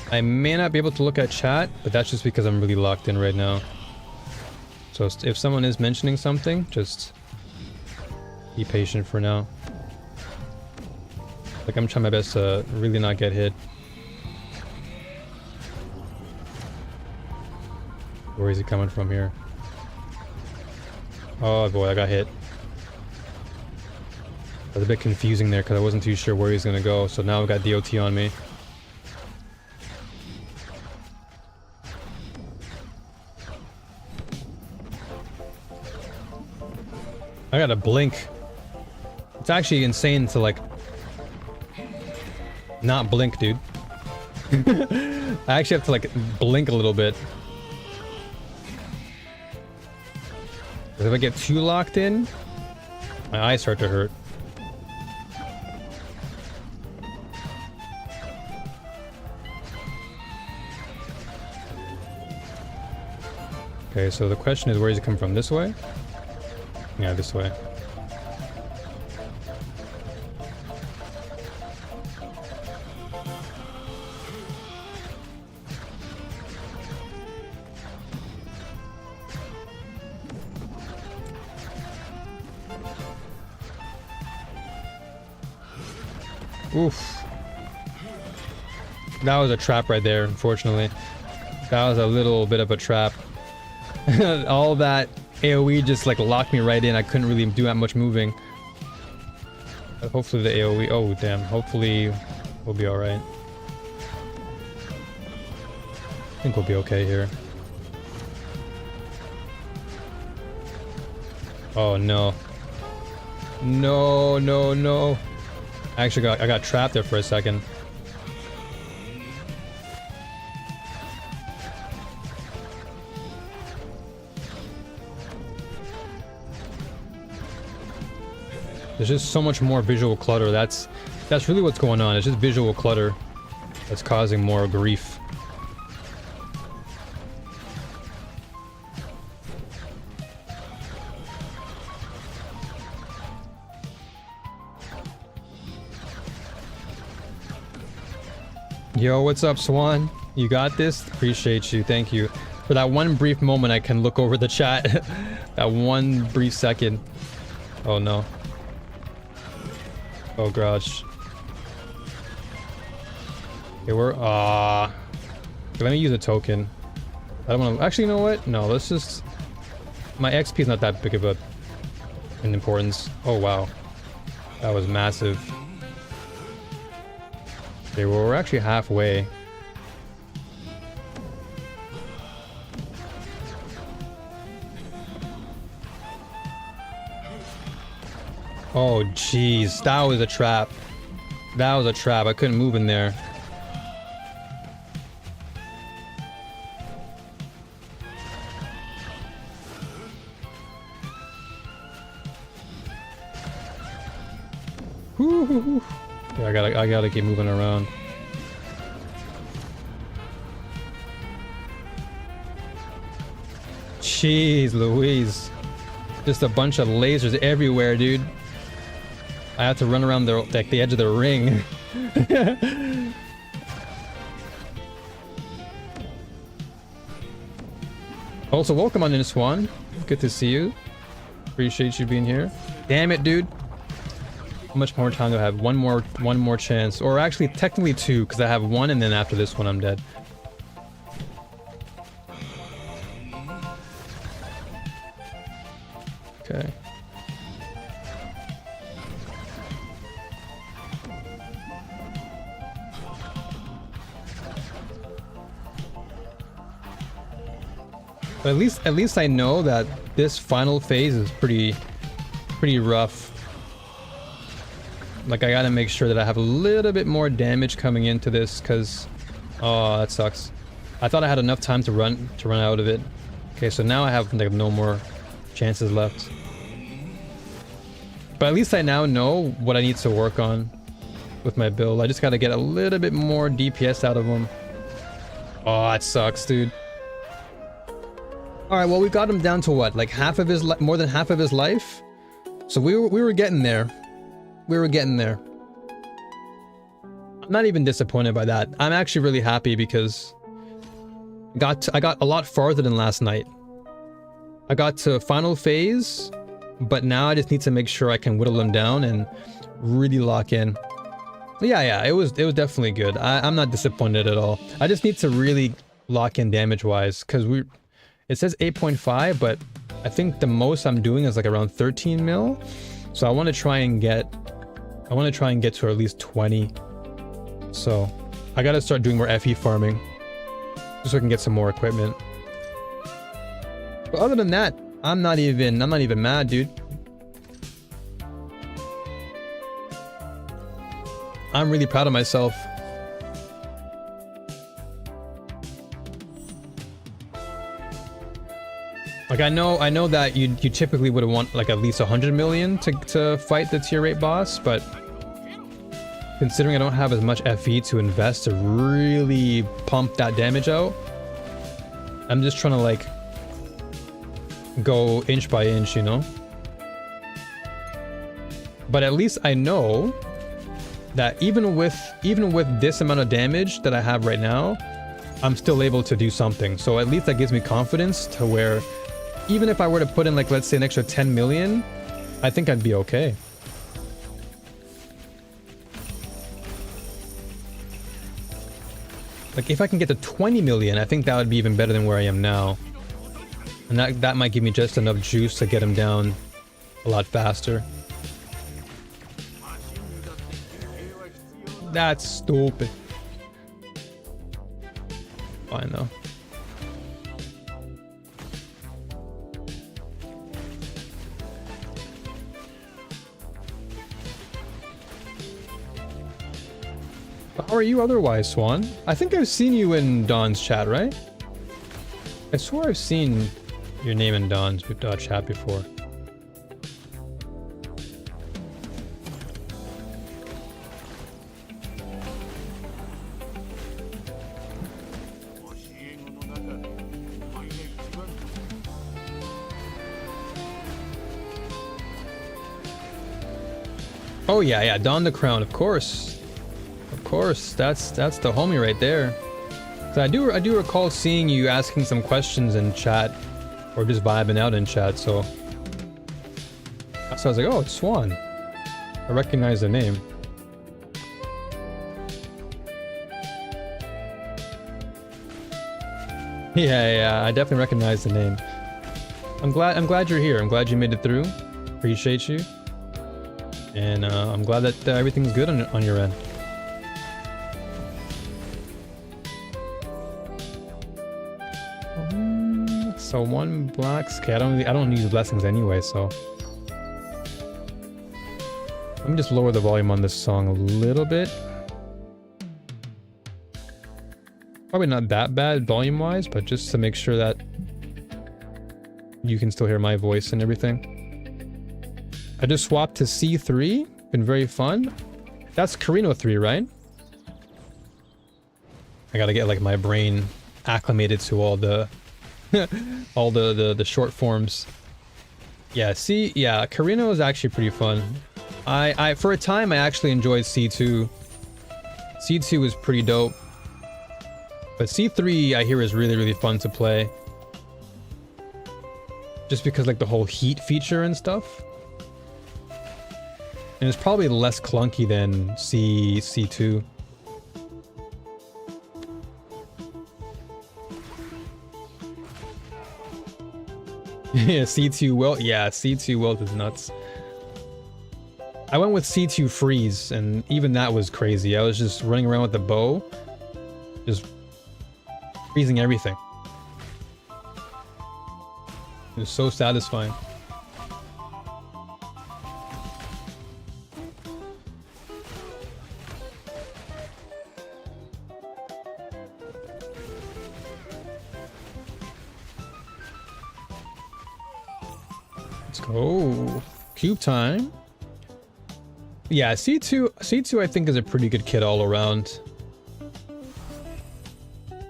I may not be able to look at chat, but that's just because I'm really locked in right now. So if someone is mentioning something, just be patient for now. Like, I'm trying my best to really not get hit. Where is he coming from here? Oh boy, I got hit. That was a bit confusing there because I wasn't too sure where he's gonna go. So now I've got DOT on me. I gotta blink. It's actually insane to like not blink, dude. I actually have to like blink a little bit. Because if I get too locked in, my eyes start to hurt. Okay, so the question is, where does it come from? This way? Yeah, this way. Oof. That was a trap right there, unfortunately. That was a little bit of a trap. All that AoE just like locked me right in. I couldn't really do that much moving. But hopefully the AoE... Oh, damn. Hopefully we'll be alright. I think we'll be okay here. Oh no. No, no, no. I got trapped there for a second. There's just so much more visual clutter. That's really what's going on. It's just visual clutter that's causing more grief. Yo, what's up, Swan? You got this? Appreciate you. Thank you. For that one brief moment, I can look over the chat. That one brief second. Oh no. Oh gosh. Okay, we're let me use a token. I don't want to. Actually, you know what? No, let's just. My XP is not that big of an importance. Oh wow, that was massive. Okay, well we're actually halfway. Oh jeez, that was a trap. That was a trap. I couldn't move in there. Woo-hoo-hoo. Yeah, I gotta keep moving around. Jeez Louise. Just a bunch of lasers everywhere, dude. I have to run around the edge of the ring. Also, welcome on in, Swan. Good to see you. Appreciate you being here. Damn it, dude. How much more time do I have? One more chance. Or actually, technically two, because I have one, and then after this one, I'm dead. Okay. But at least I know that this final phase is pretty rough. Like I gotta make sure that I have a little bit more damage coming into this, cause oh that sucks. I thought I had enough time to run out of it. Okay, so now I have like no more chances left. But at least I now know what I need to work on with my build. I just gotta get a little bit more DPS out of him. Oh, that sucks, dude. All right, well, we got him down to what, like half of his, more than half of his life. So we were getting there. We were getting there. I'm not even disappointed by that. I'm actually really happy because I got a lot farther than last night. I got to final phase, but now I just need to make sure I can whittle him down and really lock in. Yeah, it was definitely good. I'm not disappointed at all. I just need to really lock in damage wise, because it says 8.5, but I think the most I'm doing is like around 13 mil. So I want to try and get to at least 20. So I got to start doing more FE farming just so I can get some more equipment. But other than that, I'm not even mad, dude. I'm really proud of myself. Like I know that you typically would want like at least 100 million to fight the tier 8 boss, but considering I don't have as much FE to invest to really pump that damage out, I'm just trying to like go inch by inch, you know? But at least I know that even with this amount of damage that I have right now, I'm still able to do something. So at least that gives me confidence to where even if I were to put in like, let's say an extra 10 million, I think I'd be okay. Like if I can get to 20 million, I think that would be even better than where I am now. And that might give me just enough juice to get him down a lot faster. That's stupid. Fine though. How are you otherwise, Swan? I think I've seen you in Don's chat, right? I swear I've seen your name in Don's chat before. Oh yeah, yeah, Don the Crown, of course. Of course, that's the homie right there. So I do recall seeing you asking some questions in chat, or just vibing out in chat. So I was like, oh, it's Swan. I recognize the name. Yeah, I definitely recognize the name. I'm glad you're here. I'm glad you made it through. Appreciate you. And I'm glad that everything's good on your end. So one black sky. I don't use blessings anyway, so let me just lower the volume on this song a little bit. Probably not that bad volume wise, but just to make sure that you can still hear my voice and everything. I just swapped to C3. Been very fun. That's Carino 3, right? I gotta get like my brain acclimated to all the all the short forms. Yeah, Carino is actually pretty fun. I for a time I actually enjoyed C2. C2 was pretty dope. But C3 I hear is really fun to play. Just because like the whole heat feature and stuff. And it's probably less clunky than C2. Yeah, C2 welt. Yeah, C2 welt is nuts. I went with C2 freeze, and even that was crazy. I was just running around with the bow, just freezing everything. It was so satisfying. Oh, cube time. Yeah, C2 I think is a pretty good kit all around.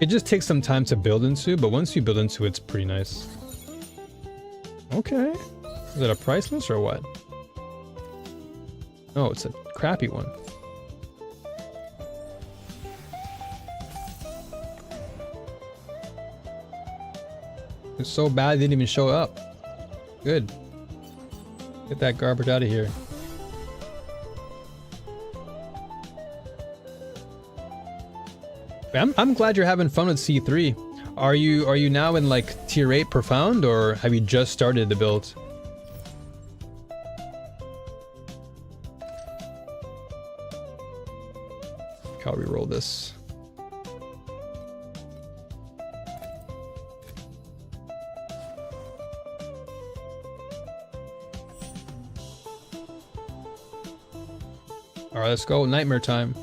It just takes some time to build into, but once you build into it, it's pretty nice. Okay. Is it a priceless or what? No, it's a crappy one. It's so bad it didn't even show up. Good. Get that garbage out of here. I'm glad you're having fun with C3. Are you now in like tier 8 profound, or have you just started the build? I'll reroll this. Alright, let's go. Nightmare time.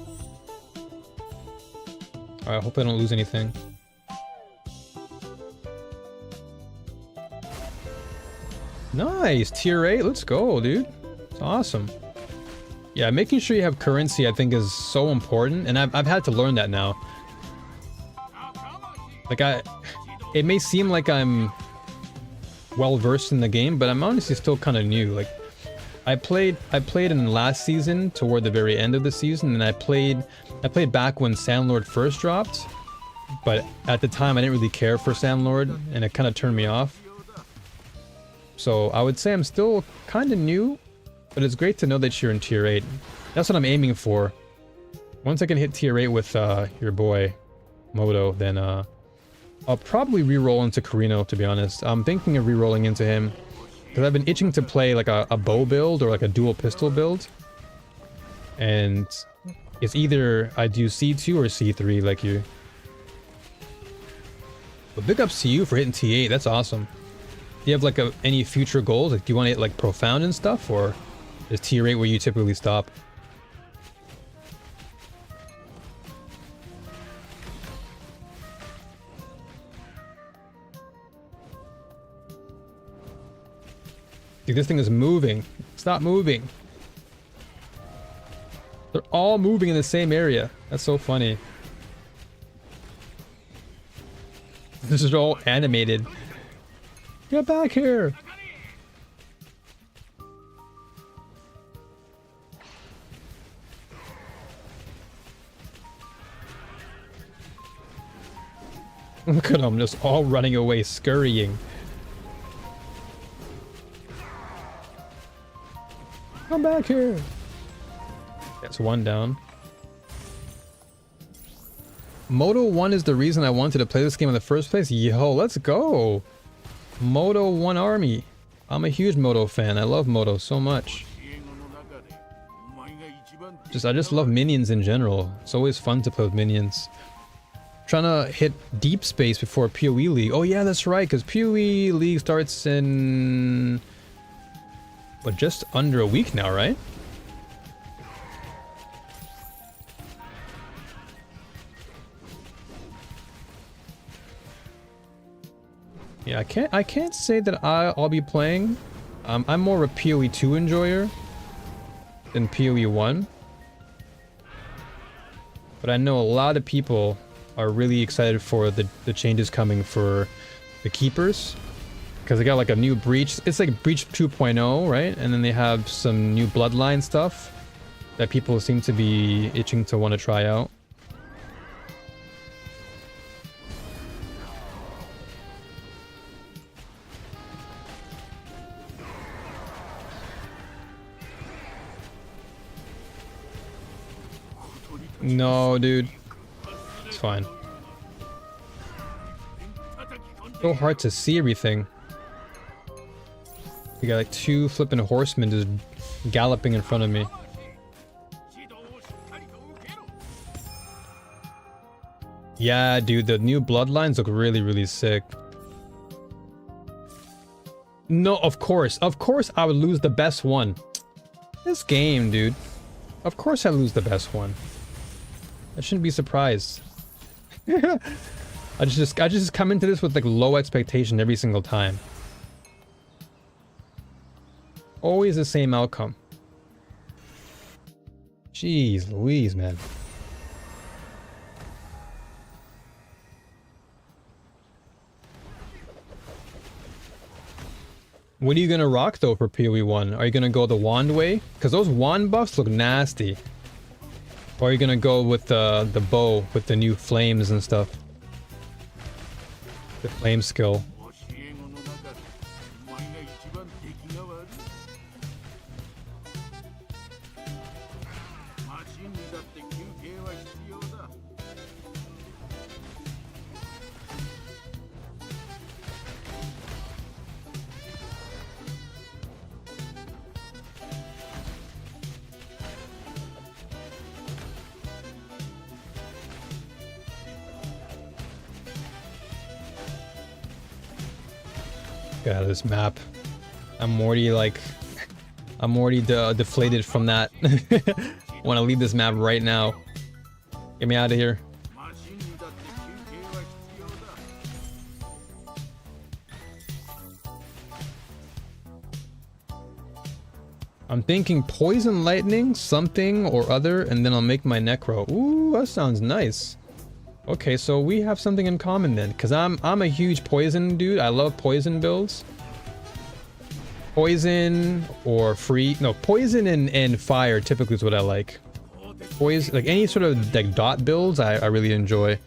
Alright, I hope I don't lose anything. Nice! Tier 8, let's go, dude. It's awesome. Yeah, making sure you have currency I think is so important, and I've had to learn that now. Like it may seem like I'm well versed in the game, but I'm honestly still kind of new. Like I played in the last season toward the very end of the season, and I played back when Sandlord first dropped, but at the time I didn't really care for Sandlord, and it kind of turned me off. So I would say I'm still kind of new, but it's great to know that you're in tier 8. That's what I'm aiming for. Once I can hit tier 8 with your boy Moto, then I'll probably re-roll into Carino, to be honest. I'm thinking of re-rolling into him because I've been itching to play like a bow build or like a dual pistol build. And it's either I do C2 or C3 like you. But big ups to you for hitting T8, that's awesome. Do you have like any future goals? Like, do you want to hit like profound and stuff, or is tier 8 where you typically stop? Dude, this thing is moving. Stop moving. They're all moving in the same area. That's so funny. This is all animated. Get back here. Look at them, just all running away, scurrying. Come back here. That's one down. Moto 1 is the reason I wanted to play this game in the first place. Yo, let's go. Moto 1 army. I'm a huge Moto fan. I love Moto so much. I just love minions in general. It's always fun to play with minions. Trying to hit deep space before PoE League. Oh yeah, that's right, because PoE League starts in... but just under a week now, right? Yeah, I can't say that I'll be playing. I'm more of a PoE 2 enjoyer than PoE 1. But I know a lot of people are really excited for the changes coming for the keepers. Because they got like a new breach. It's like breach 2.0, right? And then they have some new bloodline stuff that people seem to be itching to want to try out. No, dude. It's fine. So hard to see everything. We got like two flipping horsemen just galloping in front of me. Yeah, dude, the new bloodlines look really, really sick. No, of course I would lose the best one. This game, dude. Of course I lose the best one. I shouldn't be surprised. I just come into this with like low expectation every single time. Always the same outcome. Jeez Louise, man. What are you gonna rock though for PoE 1? Are you gonna go the wand way? Because those wand buffs look nasty. Or are you gonna go with the bow with the new flames and stuff? The flame skill. Get out of this map. I'm already deflated from that. I want to leave this map right now. Get me out of here. I'm thinking poison lightning, something or other, and then I'll make my necro. Ooh, that sounds nice. Okay, so we have something in common then, because I'm a huge poison dude. I love poison builds. Poison or free, no, poison and fire typically is what I like. Poison, like any sort of like dot builds, I really enjoy.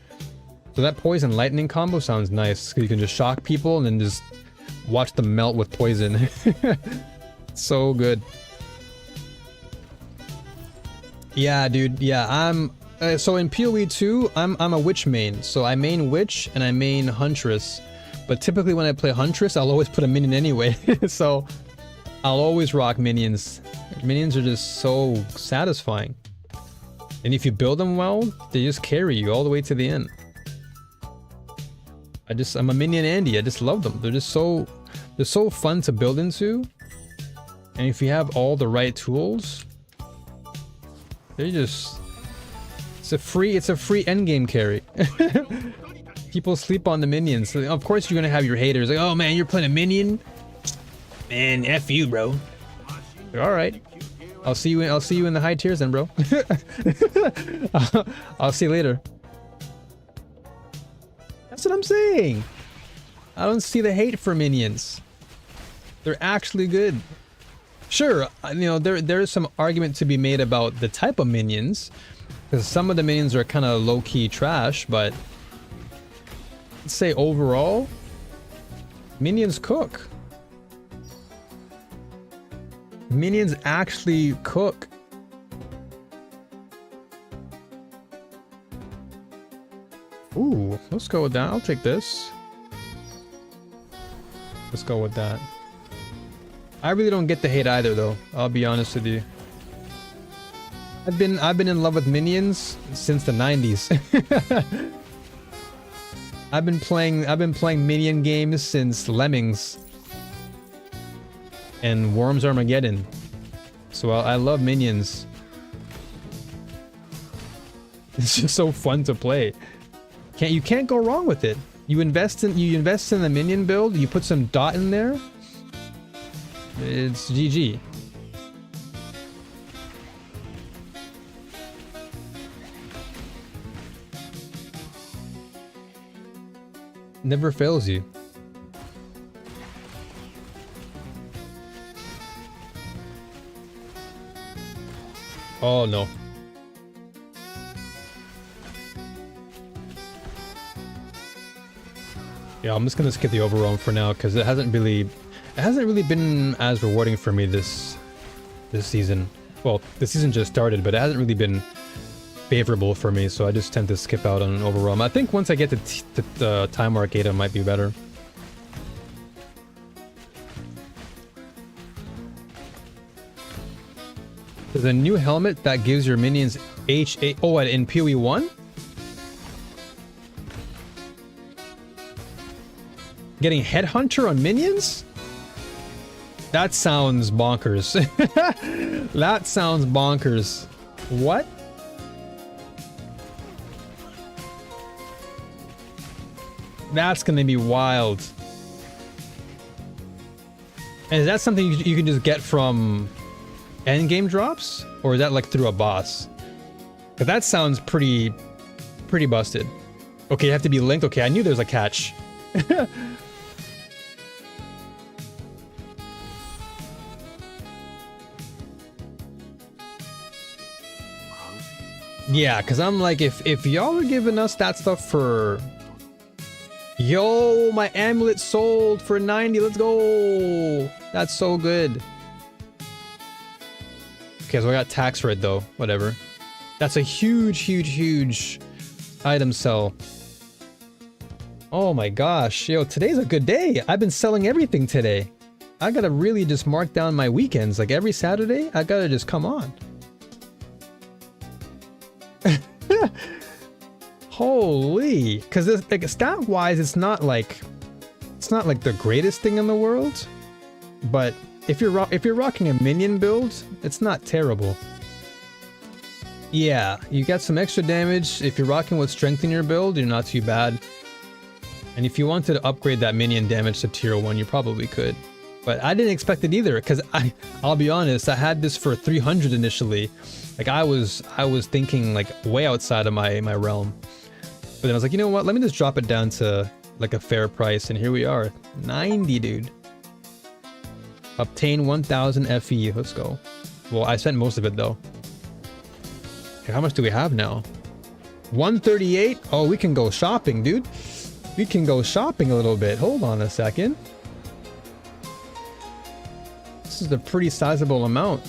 So that poison lightning combo sounds nice, because you can just shock people and then just watch them melt with poison. So good. Yeah, dude. Yeah, so in PoE 2, I'm a witch main. So I main witch and I main huntress. But typically when I play huntress, I'll always put a minion anyway. So I'll always rock minions. Minions are just so satisfying. And if you build them well, they just carry you all the way to the end. I'm a minion Andy. I just love them. They're so fun to build into. And if you have all the right tools, they're just... It's a free endgame carry. People sleep on the minions. So of course you're gonna have your haters like, oh man, you're playing a minion? Man, F you, bro. All right. I'll see you in the high tiers then, bro. I'll see you later. That's what I'm saying. I don't see the hate for minions. They're actually good. Sure, you know, there's some argument to be made about the type of minions, because some of the minions are kind of low-key trash, but let's say overall, minions cook. Minions actually cook. Ooh, let's go with that. I'll take this. Let's go with that. I really don't get the hate either, though. I'll be honest with you. I've been in love with minions since the 90s. I've been playing minion games since Lemmings and Worms Armageddon. So I love minions. It's just so fun to play. You can't go wrong with it. You invest in the minion build, you put some dot in there. It's GG. Never fails you. Oh no. Yeah, I'm just gonna skip the overwhelm for now because it hasn't really been as rewarding for me this season. Well, the season just started, but it hasn't really been favorable for me, so I just tend to skip out on overwhelm. I think once I get to the time arcade, it might be better. There's a new helmet that gives your minions H8. Oh, in PoE 1? Getting Headhunter on minions? That sounds bonkers. That sounds bonkers. What? That's gonna be wild. And is that something you can just get from endgame drops? Or is that like through a boss? Cause that sounds pretty busted. Okay, you have to be linked. Okay, I knew there was a catch. Yeah, because I'm like, if y'all are giving us that stuff for... Yo, my amulet sold for 90, let's go! That's so good. Okay, so I got tax red though, whatever. That's a huge item sell. Oh my gosh, yo, today's a good day. I've been selling everything today. I gotta really just mark down my weekends. Like every Saturday, I gotta just come on. Holy, because like stat wise it's not like the greatest thing in the world, but if you're rocking a minion build, it's not terrible. Yeah, you got some extra damage. If you're rocking with strength in your build, you're not too bad. And if you wanted to upgrade that minion damage to tier 1, you probably could. But I didn't expect it either, because I'll be honest, I had this for 300 initially. Like I was thinking like way outside of my realm. But then I was like, you know what? Let me just drop it down to like a fair price, and here we are, 90, dude. Obtain 1,000 FE. Let's go. Well, I spent most of it though. Okay, how much do we have now? 138. Oh, we can go shopping, dude. We can go shopping a little bit. Hold on a second. This is a pretty sizable amount.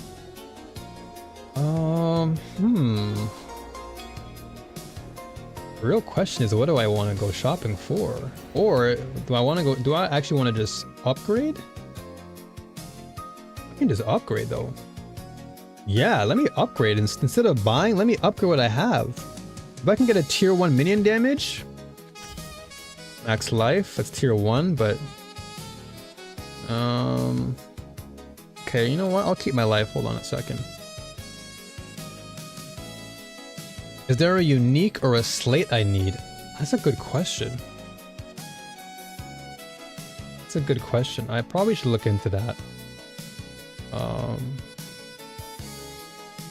The real question is, what do I want to go shopping for? Or do I actually want to just upgrade? I can just upgrade though. Yeah, let me upgrade. Instead of buying, let me upgrade what I have. If I can get a tier 1 minion damage, max life, that's tier 1, but okay, you know what? I'll keep my life. Hold on a second. Is there a unique or a slate I need? That's a good question. That's a good question. I probably should look into that.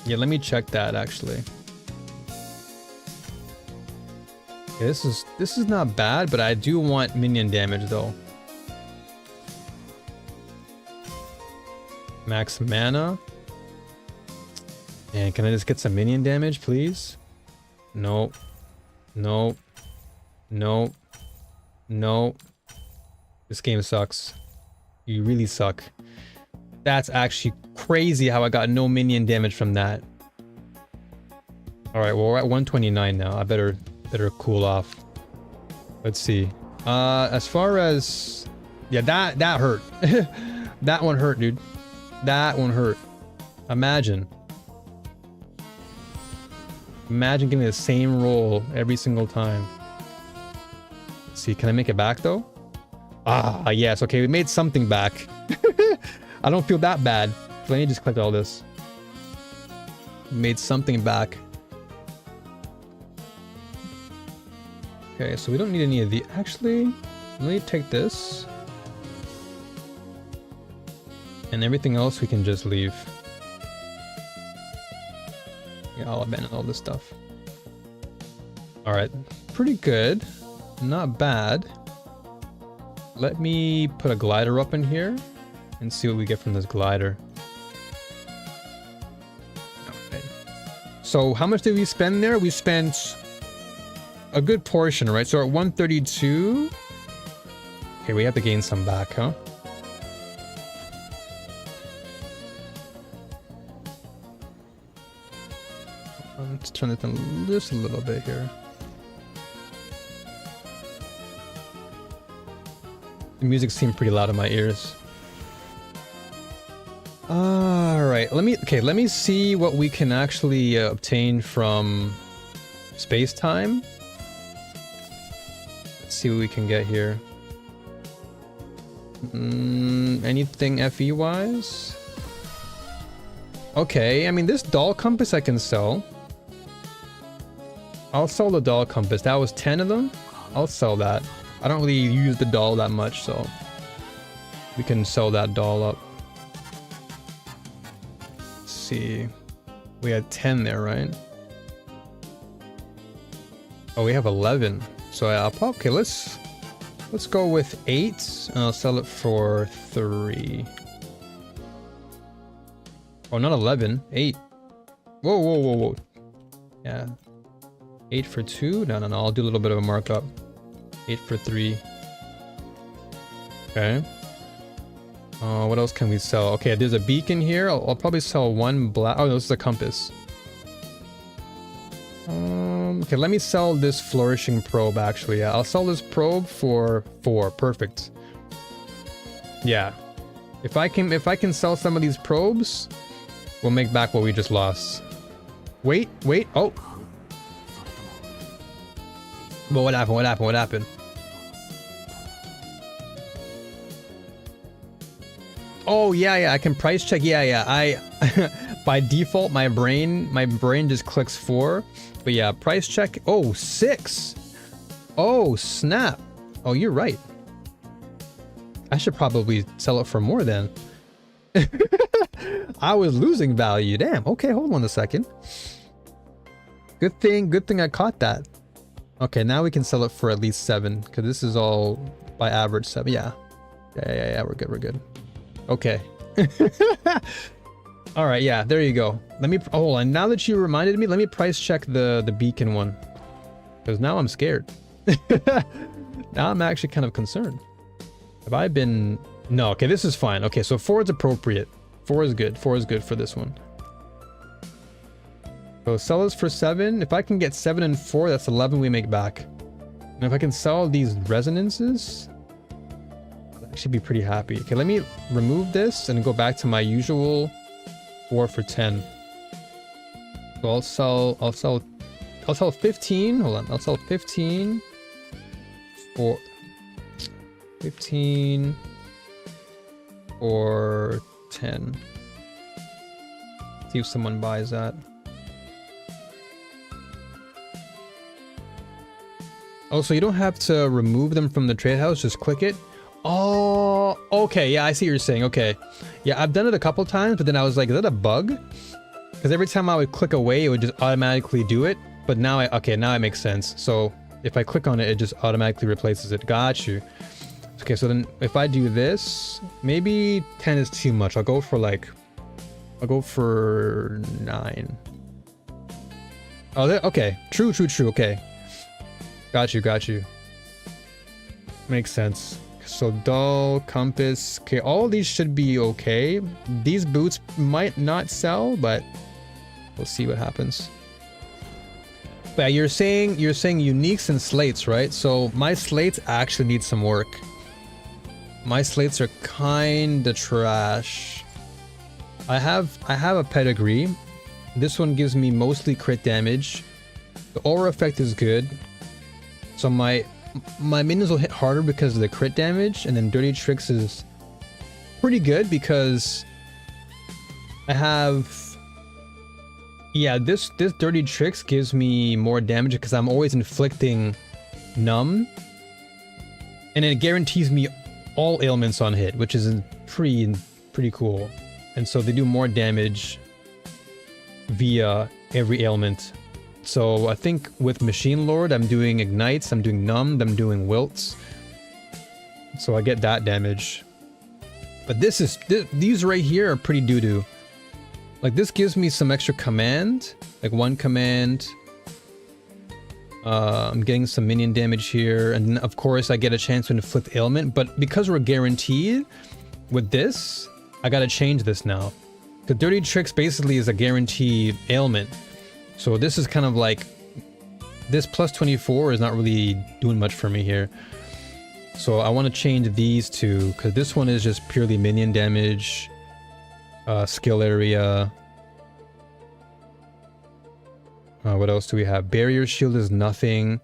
Yeah, let me check that actually. Okay, this is not bad, but I do want minion damage though. Max mana. And can I just get some minion damage, please? No. No. No. No. This game sucks. You really suck. That's actually crazy how I got no minion damage from that. Alright, well we're at 129 now. I better cool off. Let's see. As far as... Yeah, that hurt. That one hurt, dude. That one hurt. Imagine. Imagine getting the same roll every single time. Let's see, can I make it back though? Ah, yes. Okay, we made something back. I don't feel that bad. Let me just collect all this. Made something back. Okay, so we don't need any of the... Actually, let me take this. And everything else we can just leave. Yeah, I'll abandon all this stuff. Alright, pretty good. Not bad. Let me put a glider up in here and see what we get from this glider. Okay. So how much did we spend there? We spent a good portion, right? So at 132. Okay, we have to gain some back, huh? Let's turn it down just a little bit here. The music seemed pretty loud in my ears. Alright, let me see what we can actually obtain from space-time. Let's see what we can get here. Anything FE-wise? Okay, I mean, this doll compass I can sell. I'll sell the doll compass. That was 10 of them. I'll sell that. I don't really use the doll that much, so we can sell that doll up. Let's see. We had 10 there, right? Oh, we have 11. So I'll probably... Okay, let's go with 8, and I'll sell it for 3. Oh, not 11. 8. Whoa, whoa, whoa, whoa. Yeah. 8 for 2? No, I'll do a little bit of a markup. 8 for 3. Okay. What else can we sell? Okay, there's a beacon here. I'll probably sell one black... Oh, no, this is a compass. Okay, let me sell this flourishing probe, actually. Yeah, I'll sell this probe for 4. Perfect. Yeah. If I can sell some of these probes, we'll make back what we just lost. Wait. Oh. But what happened? Oh, yeah, I can price check. Yeah. I by default my brain just clicks 4. But yeah, price check. Oh, 6. Oh, snap. Oh, you're right. I should probably sell it for more then. I was losing value. Damn. Okay, hold on a second. Good thing I caught that. Okay, now we can sell it for at least 7, because this is all by average 7. Yeah, we're good. Okay. All right, yeah, there you go. Let me hold on. Now that you reminded me, let me price check the beacon one, because now I'm scared. Now I'm actually kind of concerned. Have I been... No, okay, this is fine. Okay, so 4 is appropriate. 4 is good. 4 is good for this one. So sell this for 7. If I can get 7 and 4, that's 11 we make back. And if I can sell these resonances, I should be pretty happy. Okay, let me remove this and go back to my usual 4 for 10. So I'll sell 15. Hold on. I'll sell 15 for 15 for 10. See if someone buys that. Oh, so you don't have to remove them from the trade house, just click it. Oh, okay, yeah, I see what you're saying. Okay, yeah, I've done it a couple times, but then I was like, is that a bug? Because every time I would click away, it would just automatically do it. But now now it makes sense. So if I click on it, it just automatically replaces it. Got you. Okay, so then if I do this, maybe 10 is too much. I'll go for 9. Oh, okay. True. Okay. Got you. Makes sense. So dull, compass. Okay, all these should be okay. These boots might not sell, but we'll see what happens. But you're saying uniques and slates, right? So my slates actually need some work. My slates are kinda trash. I have a pedigree. This one gives me mostly crit damage. The aura effect is good. So my minions will hit harder because of the crit damage, and then dirty tricks is pretty good because I have, yeah, this dirty tricks gives me more damage because I'm always inflicting numb, and it guarantees me all ailments on hit, which is pretty cool. And so they do more damage via every ailment. So I think with Machine Lord, I'm doing ignites, I'm doing numbed, I'm doing wilts. So I get that damage. But these right here are pretty doo-doo. Like this gives me some extra command, like 1 command. I'm getting some minion damage here, and then of course I get a chance to inflict ailment, but because we're guaranteed with this, I gotta change this now. The dirty tricks basically is a guaranteed ailment. So this is kind of like, this plus 24 is not really doing much for me here. So I want to change these two, because this one is just purely minion damage, skill area. What else do we have? Barrier shield is nothing.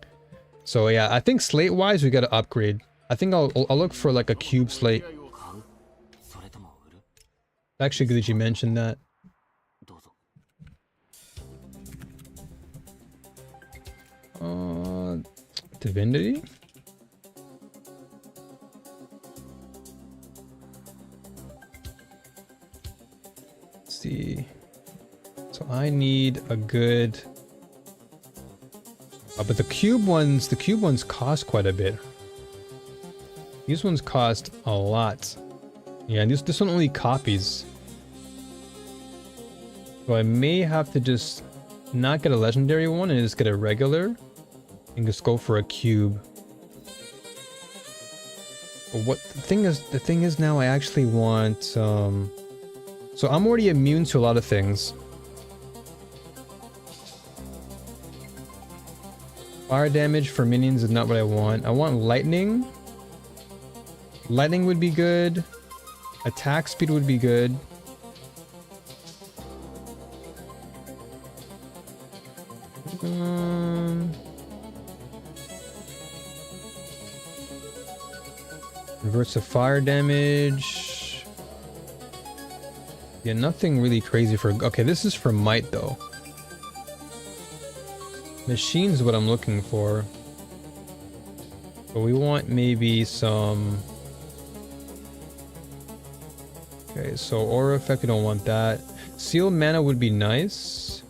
So yeah, I think slate wise we got to upgrade. I think I'll look for like a cube slate. Actually good that you mentioned that. Divinity? Let's see. So I need a good... but the cube ones cost quite a bit. These ones cost a lot. Yeah, and this one only copies. So I may have to just not get a legendary one and just get a regular and just go for a cube. But what the thing is now I actually want so I'm already immune to a lot of things. Fire damage for minions is not what I want. I want lightning. Lightning would be good. Attack speed would be good. Reverse of fire damage. Yeah, nothing really crazy for... Okay, this is for might though. Machine's what I'm looking for. But we want maybe some... Okay, so aura effect, we don't want that. Seal mana would be nice.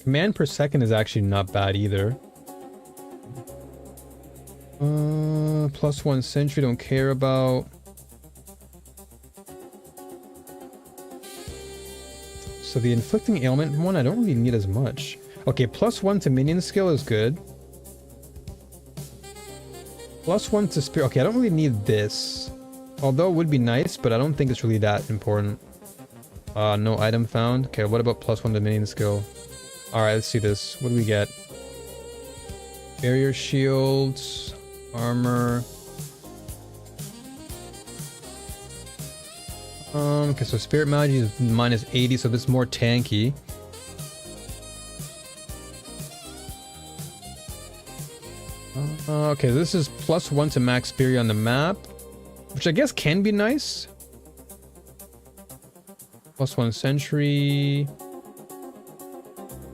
Command per second is actually not bad either. +1 sentry, don't care about. So the inflicting ailment one, I don't really need as much. Okay, +1 to minion skill is good. +1 to spirit. Okay, I don't really need this. Although it would be nice, but I don't think it's really that important. No item found. Okay, what about +1 to minion skill? Alright, let's see this. What do we get? Barrier shields, armor. Okay, so spirit magic is -80, so this is more tanky. Okay, this is +1 to max spirit on the map, which I guess can be nice. +1 sentry.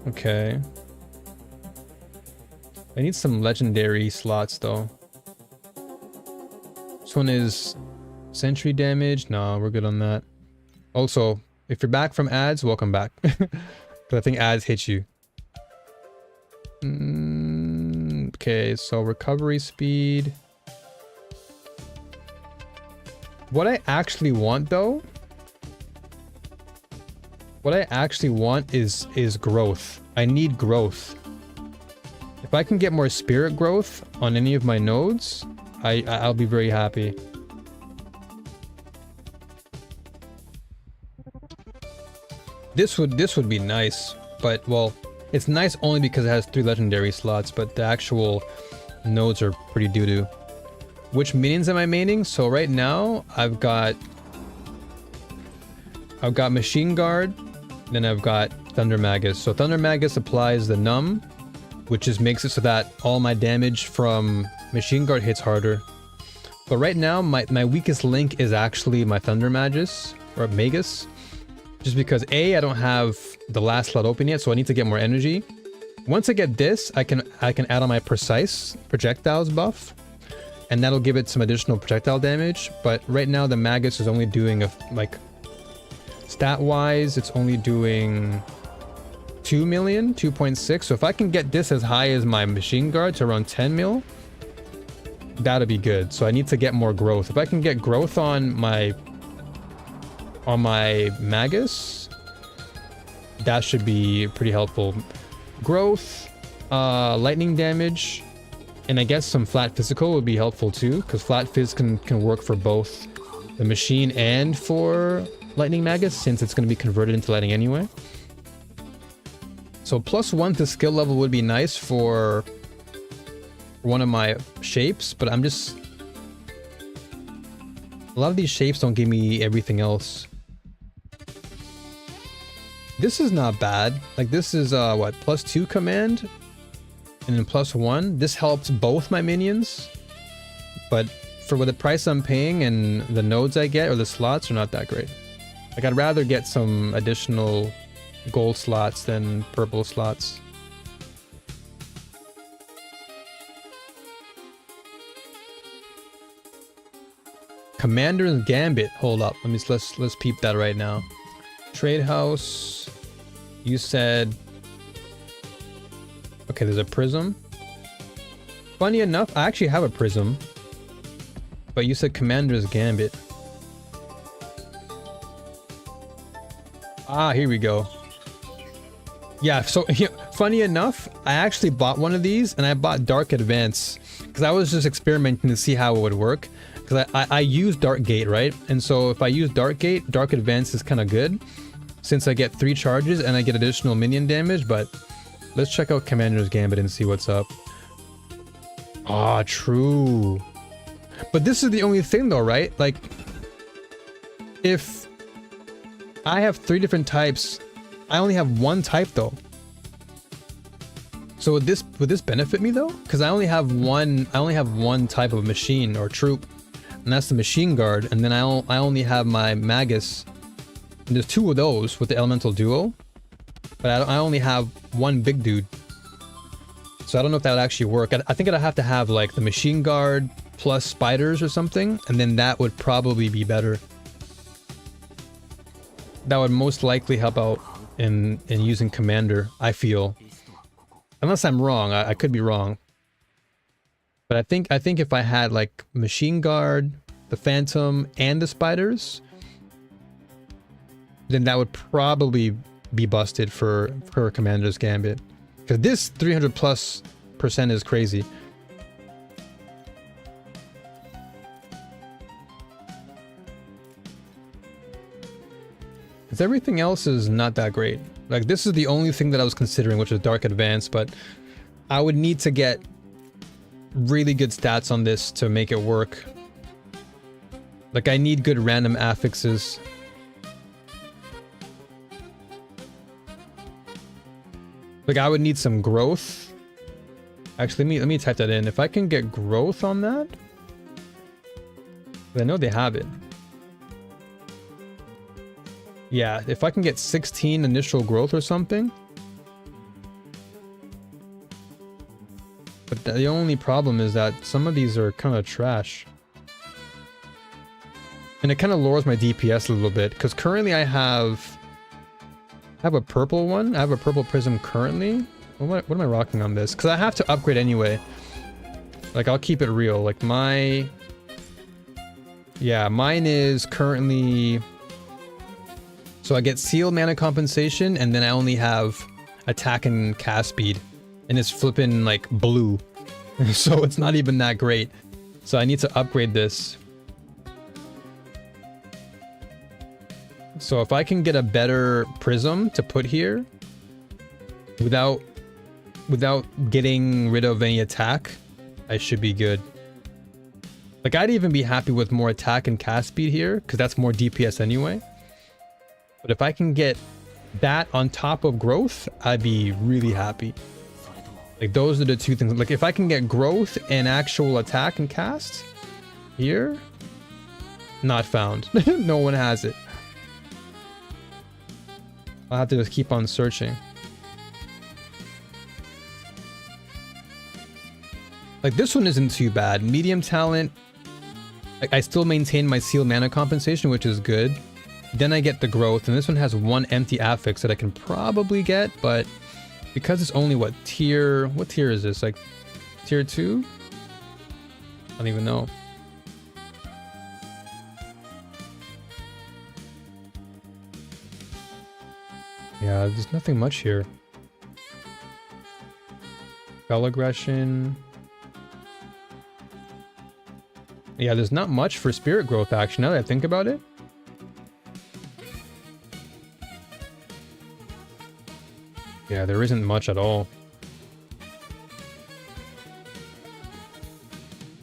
Okay. I need some legendary slots though. This one is sentry damage. Nah, we're good on that. Also, If you're back from ads, welcome back. But I think ads hit you. Okay, so recovery speed. What I actually want though, what I actually want is growth. I need growth. If I can get more spirit growth on any of my nodes, I'll be very happy. This would be nice, but well, it's nice only because it has 3 legendary slots, but the actual nodes are pretty doo-doo. Which minions am I maining? So right now I've got Machine Guard, then I've got Thunder Magus. So Thunder Magus applies the numb, which just makes it so that all my damage from Machine Guard hits harder. But right now my weakest link is actually my Thunder Magus or Magus. Just because I don't have the last slot open yet, so I need to get more energy. Once I get this, I can add on my precise projectiles buff, and that'll give it some additional projectile damage. But right now the Magus is only doing like stat wise, it's only doing 2 million, 2.6. So if I can get this as high as my Machine Guard to around 10 mil, that'll be good. So I need to get more growth. If I can get growth on my Magus, that should be pretty helpful. Growth, lightning damage, and I guess some flat physical would be helpful too, because flat phys can work for both the machine and for lightning Magus, since it's going to be converted into lightning anyway. So +1 to skill level would be nice for one of my shapes, but I'm just... a lot of these shapes don't give me everything else. This is not bad. Like this is what, +2 command and then +1. This helps both my minions, but for the price I'm paying and the nodes I get or the slots are not that great. Like I'd rather get some additional gold slots than purple slots. Commander's Gambit. Hold up. Let's peep that right now. Trade house. You said... okay, there's a prism. Funny enough, I actually have a prism. But you said Commander's Gambit. Ah, here we go. Yeah, so funny enough, I actually bought one of these and I bought Dark Advance because I was just experimenting to see how it would work. Because I use Dark Gate, right? And so if I use Dark Gate, Dark Advance is kind of good since I get 3 charges and I get additional minion damage. But let's check out Commander's Gambit and see what's up. Ah, true. But this is the only thing though, right? Like, if I have 3 different types, I only have 1 type though. So would this benefit me though? Because I only have one type of machine or troop, and that's the Machine Guard, and then I only have my Magus. And there's 2 of those with the Elemental Duo, but I only have 1 big dude. So I don't know if that would actually work. I think I'd have to have like the Machine Guard plus spiders or something, and then that would probably be better. That would most likely help out in using Commander, I feel. Unless I'm wrong, I could be wrong. But I think if I had like Machine Guard, the Phantom, and the spiders, then that would probably be busted for Commander's Gambit. Because this 300+% is crazy. Because everything else is not that great. Like this is the only thing that I was considering, which is Dark Advance, but I would need to get really good stats on this to make it work. Like I need good random affixes. Like I would need some growth. Actually, let me type that in. If I can get growth on that, I know they have it. Yeah, if I can get 16 initial growth or something. But the only problem is that some of these are kind of trash. And it kind of lowers my DPS a little bit, because currently I have a purple one. I have a purple prism currently. What am I rocking on this? Because I have to upgrade anyway. Like, I'll keep it real. Like, yeah, mine is currently... So I get sealed mana compensation, and then I only have attack and cast speed. And it's flipping, like, blue. So it's not even that great. So I need to upgrade this. So if I can get a better prism to put here, without getting rid of any attack, I should be good. Like, I'd even be happy with more attack and cast speed here, because that's more DPS anyway. But if I can get that on top of growth, I'd be really happy. Like, those are the two things. Like, if I can get growth and actual attack and cast here, not found. No one has it. I'll have to just keep on searching. Like, this one isn't too bad. Medium talent. Like, I still maintain my sealed mana compensation, which is good. Then I get the growth, and this one has one empty affix that I can probably get, but because it's only what tier is this? Like tier 2? I don't even know. Yeah, there's nothing much here. Spell aggression. Yeah, there's not much for spirit growth actually, now that I think about it. Yeah, there isn't much at all.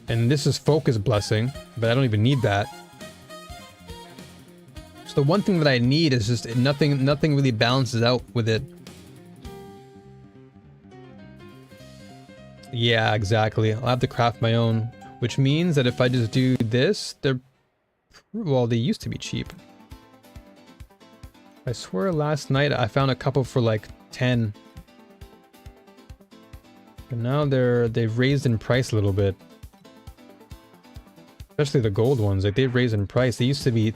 And this is focus blessing, but I don't even need that. So the one thing that I need is just nothing really balances out with it. Yeah, exactly. I'll have to craft my own, which means that if I just do this, well, they used to be cheap. I swear last night I found a couple for like 10. But now they've raised in price a little bit. Especially the gold ones, like they've raised in price. They used to be,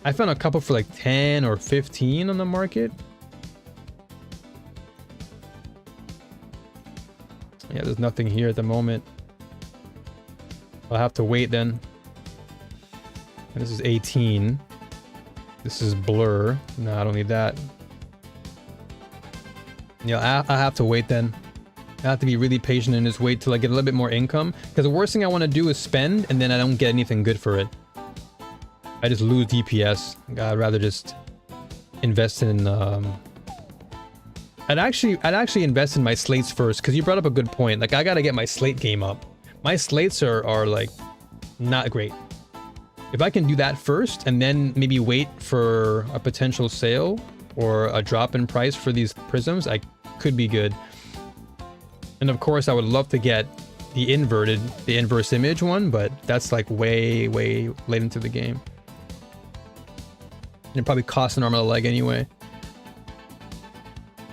I found a couple for like 10 or 15 on the market. Yeah, there's nothing here at the moment. I'll have to wait then. And this is 18. This is blur. No, I don't need that. Yeah, I have to wait then. I have to be really patient and just wait till I get a little bit more income. Because the worst thing I want to do is spend and then I don't get anything good for it. I just lose DPS. I'd rather just invest in... I'd actually invest in my slates first, because you brought up a good point. Like, I gotta get my slate game up. My slates are like not great. If I can do that first and then maybe wait for a potential sale or a drop in price for these prisms, I could be good. And of course, I would love to get the inverse image one, but that's like way late into the game. And it probably costs an arm and a leg anyway.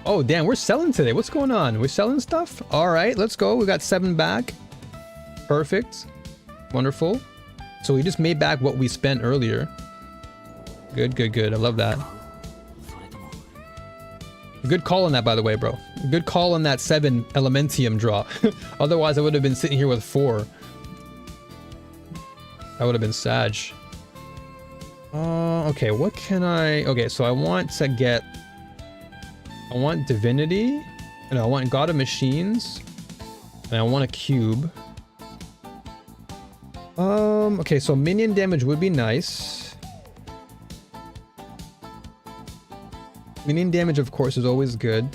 Oh, damn, we're selling today. What's going on? We're selling stuff? All right, let's go. We got 7 back. Perfect. Wonderful. So we just made back what we spent earlier. Good. I love that. Good call on that, by the way, bro. Good call on that 7 Elementium draw. Otherwise, I would have been sitting here with 4. That would have been sad. Okay, what can I... Okay, so I want to get... I want Divinity, and I want God of Machines, and I want a cube. Okay, so minion damage would be nice. Minion damage, of course, is always good.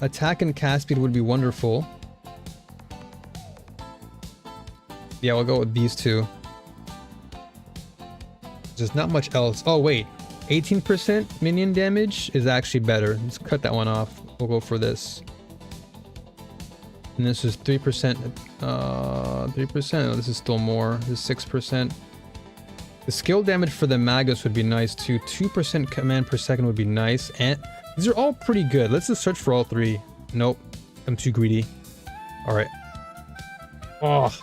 Attack and cast speed would be wonderful. Yeah, we'll go with these two. There's not much else. Oh, wait. 18% minion damage is actually better. Let's cut that one off. We'll go for this. And this is 3%. 3%. Oh, this is still more. This is 6%. The skill damage for the Magus would be nice too. 2% command per second would be nice. And these are all pretty good. Let's just search for all 3. Nope. I'm too greedy. Alright. Oh,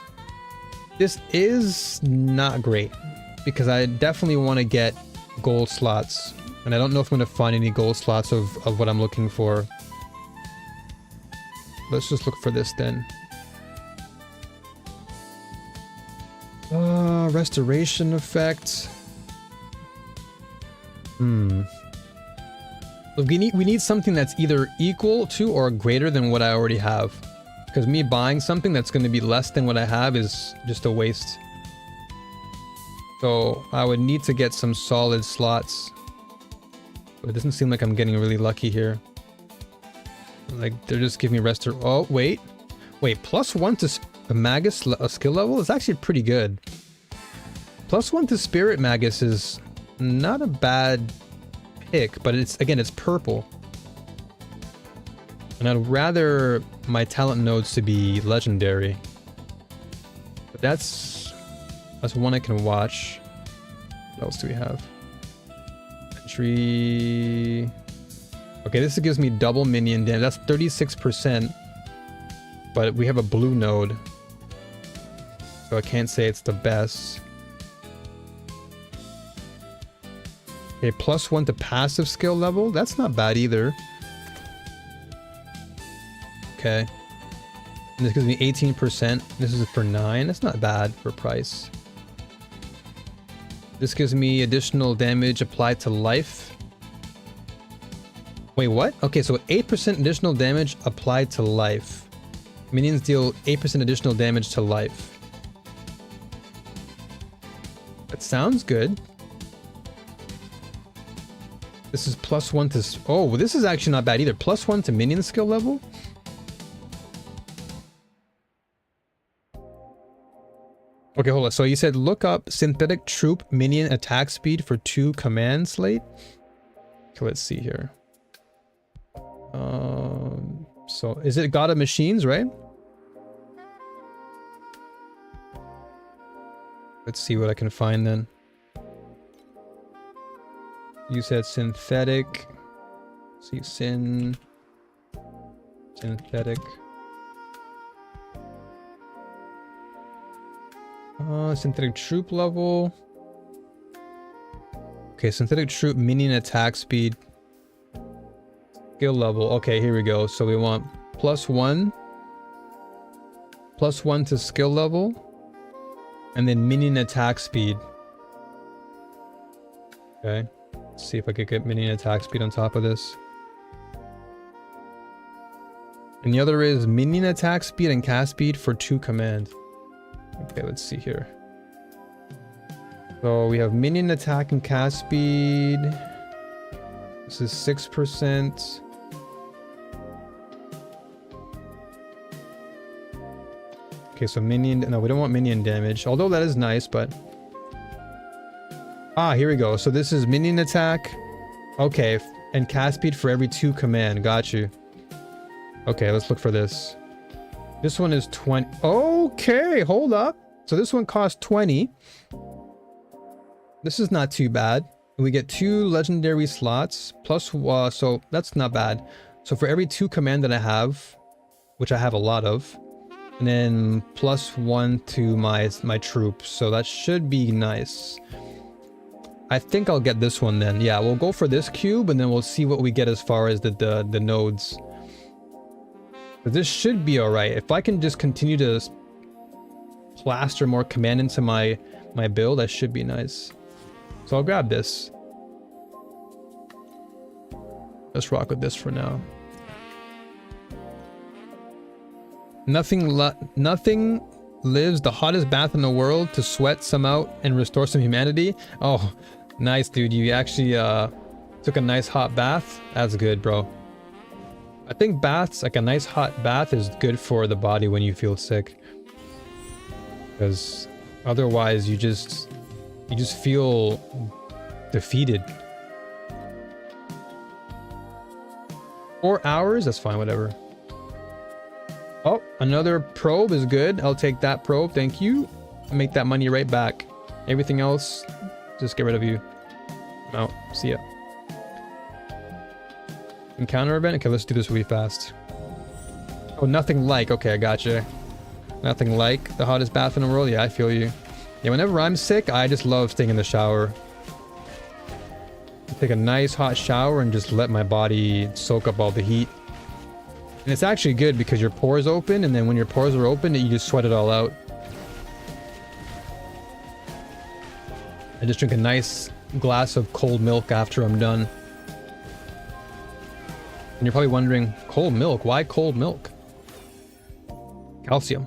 this is not great because I definitely want to get gold slots, and I don't know if I'm going to find any gold slots of what I'm looking for. Let's just look for this then. Restoration effect. Look, we need something that's either equal to or greater than what I already have. Because me buying something that's going to be less than what I have is just a waste. So I would need to get some solid slots. But it doesn't seem like I'm getting really lucky here. Like, they're just giving me oh, wait. Wait, +1 to the Magus skill level is actually pretty good. +1 to Spirit Magus is not a bad pick, but it's, again, it's purple. And I'd rather my talent nodes to be legendary. But that's one I can watch. What else do we have? Entry. Okay, this gives me double minion damage. That's 36%. But we have a blue node. So I can't say it's the best. Okay, +1 to passive skill level. That's not bad either. Okay. And this gives me 18%. This is for 9. That's not bad for price. This gives me additional damage applied to life. Wait, what? Okay, so 8% additional damage applied to life. Minions deal 8% additional damage to life. That sounds good. This is +1 to... Oh, this is actually not bad either. +1 to minion skill level. Okay, hold on. So you said look up synthetic troop minion attack speed for 2 command slate. Okay, let's see here. So is it God of Machines, right? Let's see what I can find then. You said synthetic. See, synthetic. Synthetic troop level. Okay, synthetic troop minion attack speed. Skill level. Okay, here we go. So we want +1 to skill level, and then minion attack speed. Okay, let's see if I could get minion attack speed on top of this. And the other is minion attack speed and cast speed for 2 command. Okay, let's see here. So we have minion attack and cast speed. This is 6%. Okay, so minion... No, we don't want minion damage. Although that is nice, but... Ah, here we go. So this is minion attack. Okay, and cast speed for every 2 command. Got you. Okay, let's look for this. This one is 20. Okay, hold up. So this one costs 20. This is not too bad. We get 2 legendary slots plus so that's not bad. So for every 2 command that I have, which I have a lot of, and then +1 to my troops. So that should be nice. I think I'll get this one then. Yeah, we'll go for this cube and then we'll see what we get as far as the nodes. But this should be alright. If I can just continue to plaster more command into my build, that should be nice. So I'll grab this. Let's rock with this for now. Nothing lives the hottest bath in the world to sweat some out and restore some humanity. Oh, nice, dude. You actually took a nice hot bath. That's good, bro. I think baths, like a nice hot bath, is good for the body when you feel sick. Because otherwise you just feel defeated. 4 hours? That's fine, whatever. Oh, another probe is good. I'll take that probe, thank you. Make that money right back. Everything else, just get rid of you. I'm out. See ya. Encounter event? Okay, let's do this really fast. Oh, nothing like. Okay, I gotcha. Nothing like the hottest bath in the world. Yeah, I feel you. Yeah, whenever I'm sick, I just love staying in the shower. Take a nice hot shower and just let my body soak up all the heat. And it's actually good because your pores open, and then when your pores are open, you just sweat it all out. I just drink a nice glass of cold milk after I'm done. And you're probably wondering, cold milk? Why cold milk? Calcium.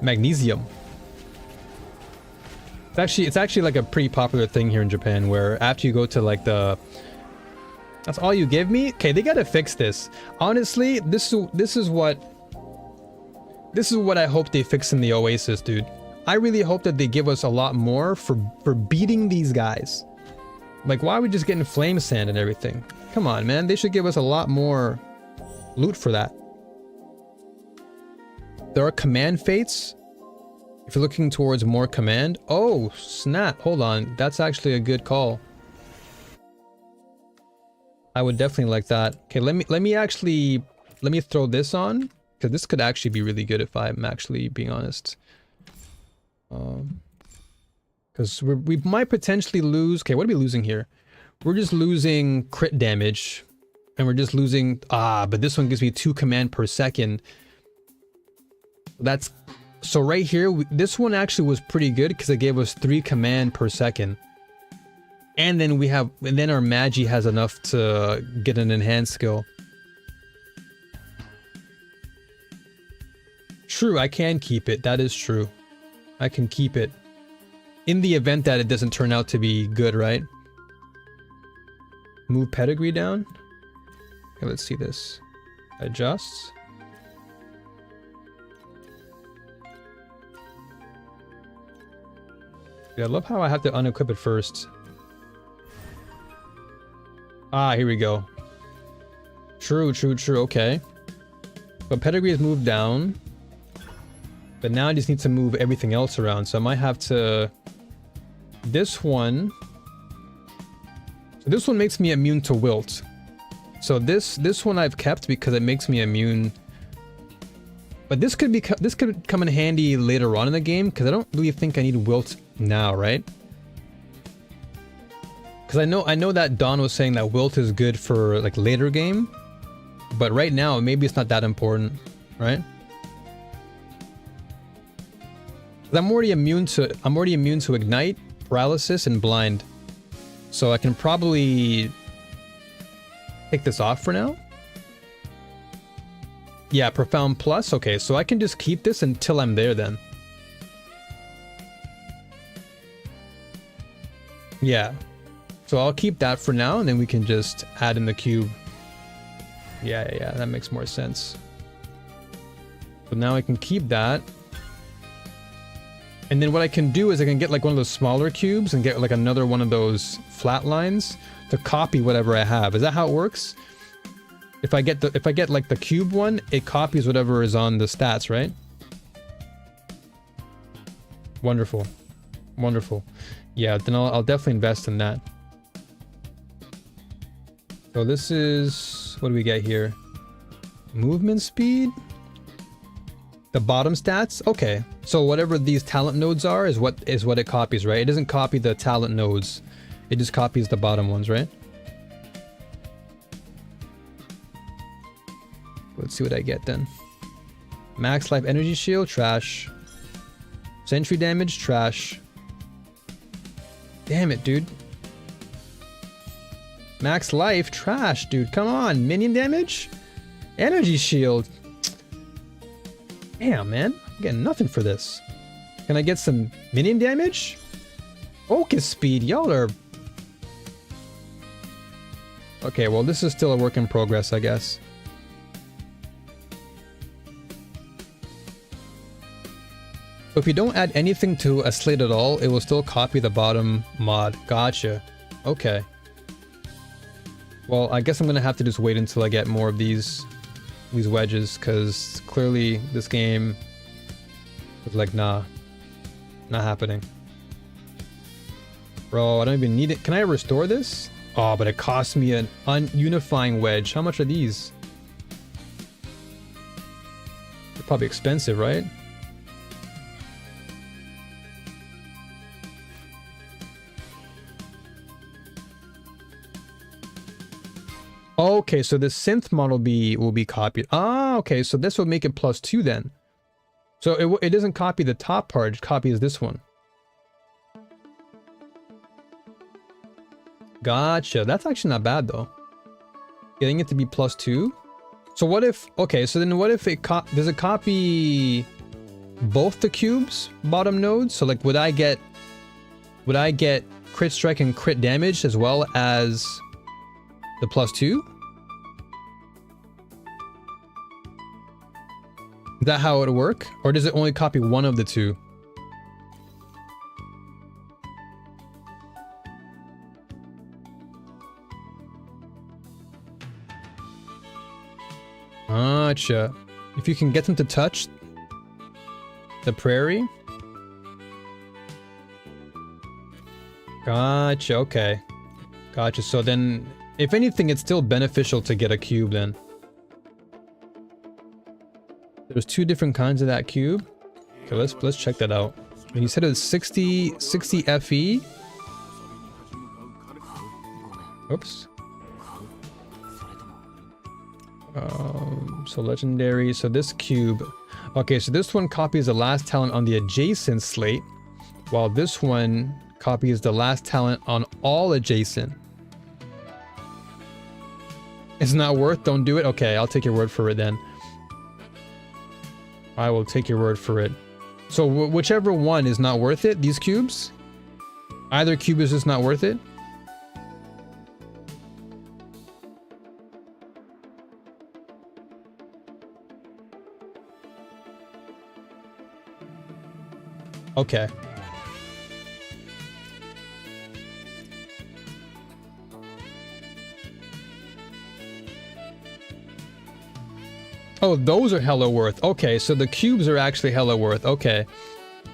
Magnesium. It's actually like a pretty popular thing here in Japan, where after you go to like the... That's all you give me? Okay, they gotta fix this. Honestly, this is what I hope they fix in the Oasis, dude. I really hope that they give us a lot more for beating these guys. Like, why are we just getting flame sand and everything? Come on, man. They should give us a lot more loot for that. There are command fates. If you're looking towards more command... Oh, snap. Hold on. That's actually a good call. I would definitely like that. Okay, let me throw this on, because this could actually be really good if I'm actually being honest. Because we might potentially lose... Okay, what are we losing here? We're just losing crit damage. And we're just losing... but this one gives me 2 command per second. That's... So right here, this one actually was pretty good because it gave us 3 command per second. And then our Magi has enough to get an enhanced skill. True, I can keep it. That is true. I can keep it. In the event that it doesn't turn out to be good, right? Move pedigree down. Okay, let's see this. Adjust. Yeah, I love how I have to unequip it first. Here we go. True, okay. But pedigree is moved down. But now I just need to move everything else around. So I might have to... This one... So this one makes me immune to wilt. So this one I've kept because it makes me immune... But this could come in handy later on in the game, because I don't really think I need wilt now, right? Because I know that Don was saying that wilt is good for like later game, but right now maybe it's not that important, right? I'm already immune to ignite, paralysis, and blind, so I can probably take this off for now. Yeah, profound plus. Okay, so I can just keep this until I'm there then. Yeah. So I'll keep that for now, and then we can just add in the cube. Yeah, that makes more sense. So now I can keep that. And then what I can do is I can get like one of those smaller cubes and get like another one of those flat lines to copy whatever I have. Is that how it works? If I get like the cube one, it copies whatever is on the stats, right? Wonderful. Wonderful. Yeah, then I'll definitely invest in that. So this is... What do we get here? Movement speed? The bottom stats? Okay. So whatever these talent nodes are is what it copies, right? It doesn't copy the talent nodes. It just copies the bottom ones, right? Let's see what I get then. Max life energy shield, trash. Sentry damage, trash. Damn it, dude. Max life, trash, dude. Come on. Minion damage? Energy shield. Damn, man. I'm getting nothing for this. Can I get some minion damage? Focus speed. Y'all are... Okay, well, this is still a work in progress, I guess. So if you don't add anything to a slate at all, it will still copy the bottom mod. Gotcha. Okay. Well, I guess I'm gonna have to just wait until I get more of these wedges, because clearly this game was like, nah. Not happening. Bro, I don't even need it. Can I restore this? Oh, but it costs me an unifying wedge. How much are these? probably expensive, right? Okay, so the synth mod will be copied. Ah, okay, so this will make it +2 then. So it doesn't copy the top part, it copies this one. Gotcha. That's actually not bad though. Getting it to be +2. So what if, okay, so then what if it does it copy both the cubes bottom nodes? So like would I get crit strike and crit damage as well as the +2? Is that how it would work? Or does it only copy one of the two? Gotcha. If you can get them to touch the prairie. Gotcha, okay. Gotcha, so then, if anything, it's still beneficial to get a cube then. There's 2 different kinds of that cube. Okay, let's check that out. And you said it was 60 FE. Oops. So legendary. So this cube. Okay, so this one copies the last talent on the adjacent slate, while this one copies the last talent on all adjacent. It's not worth. Don't do it. Okay, I'll take your word for it then. I will take your word for it. So whichever one is not worth it, these cubes, either cube is just not worth it. Okay. Oh, those are hella worth. Okay, so the cubes are actually hella worth. Okay.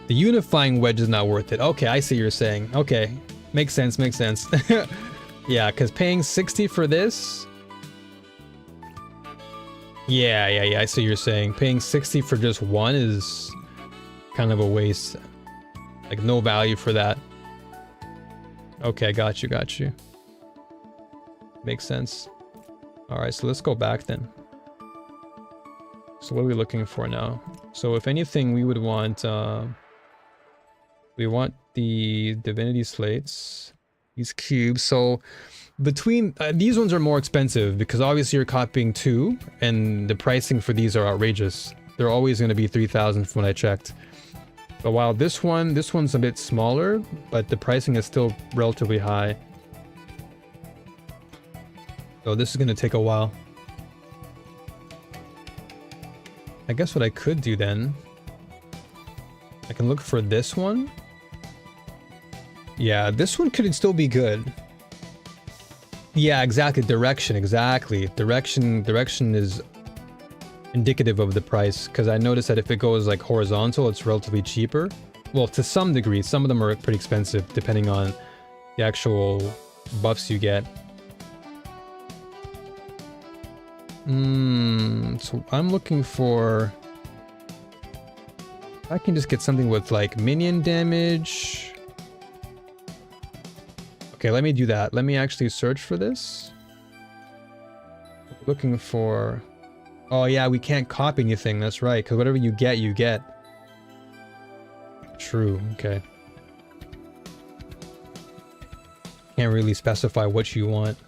The unifying wedge is not worth it. Okay, I see what you're saying. Okay. Makes sense, makes sense. Yeah, because paying 60 for this... Yeah, I see what you're saying. Paying 60 for just one is kind of a waste. Like, no value for that. Okay, got you. Makes sense. Alright, so let's go back then. So what are we looking for now? So if anything, we would want... we want the divinity slates. These cubes. So between... these ones are more expensive because obviously you're copying 2 and the pricing for these are outrageous. They're always going to be 3,000 from what I checked. But while this one's a bit smaller, but the pricing is still relatively high. So this is going to take a while. I guess what I could do then, I can look for this one. Yeah, this one could still be good. Yeah, exactly. Direction, exactly. Direction is indicative of the price, because I noticed that if it goes like horizontal, it's relatively cheaper. Well, to some degree. Some of them are pretty expensive, depending on the actual buffs you get. So I'm looking for... I can just get something with like minion damage. Okay, let me do that. Let me actually search for this. Looking for... Oh yeah, we can't copy anything. That's right, because whatever you get, you get. True, okay. Can't really specify what you want.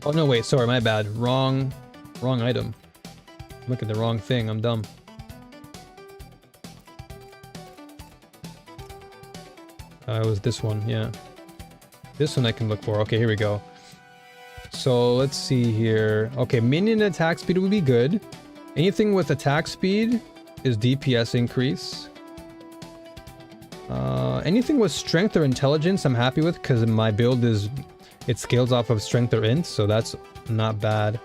Oh no, wait, sorry, my bad. Wrong item. Look at the wrong thing, I'm dumb. It was this one, yeah. This one I can look for. Okay, here we go. So let's see here. Okay, minion attack speed would be good. Anything with attack speed is DPS increase. Anything with strength or intelligence I'm happy with, because my build is... It scales off of strength or int, so that's not bad.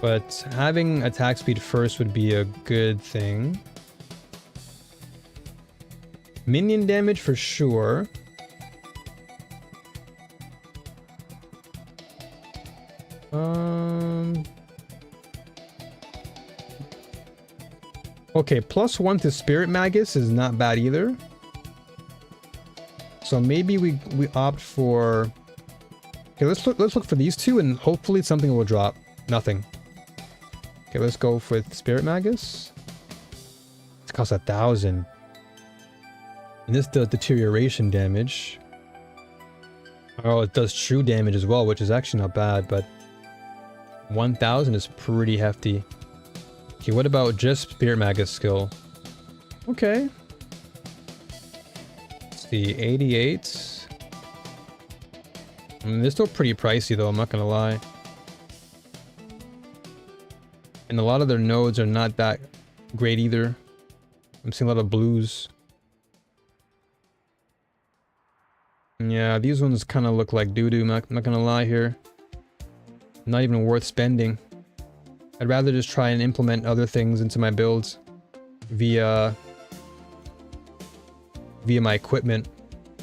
But having attack speed first would be a good thing. Minion damage for sure. Okay, +1 to Spirit Magus is not bad either. So maybe we opt for... Okay, let's look for these two and hopefully something will drop. Nothing. Okay, let's go with Spirit Magus. It costs 1,000. And this does deterioration damage. Oh, it does true damage as well, which is actually not bad, but 1,000 is pretty hefty. Okay, what about just Spirit Magus skill? Okay. Let's see, 88. I mean, they're still pretty pricey though, I'm not gonna lie. And a lot of their nodes are not that great either. I'm seeing a lot of blues. Yeah, these ones kind of look like doo-doo, I'm not gonna lie here. Not even worth spending. I'd rather just try and implement other things into my builds via my equipment.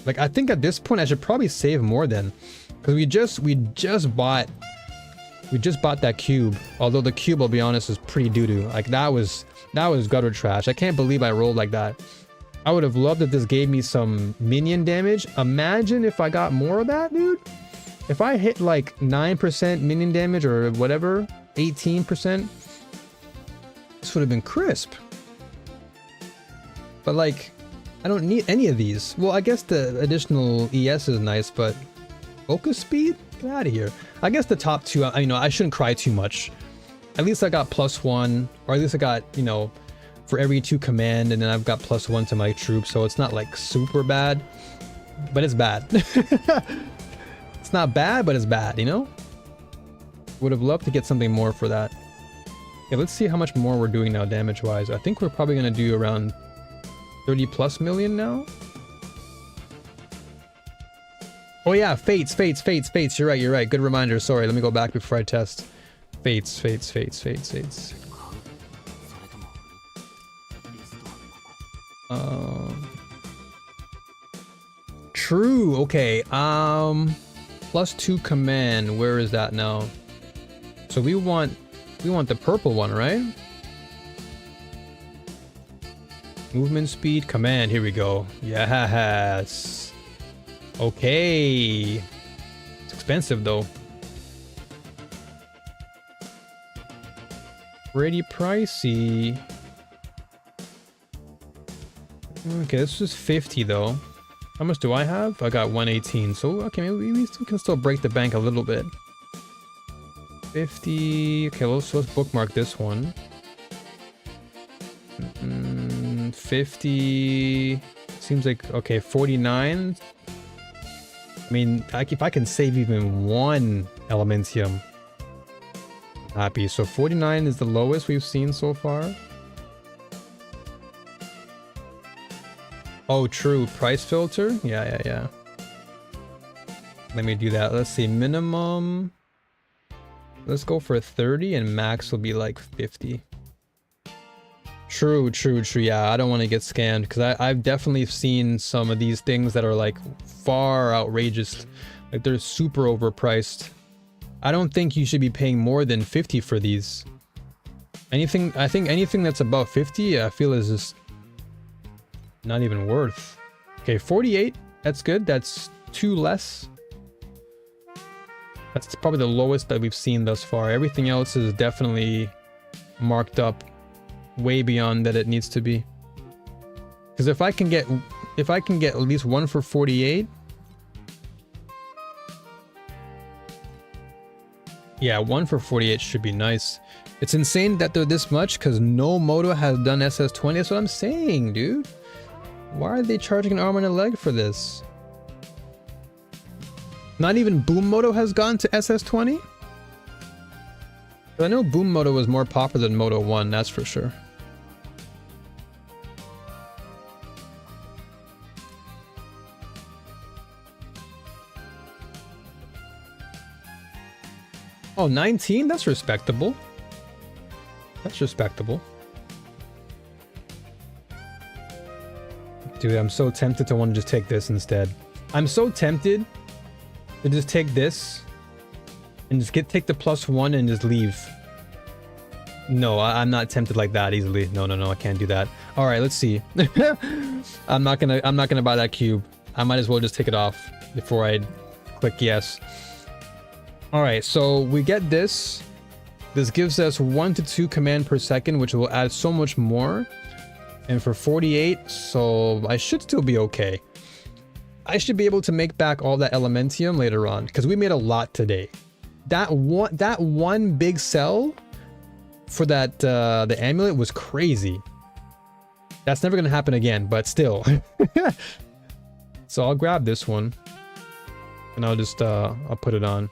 Like, I think at this point I should probably save more then, because we just bought that cube. Although the cube, I'll be honest, is pretty doo-doo. Like, that was gutter trash. I can't believe I rolled like that. I would have loved if this gave me some minion damage. Imagine if I got more of that, dude. If I hit like 9% minion damage or whatever, 18%, this would have been crisp. But like, I don't need any of these. Well, I guess the additional ES is nice, but focus speed? Get out of here. I guess the top two, you know, I shouldn't cry too much. At least I got +1, or at least I got, you know, for every 2 command, and then I've got +1 to my troops, so it's not like super bad, but it's bad. It's not bad, but it's bad, you know? Would have loved to get something more for that. Okay, let's see how much more we're doing now damage-wise. I think we're probably going to do around 30+ million now. Oh yeah, fates. You're right. Good reminder. Sorry, let me go back before I test. Fates. True. Okay. +2 command. Where is that now? So we want the purple one, right? Movement speed, command. Here we go. Yes. Okay. It's expensive though. Pretty pricey. Okay, this is 50 though. How much do I have? I got 118. So okay, maybe we can still break the bank a little bit. 50. Okay, let's bookmark this one. 50. Seems like okay. 49. I mean, if I can save even 1 elementium, I'm happy. So 49 is the lowest we've seen so far. Oh, true. Price filter? Yeah. Let me do that. Let's see. Minimum. Let's go for 30 and max will be like 50. True. Yeah, I don't want to get scammed because I've definitely seen some of these things that are like far outrageous. Like they're super overpriced. I don't think you should be paying more than 50 for these. I think anything that's above 50, I feel is just not even worth. Okay, 48. That's good. That's 2 less. That's probably the lowest that we've seen thus far. Everything else is definitely marked up way beyond that it needs to be. Because if I can get at least 1 for 48. Yeah, 1 for 48 should be nice. It's insane that they're this much because no Moto has done SS20. That's what I'm saying, dude. Why are they charging an arm and a leg for this? Not even Boom Moto has gone to SS20? I know Boom Moto was more popular than Moto 1, that's for sure. Oh, 19? That's respectable. That's respectable. Dude, I'm so tempted to want to just take this instead. I'm so tempted to just take this and just take the +1 and just leave. No, I'm not tempted like that easily. No, I can't do that. All right, let's see. I'm not gonna buy that cube. I might as well just take it off before I click yes. All right, so we get this. This gives us 1 to 2 command per second, which will add so much more. And for 48, so I should still be okay. I should be able to make back all that elementium later on, because we made a lot today. That one big sell for that the amulet was crazy. That's never gonna happen again, but still. So I'll grab this one and I'll just I'll put it on.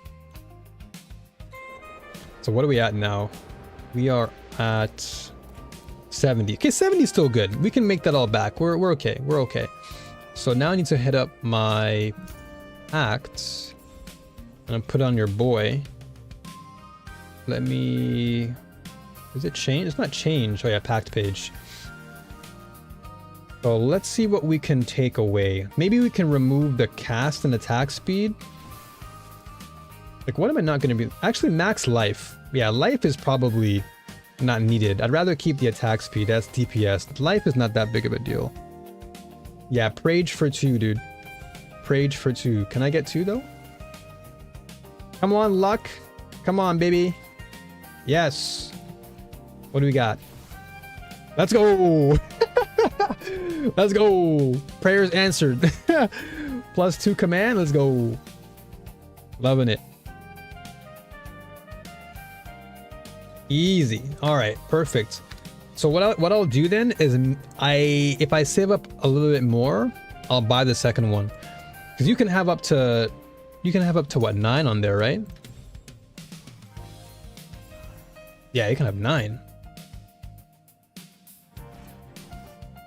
So what are we at now? We are at 70. Okay, 70 is still good. We can make that all back. We're okay. We're okay. So now I need to hit up my acts and I'll put on your boy. Let me... Is it change? It's not change. Oh yeah, packed page. So let's see what we can take away. Maybe we can remove the cast and attack speed. Like, what am I not going to be? Actually, max life. Yeah, life is probably not needed. I'd rather keep the attack speed. That's DPS. Life is not that big of a deal. Yeah, Prage for 2, dude. Prage for 2. Can I get 2 though? Come on, luck. Come on, baby. Yes. What do we got? Let's go. Let's go. Prayers answered. +2 command. Let's go. Loving it. Easy. All right, perfect. So what I'll do then is if I save up a little bit more, I'll buy the second one. Because you can have up to what, 9 on there, right? Yeah, you can have 9.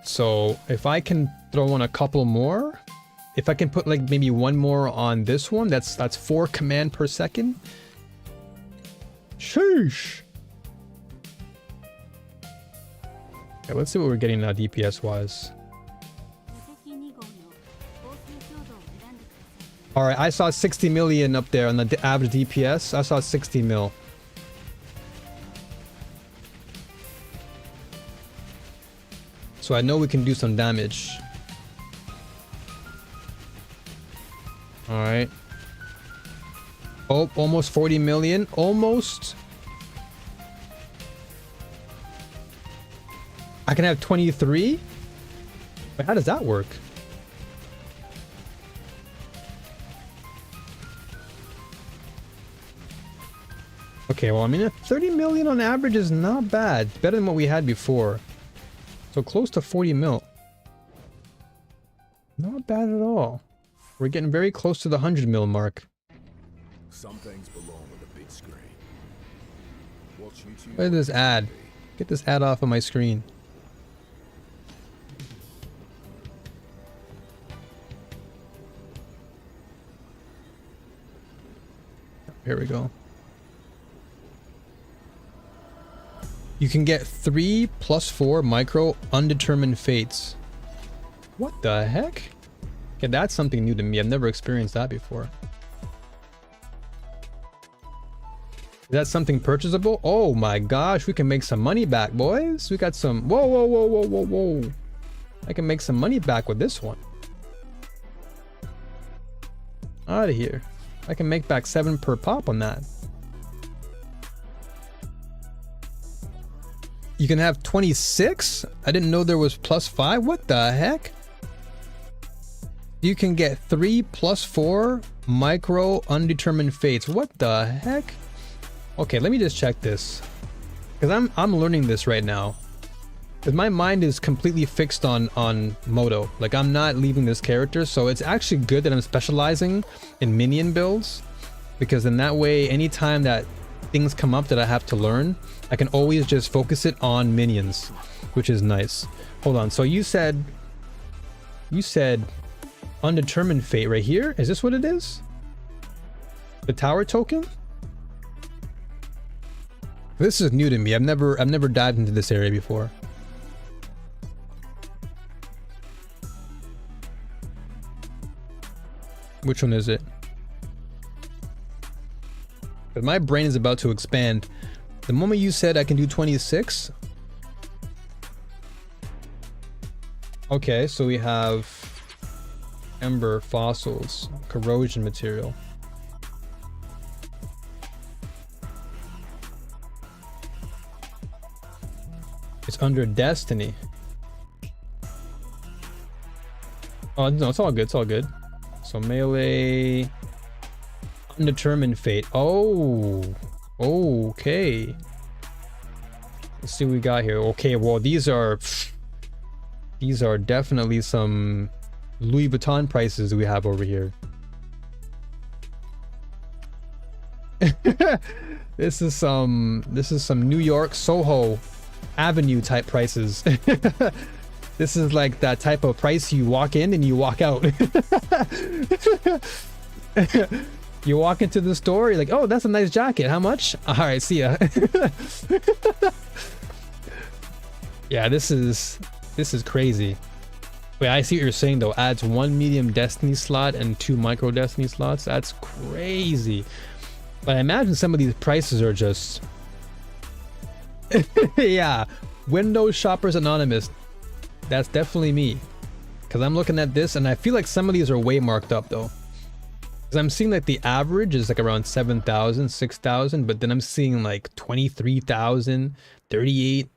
So if I can throw in a couple more, if I can put like maybe 1 more on this one, that's 4 command per second. Sheesh. Okay, let's see what we're getting now DPS wise. All right, I saw 60 million up there on the average DPS. I saw 60 mil. So I know we can do some damage. All right. Oh, almost 40 million. Almost. I can have 23? Wait, how does that work? Okay, well, I mean, 30 million on average is not bad. It's better than what we had before. So close to 40 mil. Not bad at all. We're getting very close to the 100 mil mark. Some things belong with a big screen. Watch YouTube. Look at this ad. Get this ad off of my screen. Here we go. You can get 3 + 4 micro undetermined fates. What the heck? Okay, that's something new to me. I've never experienced that before. Is that something purchasable? Oh my gosh, we can make some money back, boys. We got some... Whoa, whoa, whoa, whoa, whoa, whoa. I can make some money back with this one. Out of here. I can make back 7 per pop on that. You can have 26? I didn't know there was +5. What the heck? You can get 3 + 4 micro undetermined fates. What the heck? Okay, let me just check this. Because I'm learning this right now. Because my mind is completely fixed on Moto. Like, I'm not leaving this character, so it's actually good that I'm specializing in minion builds. Because in that way, anytime that things come up that I have to learn, I can always just focus it on minions, which is nice. Hold on, so you said undetermined fate right here? Is this what it is? The tower token? This is new to me. I've never dived into this area before. Which one is it? But my brain is about to expand. The moment you said I can do 26. Okay, so we have ember, fossils, corrosion material. It's under destiny. Oh no, it's all good, it's all good. So melee, undetermined fate. Oh, okay. Let's see what we got here. Okay, well these are definitely some Louis Vuitton prices we have over here. This is some New York Soho Avenue type prices. This is like that type of price you walk in and you walk out. You walk into the store, you're like, oh, that's a nice jacket. How much? All right, see ya. Yeah, this is crazy. Wait, I see what you're saying though. Adds 1 medium destiny slot and 2 micro destiny slots. That's crazy. But I imagine some of these prices are just yeah, Windows Shoppers Anonymous. That's definitely me. Because I'm looking at this and I feel like some of these are way marked up though. Because I'm seeing like the average is like around 7,000, 6,000, but then I'm seeing like 23,000, 38.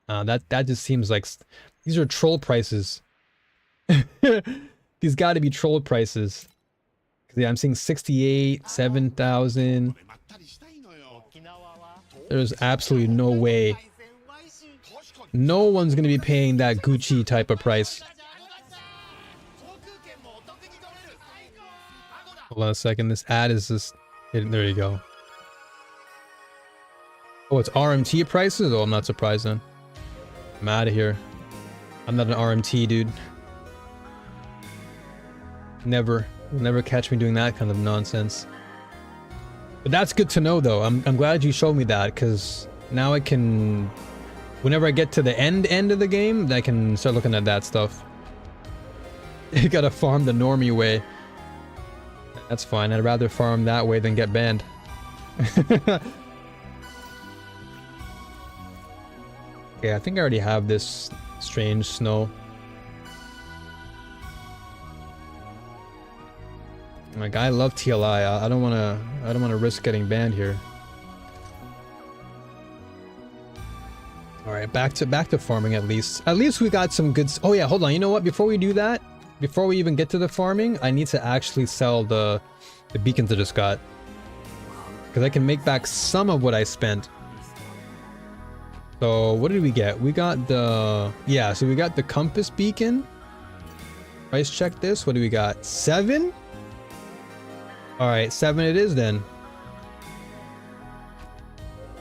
That just seems like these are troll prices. These got to be troll prices. Yeah, I'm seeing 68, 7,000. There's absolutely no way. No one's gonna be paying that Gucci type of price. Hold on a second. This ad is just hidden. There you go. Oh, it's RMT prices? Oh, I'm not surprised then. I'm out of here. I'm not an RMT dude. Never. You'll never catch me doing that kind of nonsense. But that's good to know though. I'm glad you showed me that, because now I can, whenever I get to the end of the game, I can start looking at that stuff. You gotta farm the normie way. That's fine. I'd rather farm that way than get banned. Okay, I think I already have this strange snow. Like, I love TLI. I don't wanna risk getting banned here. All right, back to farming at least. At least we got some good. Oh yeah, hold on. You know what? Before we do that, before we even get to the farming, I need to actually sell the beacons I just got, because I can make back some of what I spent. So what did we get? We got the so we got the compass beacon. Price check this. What do we got? 7. All right, 7 it is then.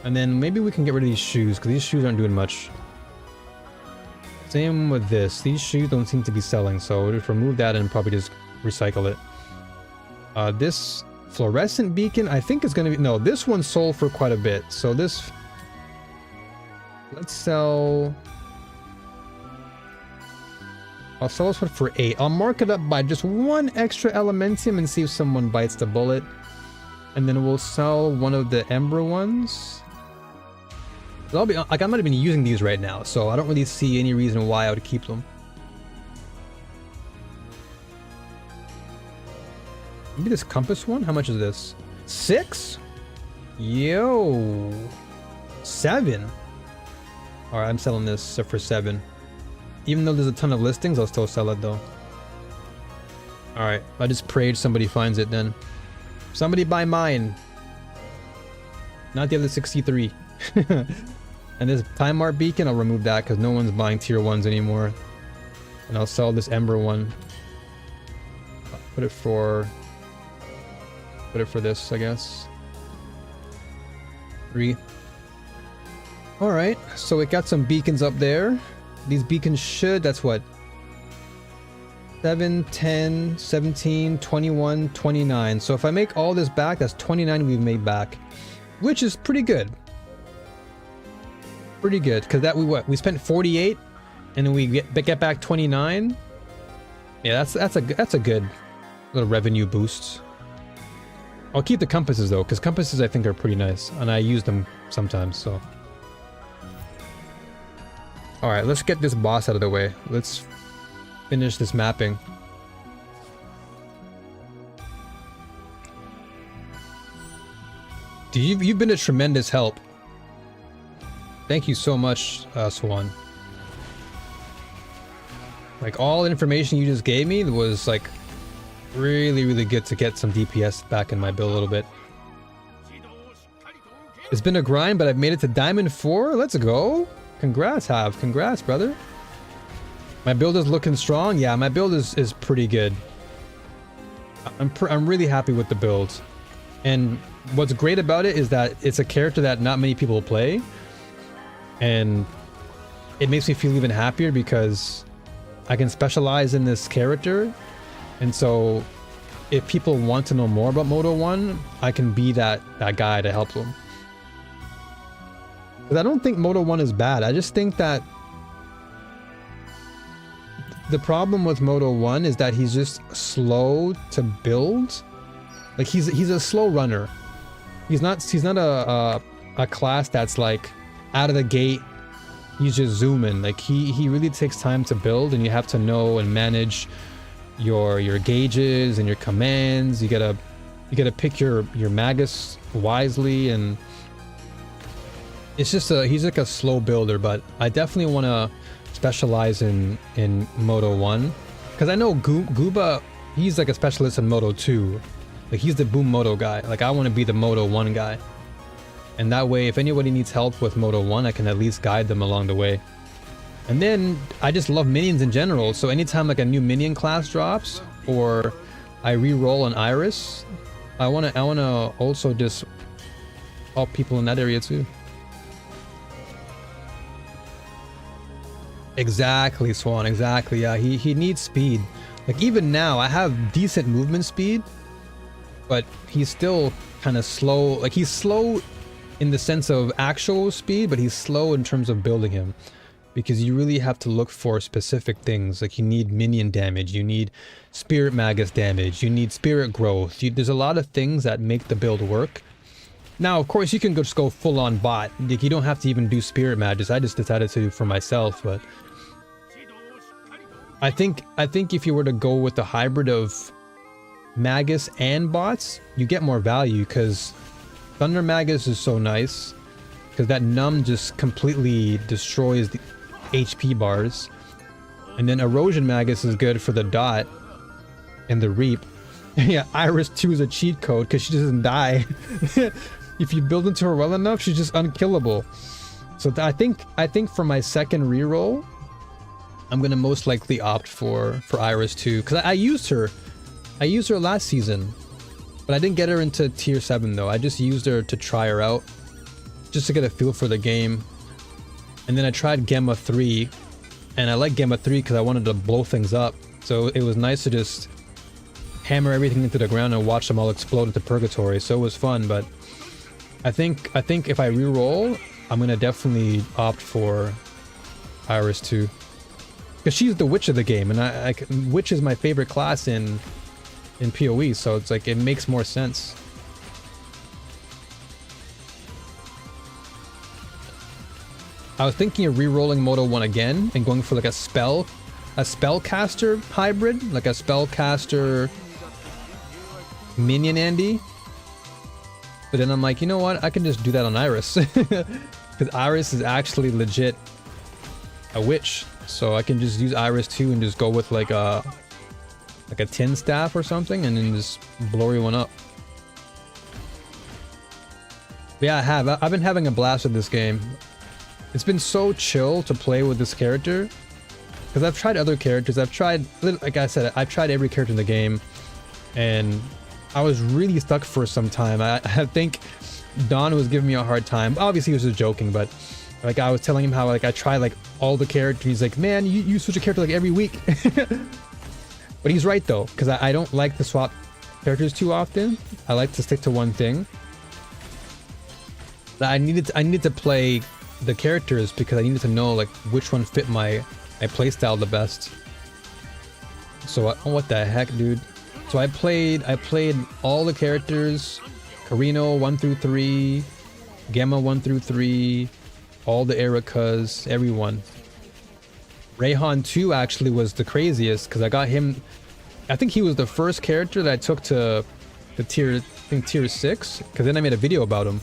And then maybe we can get rid of these shoes, because these shoes aren't doing much. Same with this. These shoes don't seem to be selling, so we'll just remove that and probably just recycle it. This fluorescent beacon, I think is going to be... No, this one sold for quite a bit. So this... Let's sell... I'll sell this one for 8. I'll mark it up by just 1 extra elementium and see if someone bites the bullet. And then we'll sell one of the ember ones. I'll be like, I'm not even using these right now, so I don't really see any reason why I would keep them. Maybe this compass one? How much is this? 6? Yo. 7. Alright, I'm selling this for 7. Even though there's a ton of listings, I'll still sell it though. Alright, I just prayed somebody finds it then. Somebody buy mine. Not the other 63. And this time art beacon, I'll remove that because no one's buying tier 1s anymore. And I'll sell this ember one. Put it for this, I guess. 3. Alright, so we got some beacons up there. These beacons should, that's what? 7, 10, 17, 21, 29. So if I make all this back, that's 29 we've made back. Which is pretty good. Pretty good, because that we spent 48 and then we get back 29. Yeah, that's a good little revenue boost. I'll keep the compasses though, because compasses I think are pretty nice, and I use them sometimes, so. Alright, let's get this boss out of the way. Let's finish this mapping. Dude, you've been a tremendous help. Thank you so much, Swan. Like, all the information you just gave me was, like, really, really good to get some DPS back in my build a little bit. It's been a grind, but I've made it to Diamond 4. Let's go. Congrats, Hav. Congrats, brother. My build is looking strong. Yeah, my build is pretty good. I'm really happy with the build. And what's great about it is that it's a character that not many people play. And it makes me feel even happier because I can specialize in this character. And so if people want to know more about Moto 1, I can be that guy to help them. Because I don't think Moto 1 is bad. I just think that the problem with Moto 1 is that he's just slow to build. Like he's a slow runner. He's not a class that's like out of the gate he's just zooming. Like he really takes time to build, and you have to know and manage your gauges and your commands. You gotta pick your magus wisely, and it's just he's like a slow builder. But I definitely want to specialize in Moto 1, because I know Gooba, he's like a specialist in Moto 2. Like he's the boom Moto guy. Like I want to be the Moto 1 guy. And that way, if anybody needs help with Moto 1, I can at least guide them along the way. And then I just love minions in general. So anytime like a new minion class drops, or I re-roll an Iris, I wanna also just help people in that area too. Exactly, Swan. Exactly. Yeah, he needs speed. Like even now, I have decent movement speed, but he's still kind of slow. Like he's slow in the sense of actual speed, but he's slow in terms of building him, because you really have to look for specific things. Like you need minion damage, you need spirit magus damage, you need spirit growth. There's a lot of things that make the build work. Now, of course, you can just go full on bot. Like you don't have to even do spirit magus. I just decided to for myself, but I think if you were to go with the hybrid of magus and bots, you get more value, because Thunder Magus is so nice, because that numb just completely destroys the HP bars. And then Erosion Magus is good for the dot and the reap. Yeah, Iris 2 is a cheat code because she doesn't die. If you build into her well enough, she's just unkillable. So I think for my second reroll, I'm gonna most likely opt for Iris 2, because I used her last season. But I didn't get her into tier 7 though. I just used her to try her out, just to get a feel for the game. And then I tried Gemma 3, and I like Gemma 3 because I wanted to blow things up. So it was nice to just hammer everything into the ground and watch them all explode into purgatory. So it was fun. But I think if I reroll, I'm gonna definitely opt for Iris 2, because she's the witch of the game, and witch is my favorite class in PoE, so it's like it makes more sense. I was thinking of re-rolling Moto 1 again and going for like a spellcaster hybrid, like a spellcaster minion Andy. But then I'm like, you know what? I can just do that on Iris, because Iris is actually legit a witch, so I can just use Iris 2 and just go with like a tin staff or something, and then just blow everyone up. But yeah, I've been having a blast with this game. It's been so chill to play with this character, because I've tried other characters. Like I said, I've tried every character in the game, and I was really stuck for some time. I think Don was giving me a hard time. Obviously he was just joking, but like I was telling him how like I tried like all the characters. He's like, man, you switch a character like every week. But he's right though, because I don't like to swap characters too often. I like to stick to one thing. I needed to play the characters because I needed to know like which one fit my playstyle the best. So what the heck, dude? So I played all the characters, Carino 1 through 3, Gamma 1 through 3, all the Ericas, everyone. Rayhan 2 actually was the craziest because I got him. I think he was the first character that I took to the tier 6, because then I made a video about him.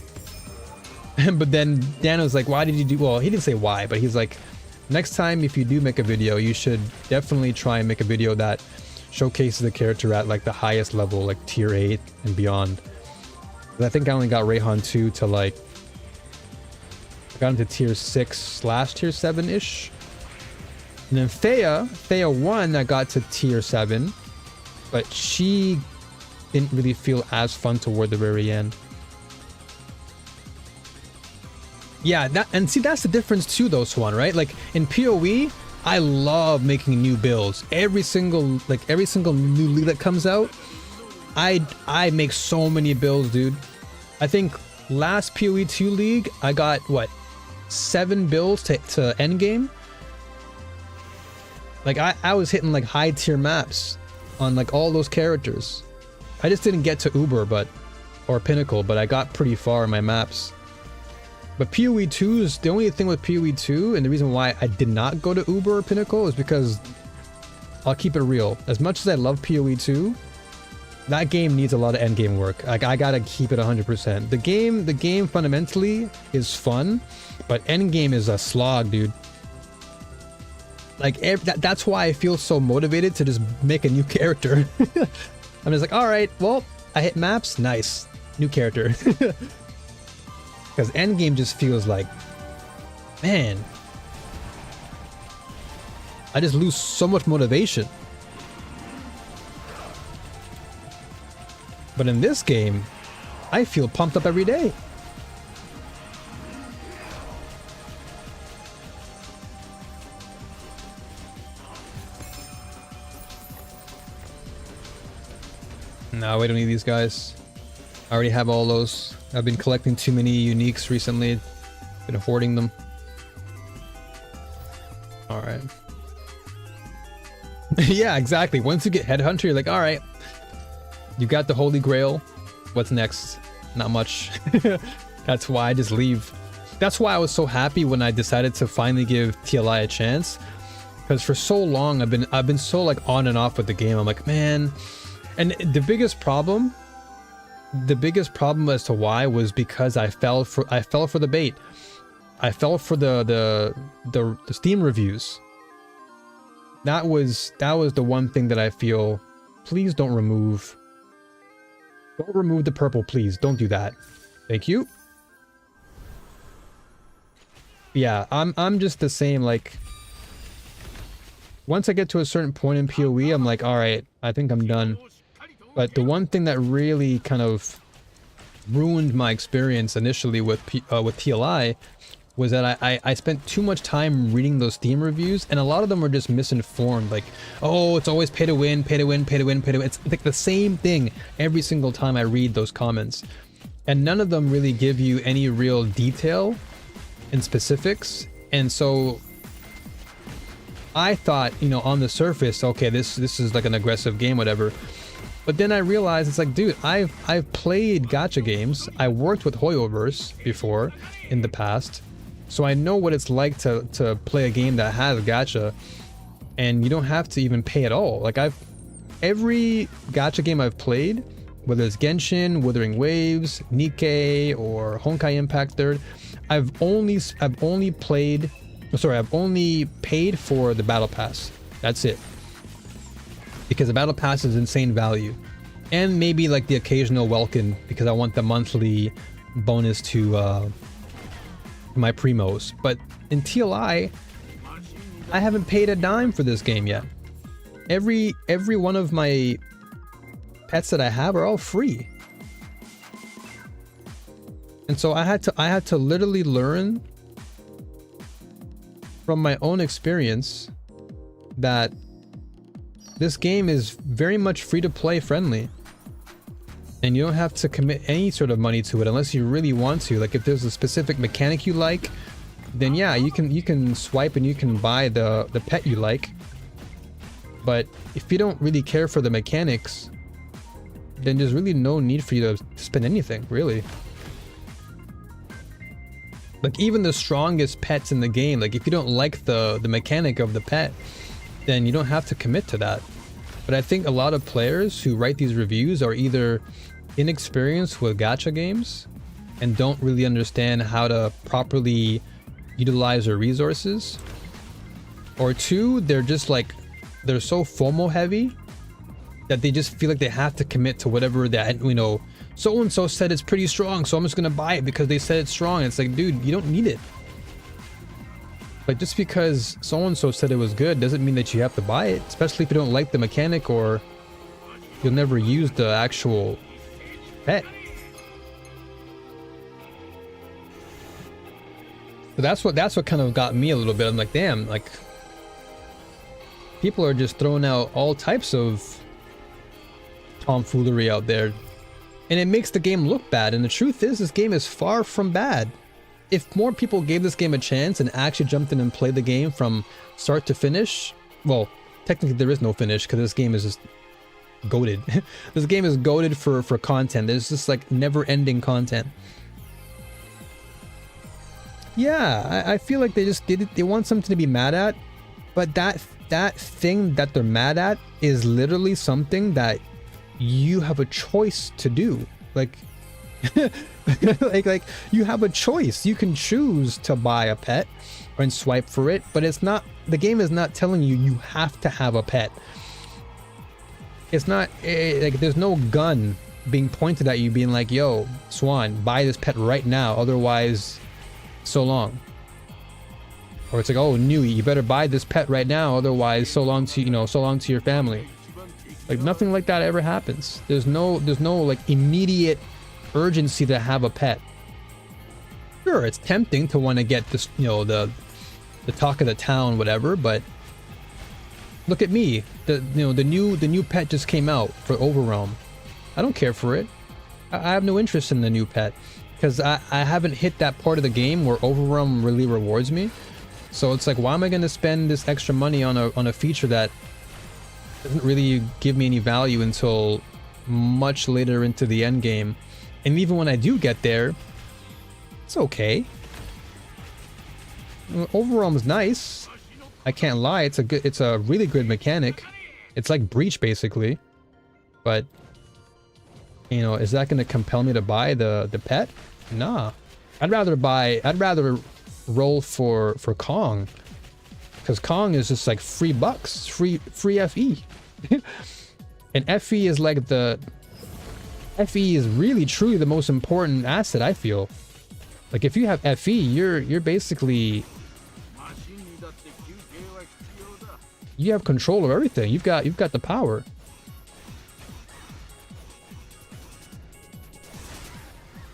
But then Dan was like, why did you do, well, he didn't say why, but he's like, next time if you do make a video, you should definitely try and make a video that showcases the character at like the highest level, like tier 8 and beyond. But I think I only got Rayhan 2 to like, I got him to tier 6 / tier 7-ish. And then Thea 1 I got to tier 7, but she didn't really feel as fun toward the very end. Yeah, and see, that's the difference too though, Swan, right? Like in PoE, I love making new builds. Every single new league that comes out, I make so many builds, dude. I think last PoE 2 league, I got what, 7 builds to endgame. Like I was hitting like high tier maps on like all those characters. I just didn't get to Uber or Pinnacle, but I got pretty far in my maps. But PoE 2 is the only thing with PoE 2, and the reason why I did not go to Uber or Pinnacle is because I'll keep it real. As much as I love PoE 2, that game needs a lot of endgame work. Like I gotta keep it 100%. The game fundamentally is fun, but endgame is a slog, dude. Like that's why I feel so motivated to just make a new character. I'm just like, all right, well, I hit maps, nice, new character. Because endgame just feels like, man, I just lose so much motivation. But in this game, I feel pumped up every day. No, we don't need these guys. I already have all those. I've been collecting too many uniques recently. Been hoarding them. Alright. Yeah, exactly. Once you get Headhunter, you're like, alright. You got the Holy Grail. What's next? Not much. That's why I just leave. That's why I was so happy when I decided to finally give TLI a chance. Because for so long I've been so like on and off with the game. I'm like, man. And the biggest problem as to why was because I fell for the bait. I fell for the Steam reviews. That was the one thing that I feel, please don't remove the purple, please. Don't do that. Thank you. Yeah, I'm just the same, like once I get to a certain point in PoE, I'm like, all right, I think I'm done. But the one thing that really kind of ruined my experience initially with TLI was that I spent too much time reading those Steam reviews, and a lot of them were just misinformed. Like, oh, it's always pay to win, pay to win, pay to win, pay to win. It's like the same thing every single time I read those comments. And none of them really give you any real detail and specifics. And so I thought, you know, on the surface, okay, this is like an aggressive game, whatever. But then I realized it's like, dude, I've played gacha games. I worked with Hoyoverse before in the past, so I know what it's like to play a game that has gacha, and you don't have to even pay at all. Like every gacha game I've played, whether it's Genshin, Wuthering Waves, Nikkei, or Honkai Impact 3rd, I've only paid for the battle pass. That's it. Because the battle pass is insane value, and maybe like the occasional Welkin because I want the monthly bonus to my primos. But in TLI, I haven't paid a dime for this game yet. Every one of my pets that I have are all free, and so I had to literally learn from my own experience that this game is very much free-to-play friendly, and you don't have to commit any sort of money to it unless you really want to. Like if there's a specific mechanic you like, then yeah, you can swipe and you can buy the pet you like. But if you don't really care for the mechanics, then there's really no need for you to spend anything, really. Like even the strongest pets in the game, like if you don't like the mechanic of the pet, then you don't have to commit to that. But I think a lot of players who write these reviews are either inexperienced with gacha games and don't really understand how to properly utilize their resources, or two, they're just like, they're so FOMO heavy that they just feel like they have to commit to whatever that, you know, so and so said it's pretty strong, so I'm just gonna buy it because they said it's strong. It's like, dude, you don't need it. Like just because so and so said it was good doesn't mean that you have to buy it, especially if you don't like the mechanic or you'll never use the actual pet. So that's what kind of got me a little bit. I'm like, damn, like people are just throwing out all types of tomfoolery out there, and it makes the game look bad. And the truth is, this game is far from bad. If more people gave this game a chance and actually jumped in and played the game from start to finish, well, technically there is no finish because this game is just goated. This game is goated for content. There's just like never-ending content. Yeah, I feel like they want something to be mad at, but that thing that they're mad at is literally something that you have a choice to do. Like like you have a choice. You can choose to buy a pet and swipe for it, but it's not, the game is not telling you you have to have a pet. It's not like there's no gun being pointed at you being like, yo, Swan, buy this pet right now, otherwise so long. Or it's like, oh, New, you better buy this pet right now, otherwise so long to, you know, so long to your family. Like nothing like that ever happens. There's no like immediate urgency to have a pet. Sure, it's tempting to want to get this, you know, the talk of the town, whatever, but look at me. The new pet just came out for Overrealm. I don't care for it. I have no interest in the new pet because I haven't hit that part of the game where Overrealm really rewards me. So it's like, why am I going to spend this extra money on a feature that doesn't really give me any value until much later into the end game? And even when I do get there, it's okay. Overrealm's nice. I can't lie. It's a really good mechanic. It's like Breach basically. But you know, is that going to compel me to buy the pet? Nah. I'd rather roll for Kong, because Kong is just like free bucks, free FE. And FE is like FE is really truly the most important asset, I feel. Like if you have FE, you're basically, you have control of everything. You've got the power.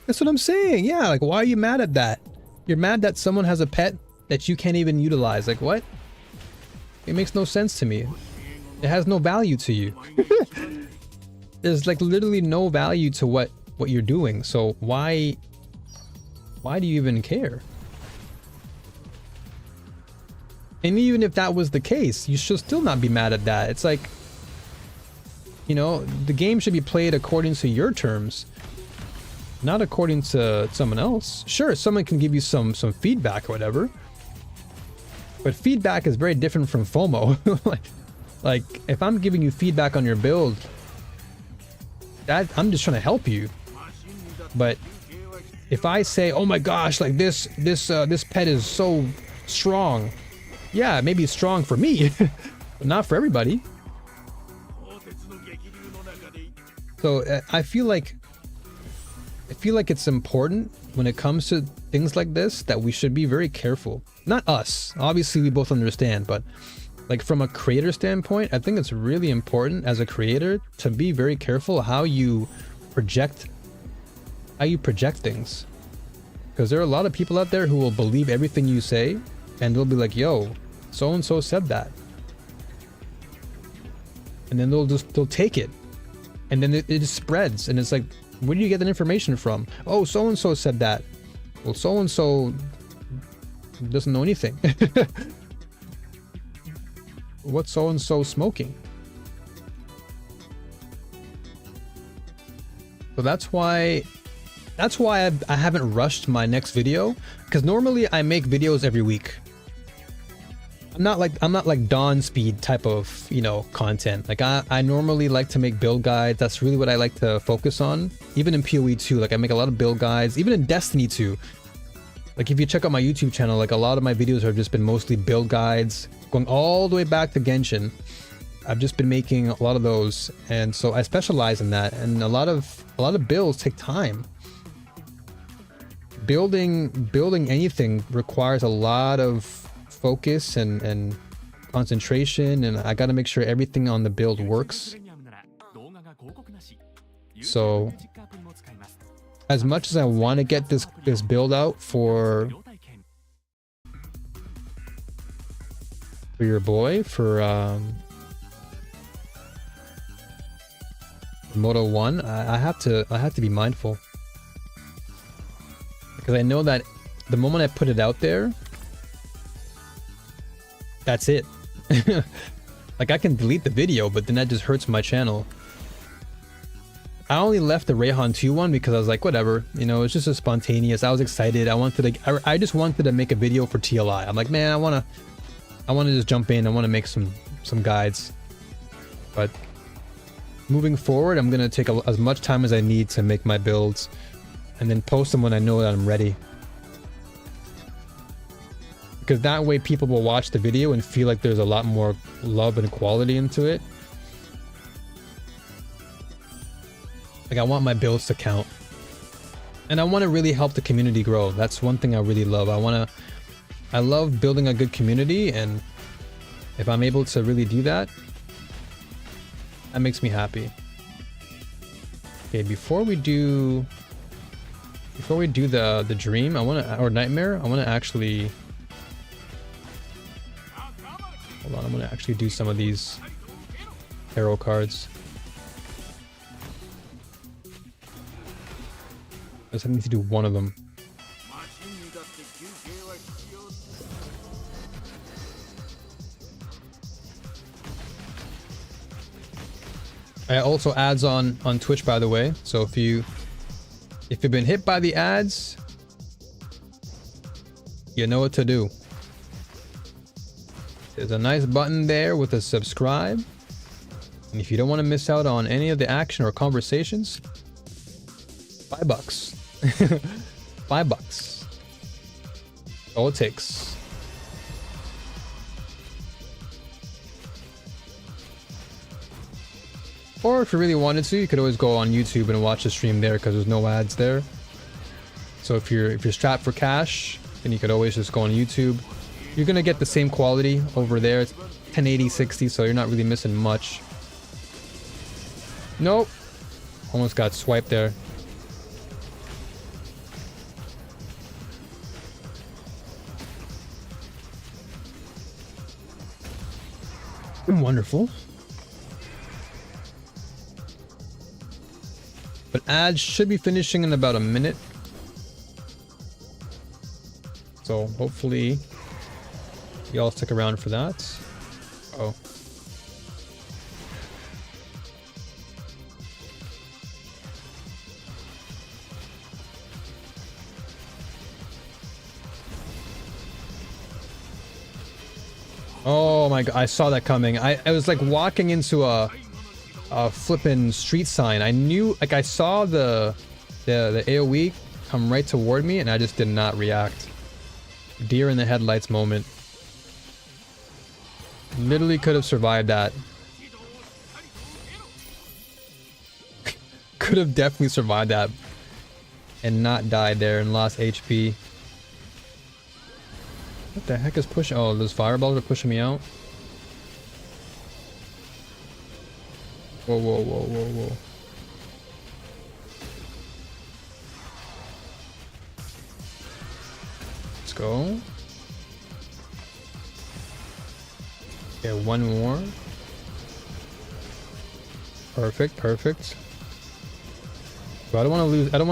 That's what I'm saying. Yeah, like why are you mad at that? You're mad that someone has a pet that you can't even utilize. Like what? It makes no sense to me. It has no value to you. There's like literally no value to what you're doing. So why do you even care? And even if that was the case, you should still not be mad at that. It's like, you know, the game should be played according to your terms, not according to someone else. Sure, someone can give you some feedback or whatever, but feedback is very different from FOMO. like if I'm giving you feedback on your build, that I'm just trying to help you. But if I say, oh my gosh, like this pet is so strong, yeah, maybe it's strong for me, but not for everybody. So I feel like it's important when it comes to things like this that we should be very careful. Not us, obviously we both understand, but like from a creator standpoint, I think it's really important as a creator to be very careful how you project things. Because there are a lot of people out there who will believe everything you say, and they'll be like, yo, so and so said that. And then they'll take it. And then it just spreads, and it's like, where do you get that information from? Oh, so and so said that. Well, so and so doesn't know anything. What's so and so smoking? So that's why I haven't rushed my next video, because normally I make videos every week. I'm not like Dawn Speed type of, you know, content. Like I normally like to make build guides. That's really what I like to focus on. Even in PoE 2, like I make a lot of build guides. Even in Destiny 2. Like if you check out my YouTube channel, like a lot of my videos have just been mostly build guides, going all the way back to Genshin. I've just been making a lot of those, and so I specialize in that. And a lot of builds take time. Building anything requires a lot of focus and concentration, and I got to make sure everything on the build works. So as much as I want to get this build out for your boy, for Moto 1, I have to be mindful, because I know that the moment I put it out there, that's it. Like I can delete the video, but then that just hurts my channel. I only left the Rayhan 2 one because I was like, whatever, you know, it's just a spontaneous. I was excited. I just wanted to make a video for TLI. I'm like, man, I want to just jump in. I want to make some guides. But moving forward, I'm going to take as much time as I need to make my builds, and then post them when I know that I'm ready. Because that way people will watch the video and feel like there's a lot more love and quality into it. Like I want my builds to count. And I want to really help the community grow. That's one thing I really love. I love building a good community, and if I'm able to really do that, that makes me happy. Okay, before we do the dream, or nightmare, I want to actually, hold on, I'm going to actually do some of these tarot cards. I just need to do one of them. It also ads on Twitch, by the way. So if you've been hit by the ads, you know what to do. There's a nice button there with a subscribe. And if you don't want to miss out on any of the action or conversations, $5. $5. All it takes. Or if you really wanted to, you could always go on YouTube and watch the stream there, because there's no ads there. So if you're strapped for cash, then you could always just go on YouTube. You're gonna get the same quality over there. It's 1080 60, so you're not really missing much. Nope. Almost got swiped there. Wonderful. But ads should be finishing in about a minute. So hopefully y'all stick around for that. Oh. Oh my god, I saw that coming. I was like walking into a flippin' street sign. I knew, like I saw the AoE come right toward me, and I just did not react. Deer in the headlights moment. Literally could have survived that. Could have definitely survived that and not died there and lost HP. What the heck is pushing? Oh, those fireballs are pushing me out. Whoa, whoa, whoa, whoa, whoa. Let's go. Okay, one more. Perfect, perfect. But I don't want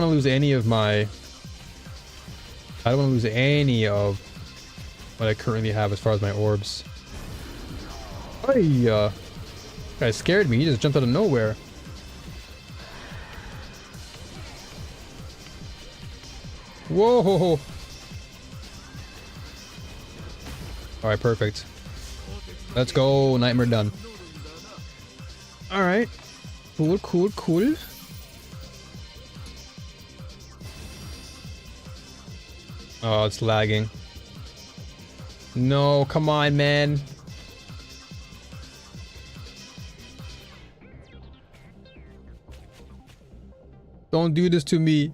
to lose any of my... I don't want to lose any of what I currently have as far as my orbs. Guy scared me. He just jumped out of nowhere. Whoa! Alright, perfect. Let's go. Nightmare done. Alright. Cool, cool, cool. Oh, it's lagging. No, come on, man. Don't do this to me.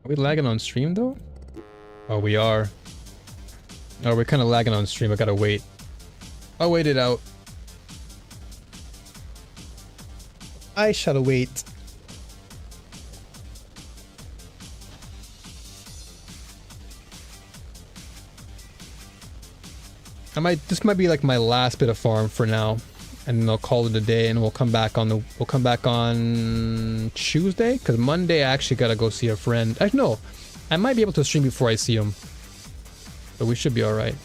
Are we lagging on stream though? Oh, we are. Oh, we're kind of lagging on stream. I gotta wait. I'll wait it out. I shall wait. This might be like my last bit of farm for now, and then I'll call it a day, and we'll come back on Tuesday, because Monday I actually gotta go see a friend. No, I might be able to stream before I see him, but we should be all right.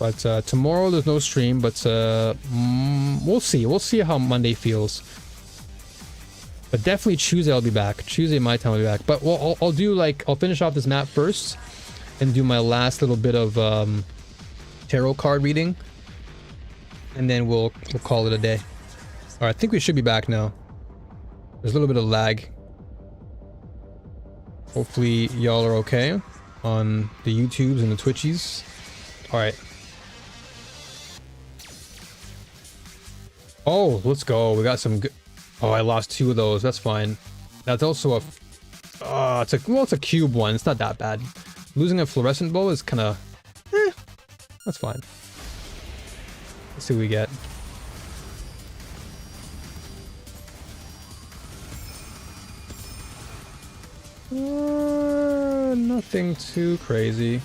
But tomorrow there's no stream, but we'll see. We'll see how Monday feels. But definitely Tuesday I'll be back. Tuesday my time I'll be back. But I'll do like, I'll finish off this map first and do my last little bit of tarot card reading, and then we'll call it a day. All right, I think we should be back now. There's a little bit of lag. Hopefully y'all are okay on the YouTubes and the Twitchies. All right. Oh, let's go. We got some good. Oh, I lost 2 of those. That's fine. That's also a. It's a cube one. It's not that bad. Losing a fluorescent bow is kind of. That's fine. Let's see what we get. Nothing too crazy.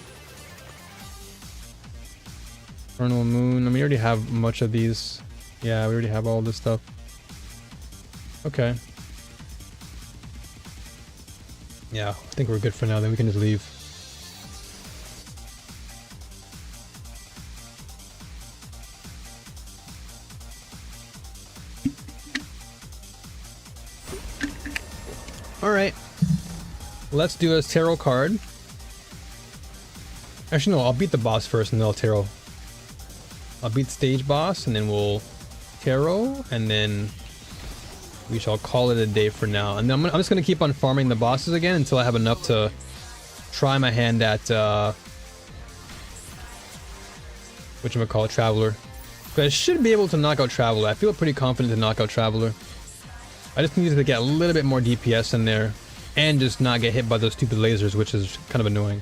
Eternal Moon. I mean, we already have much of these. Yeah, we already have all this stuff. Okay. Yeah, I think we're good for now. Then we can just leave. All right. Let's do a tarot card. Actually, no. I'll beat the boss first, and then I'll tarot. I'll beat the stage boss, and then we'll tarot, and then we shall call it a day for now. And then I'm just gonna keep on farming the bosses again until I have enough to try my hand at whatchamacallit, Traveler. But I should be able to knock out Traveler. I feel pretty confident to knock out Traveler. I just need to get a little bit more DPS in there and just not get hit by those stupid lasers, which is kind of annoying.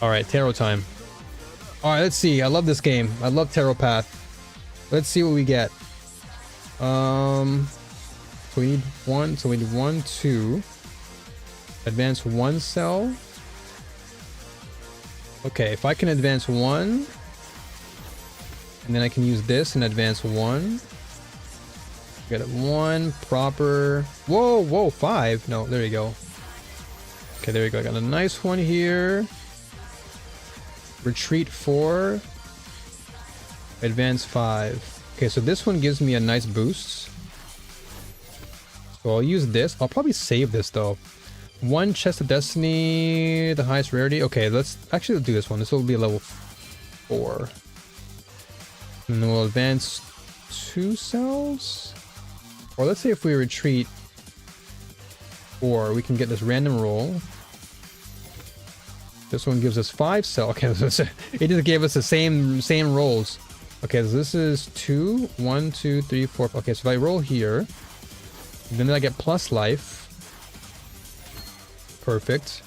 All right, tarot time. All right, let's see. I love this game. I love Tarot Path. Let's see what we get. So we need 1. So we need 1, 2. Advance 1 cell. Okay, if I can advance 1, and then I can use this and advance 1. Get it 1 proper. Whoa, whoa, 5. No, there you go. Okay, there you go. I got a nice one here. Retreat 4. Advance 5. Okay, so this one gives me a nice boost. So I'll use this. I'll probably save this though. 1 chest of destiny, the highest rarity. Okay, let's do this one. This will be a level 4. And then we'll advance 2 cells. Or let's say if we retreat 4, we can get this random roll. This one gives us 5 cells. Okay, it just gave us the same rolls. Okay, so this is 2, 1, 2, 3, 4. Okay, so if I roll here, then I get plus life. Perfect.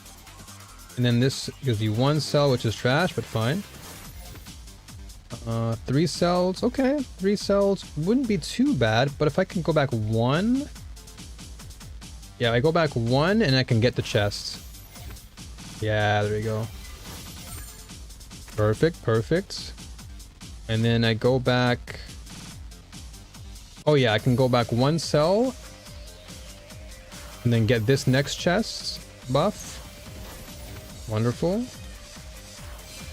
And then this gives you 1 cell, which is trash, but fine. 3 cells. Okay, 3 cells wouldn't be too bad, but if I can go back 1. Yeah, I go back 1 and I can get the chest. Yeah, there we go. Perfect, perfect. And then I go back. Oh yeah, I can go back 1 cell. And then get this next chest buff. Wonderful.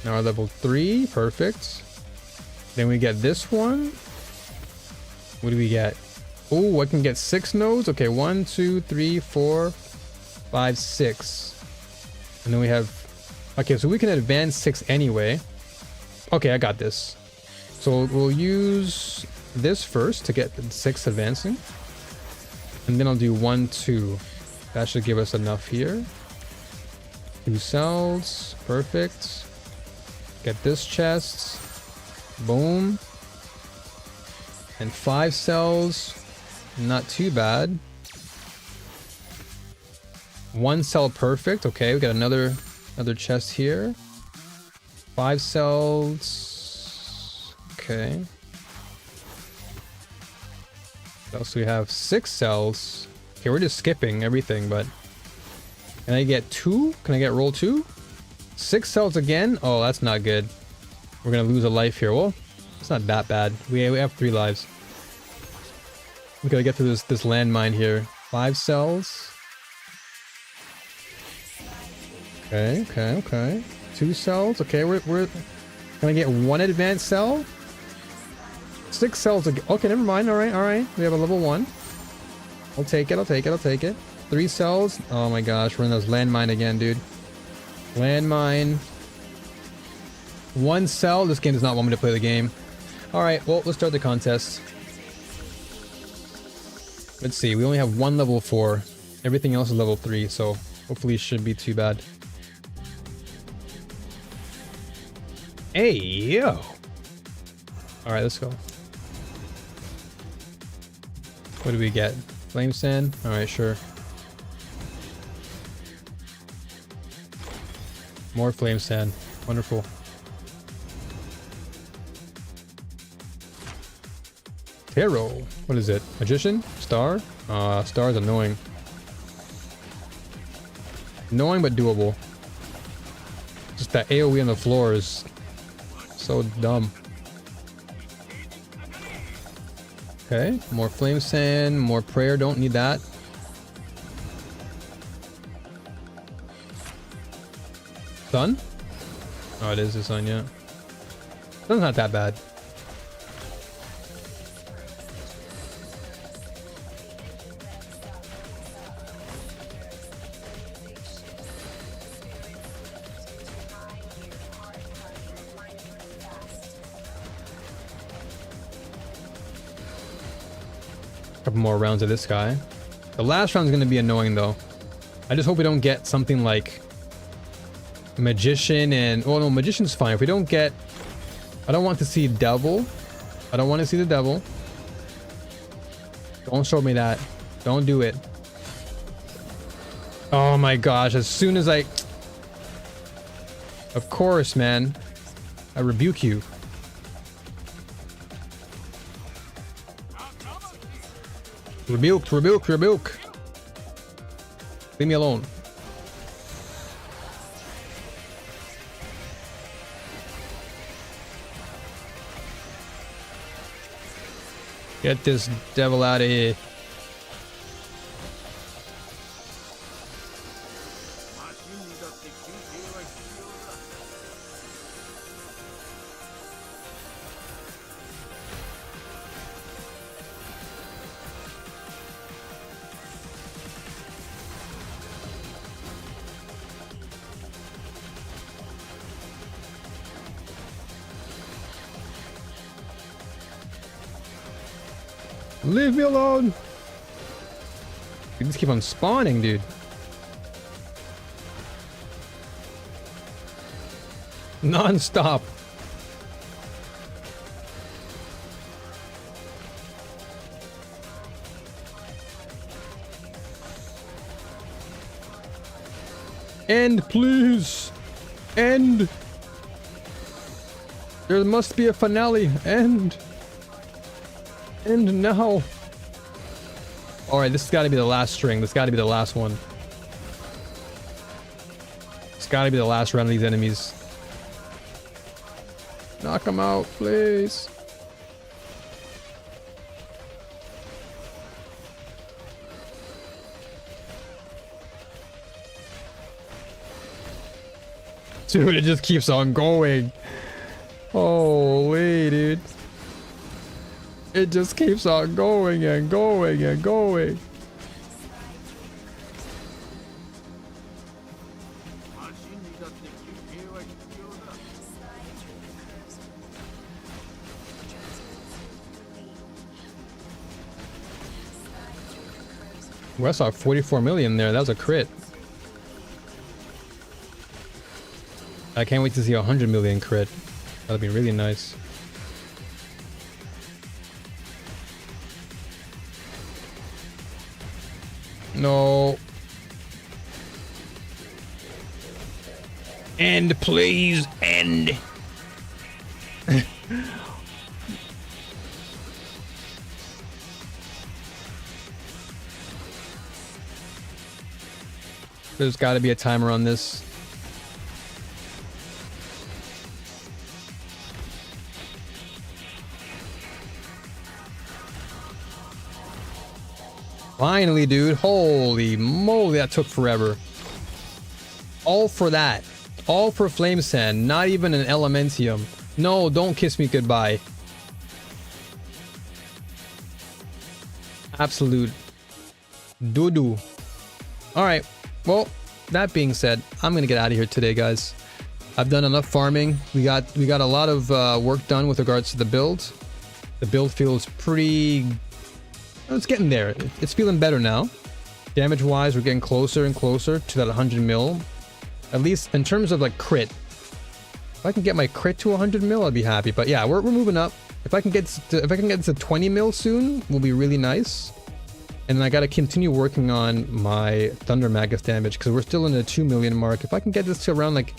Now we're level 3. Perfect. Then we get this one. What do we get? Oh, I can get 6 nodes. Okay, 1, 2, 3, 4, 5, 6. And then we have... Okay, so we can advance 6 anyway. Okay, I got this. So we'll use this first to get 6 advancing. And then I'll do 1, 2. That should give us enough here. 2 cells. Perfect. Get this chest. Boom. And 5 cells. Not too bad. 1 cell perfect. Okay, we got another chest here. 5 cells. Okay. What else do we have? 6 cells. Okay, we're just skipping everything, but... Can I get 2? Can I get roll 2? 6 cells again? Oh, that's not good. We're gonna lose a life here. Well, it's not that bad. We have 3 lives. We gotta get through this landmine here. 5 cells. Okay. 2 cells. Okay, we're gonna get 1 advanced cell. 6 cells again. Okay, never mind. All right. We have a level 1. I'll take it. 3 cells. Oh my gosh, we're in those landmine again, dude. Landmine. 1 cell. This game does not want me to play the game. All right. Well, let's start the contest. Let's see, we only have 1 level 4. Everything else is level 3, so hopefully it shouldn't be too bad. Hey, yo! Alright, let's go. What do we get? Flame sand? Alright, sure. More flame sand. Wonderful. Tarot. What is it? Magician? Star? Star is annoying. Annoying but doable. Just that AoE on the floor is so dumb. Okay, more flame sand, more prayer. Don't need that. Sun? Oh, it is the sun, yeah. Sun's not that bad. Couple more rounds of this guy. The last round is going to be annoying though. I just hope we don't get something like Magician and... Oh no, Magician's fine. If we don't get... I don't want to see Devil. I don't want to see the Devil. Don't show me that. Don't do it. Oh my gosh, as soon as I... Of course, man. I rebuke you. Rebuke. Leave me alone. Get this devil out of here. Leave me alone! You just keep on spawning, dude. Non-stop. End, please! End! There must be a finale. End! End now. Alright, this has got to be the last string. This got to be the last one. It's got to be the last round of these enemies. Knock them out, please. Dude, it just keeps on going. Holy, dude. It just keeps on going and going and going. Well, I saw 44 million there. That was a crit. I can't wait to see 100 million crit. That'll be really nice. No. End, please, end. There's got to be a timer on this. Finally, dude. Holy moly, that took forever. All for that. All for Flame Sand. Not even an Elementium. No, don't kiss me goodbye. Absolute doo-doo. Alright. Well, that being said, I'm gonna get out of here today, guys. I've done enough farming. We got a lot of work done with regards to the build. The build feels pretty... It's getting there. It's feeling better now. Damage-wise, we're getting closer and closer to that 100 mil. At least in terms of like crit. If I can get my crit to 100 mil, I'd be happy. But yeah, we're moving up. If I can get to 20 mil soon, will be really nice. And then I got to continue working on my Thunder Magus damage because we're still in the 2 million mark. If I can get this to around like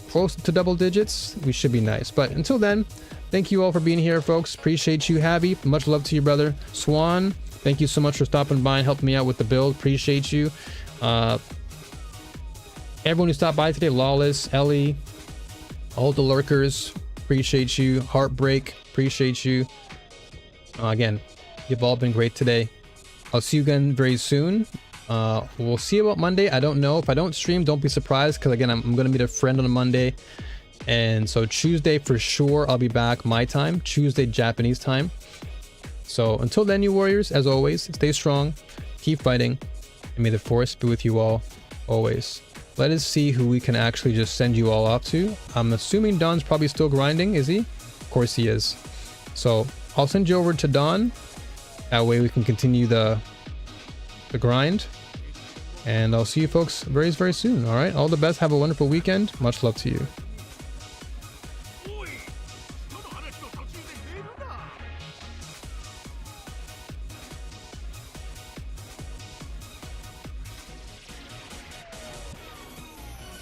close to double digits, we should be nice. But until then, thank you all for being here, folks. Appreciate you, Habby. Much love to you, brother. Swan, thank you so much for stopping by and helping me out with the build. Appreciate you. Everyone who stopped by today, Lawless, Ellie, all the lurkers, appreciate you. Heartbreak, appreciate you. Again, you've all been great today. I'll see you again very soon. We'll see about Monday. I don't know. If I don't stream, don't be surprised because again, I'm going to meet a friend on a Monday. And so Tuesday for sure, I'll be back my time. Tuesday, Japanese time. So until then, you warriors, as always, stay strong, keep fighting, and may the force be with you all, always. Let us see who we can actually just send you all off to. I'm assuming Don's probably still grinding, is he? Of course he is. So I'll send you over to Don. That way we can continue the grind. And I'll see you folks very, very soon. All right. All the best. Have a wonderful weekend. Much love to you.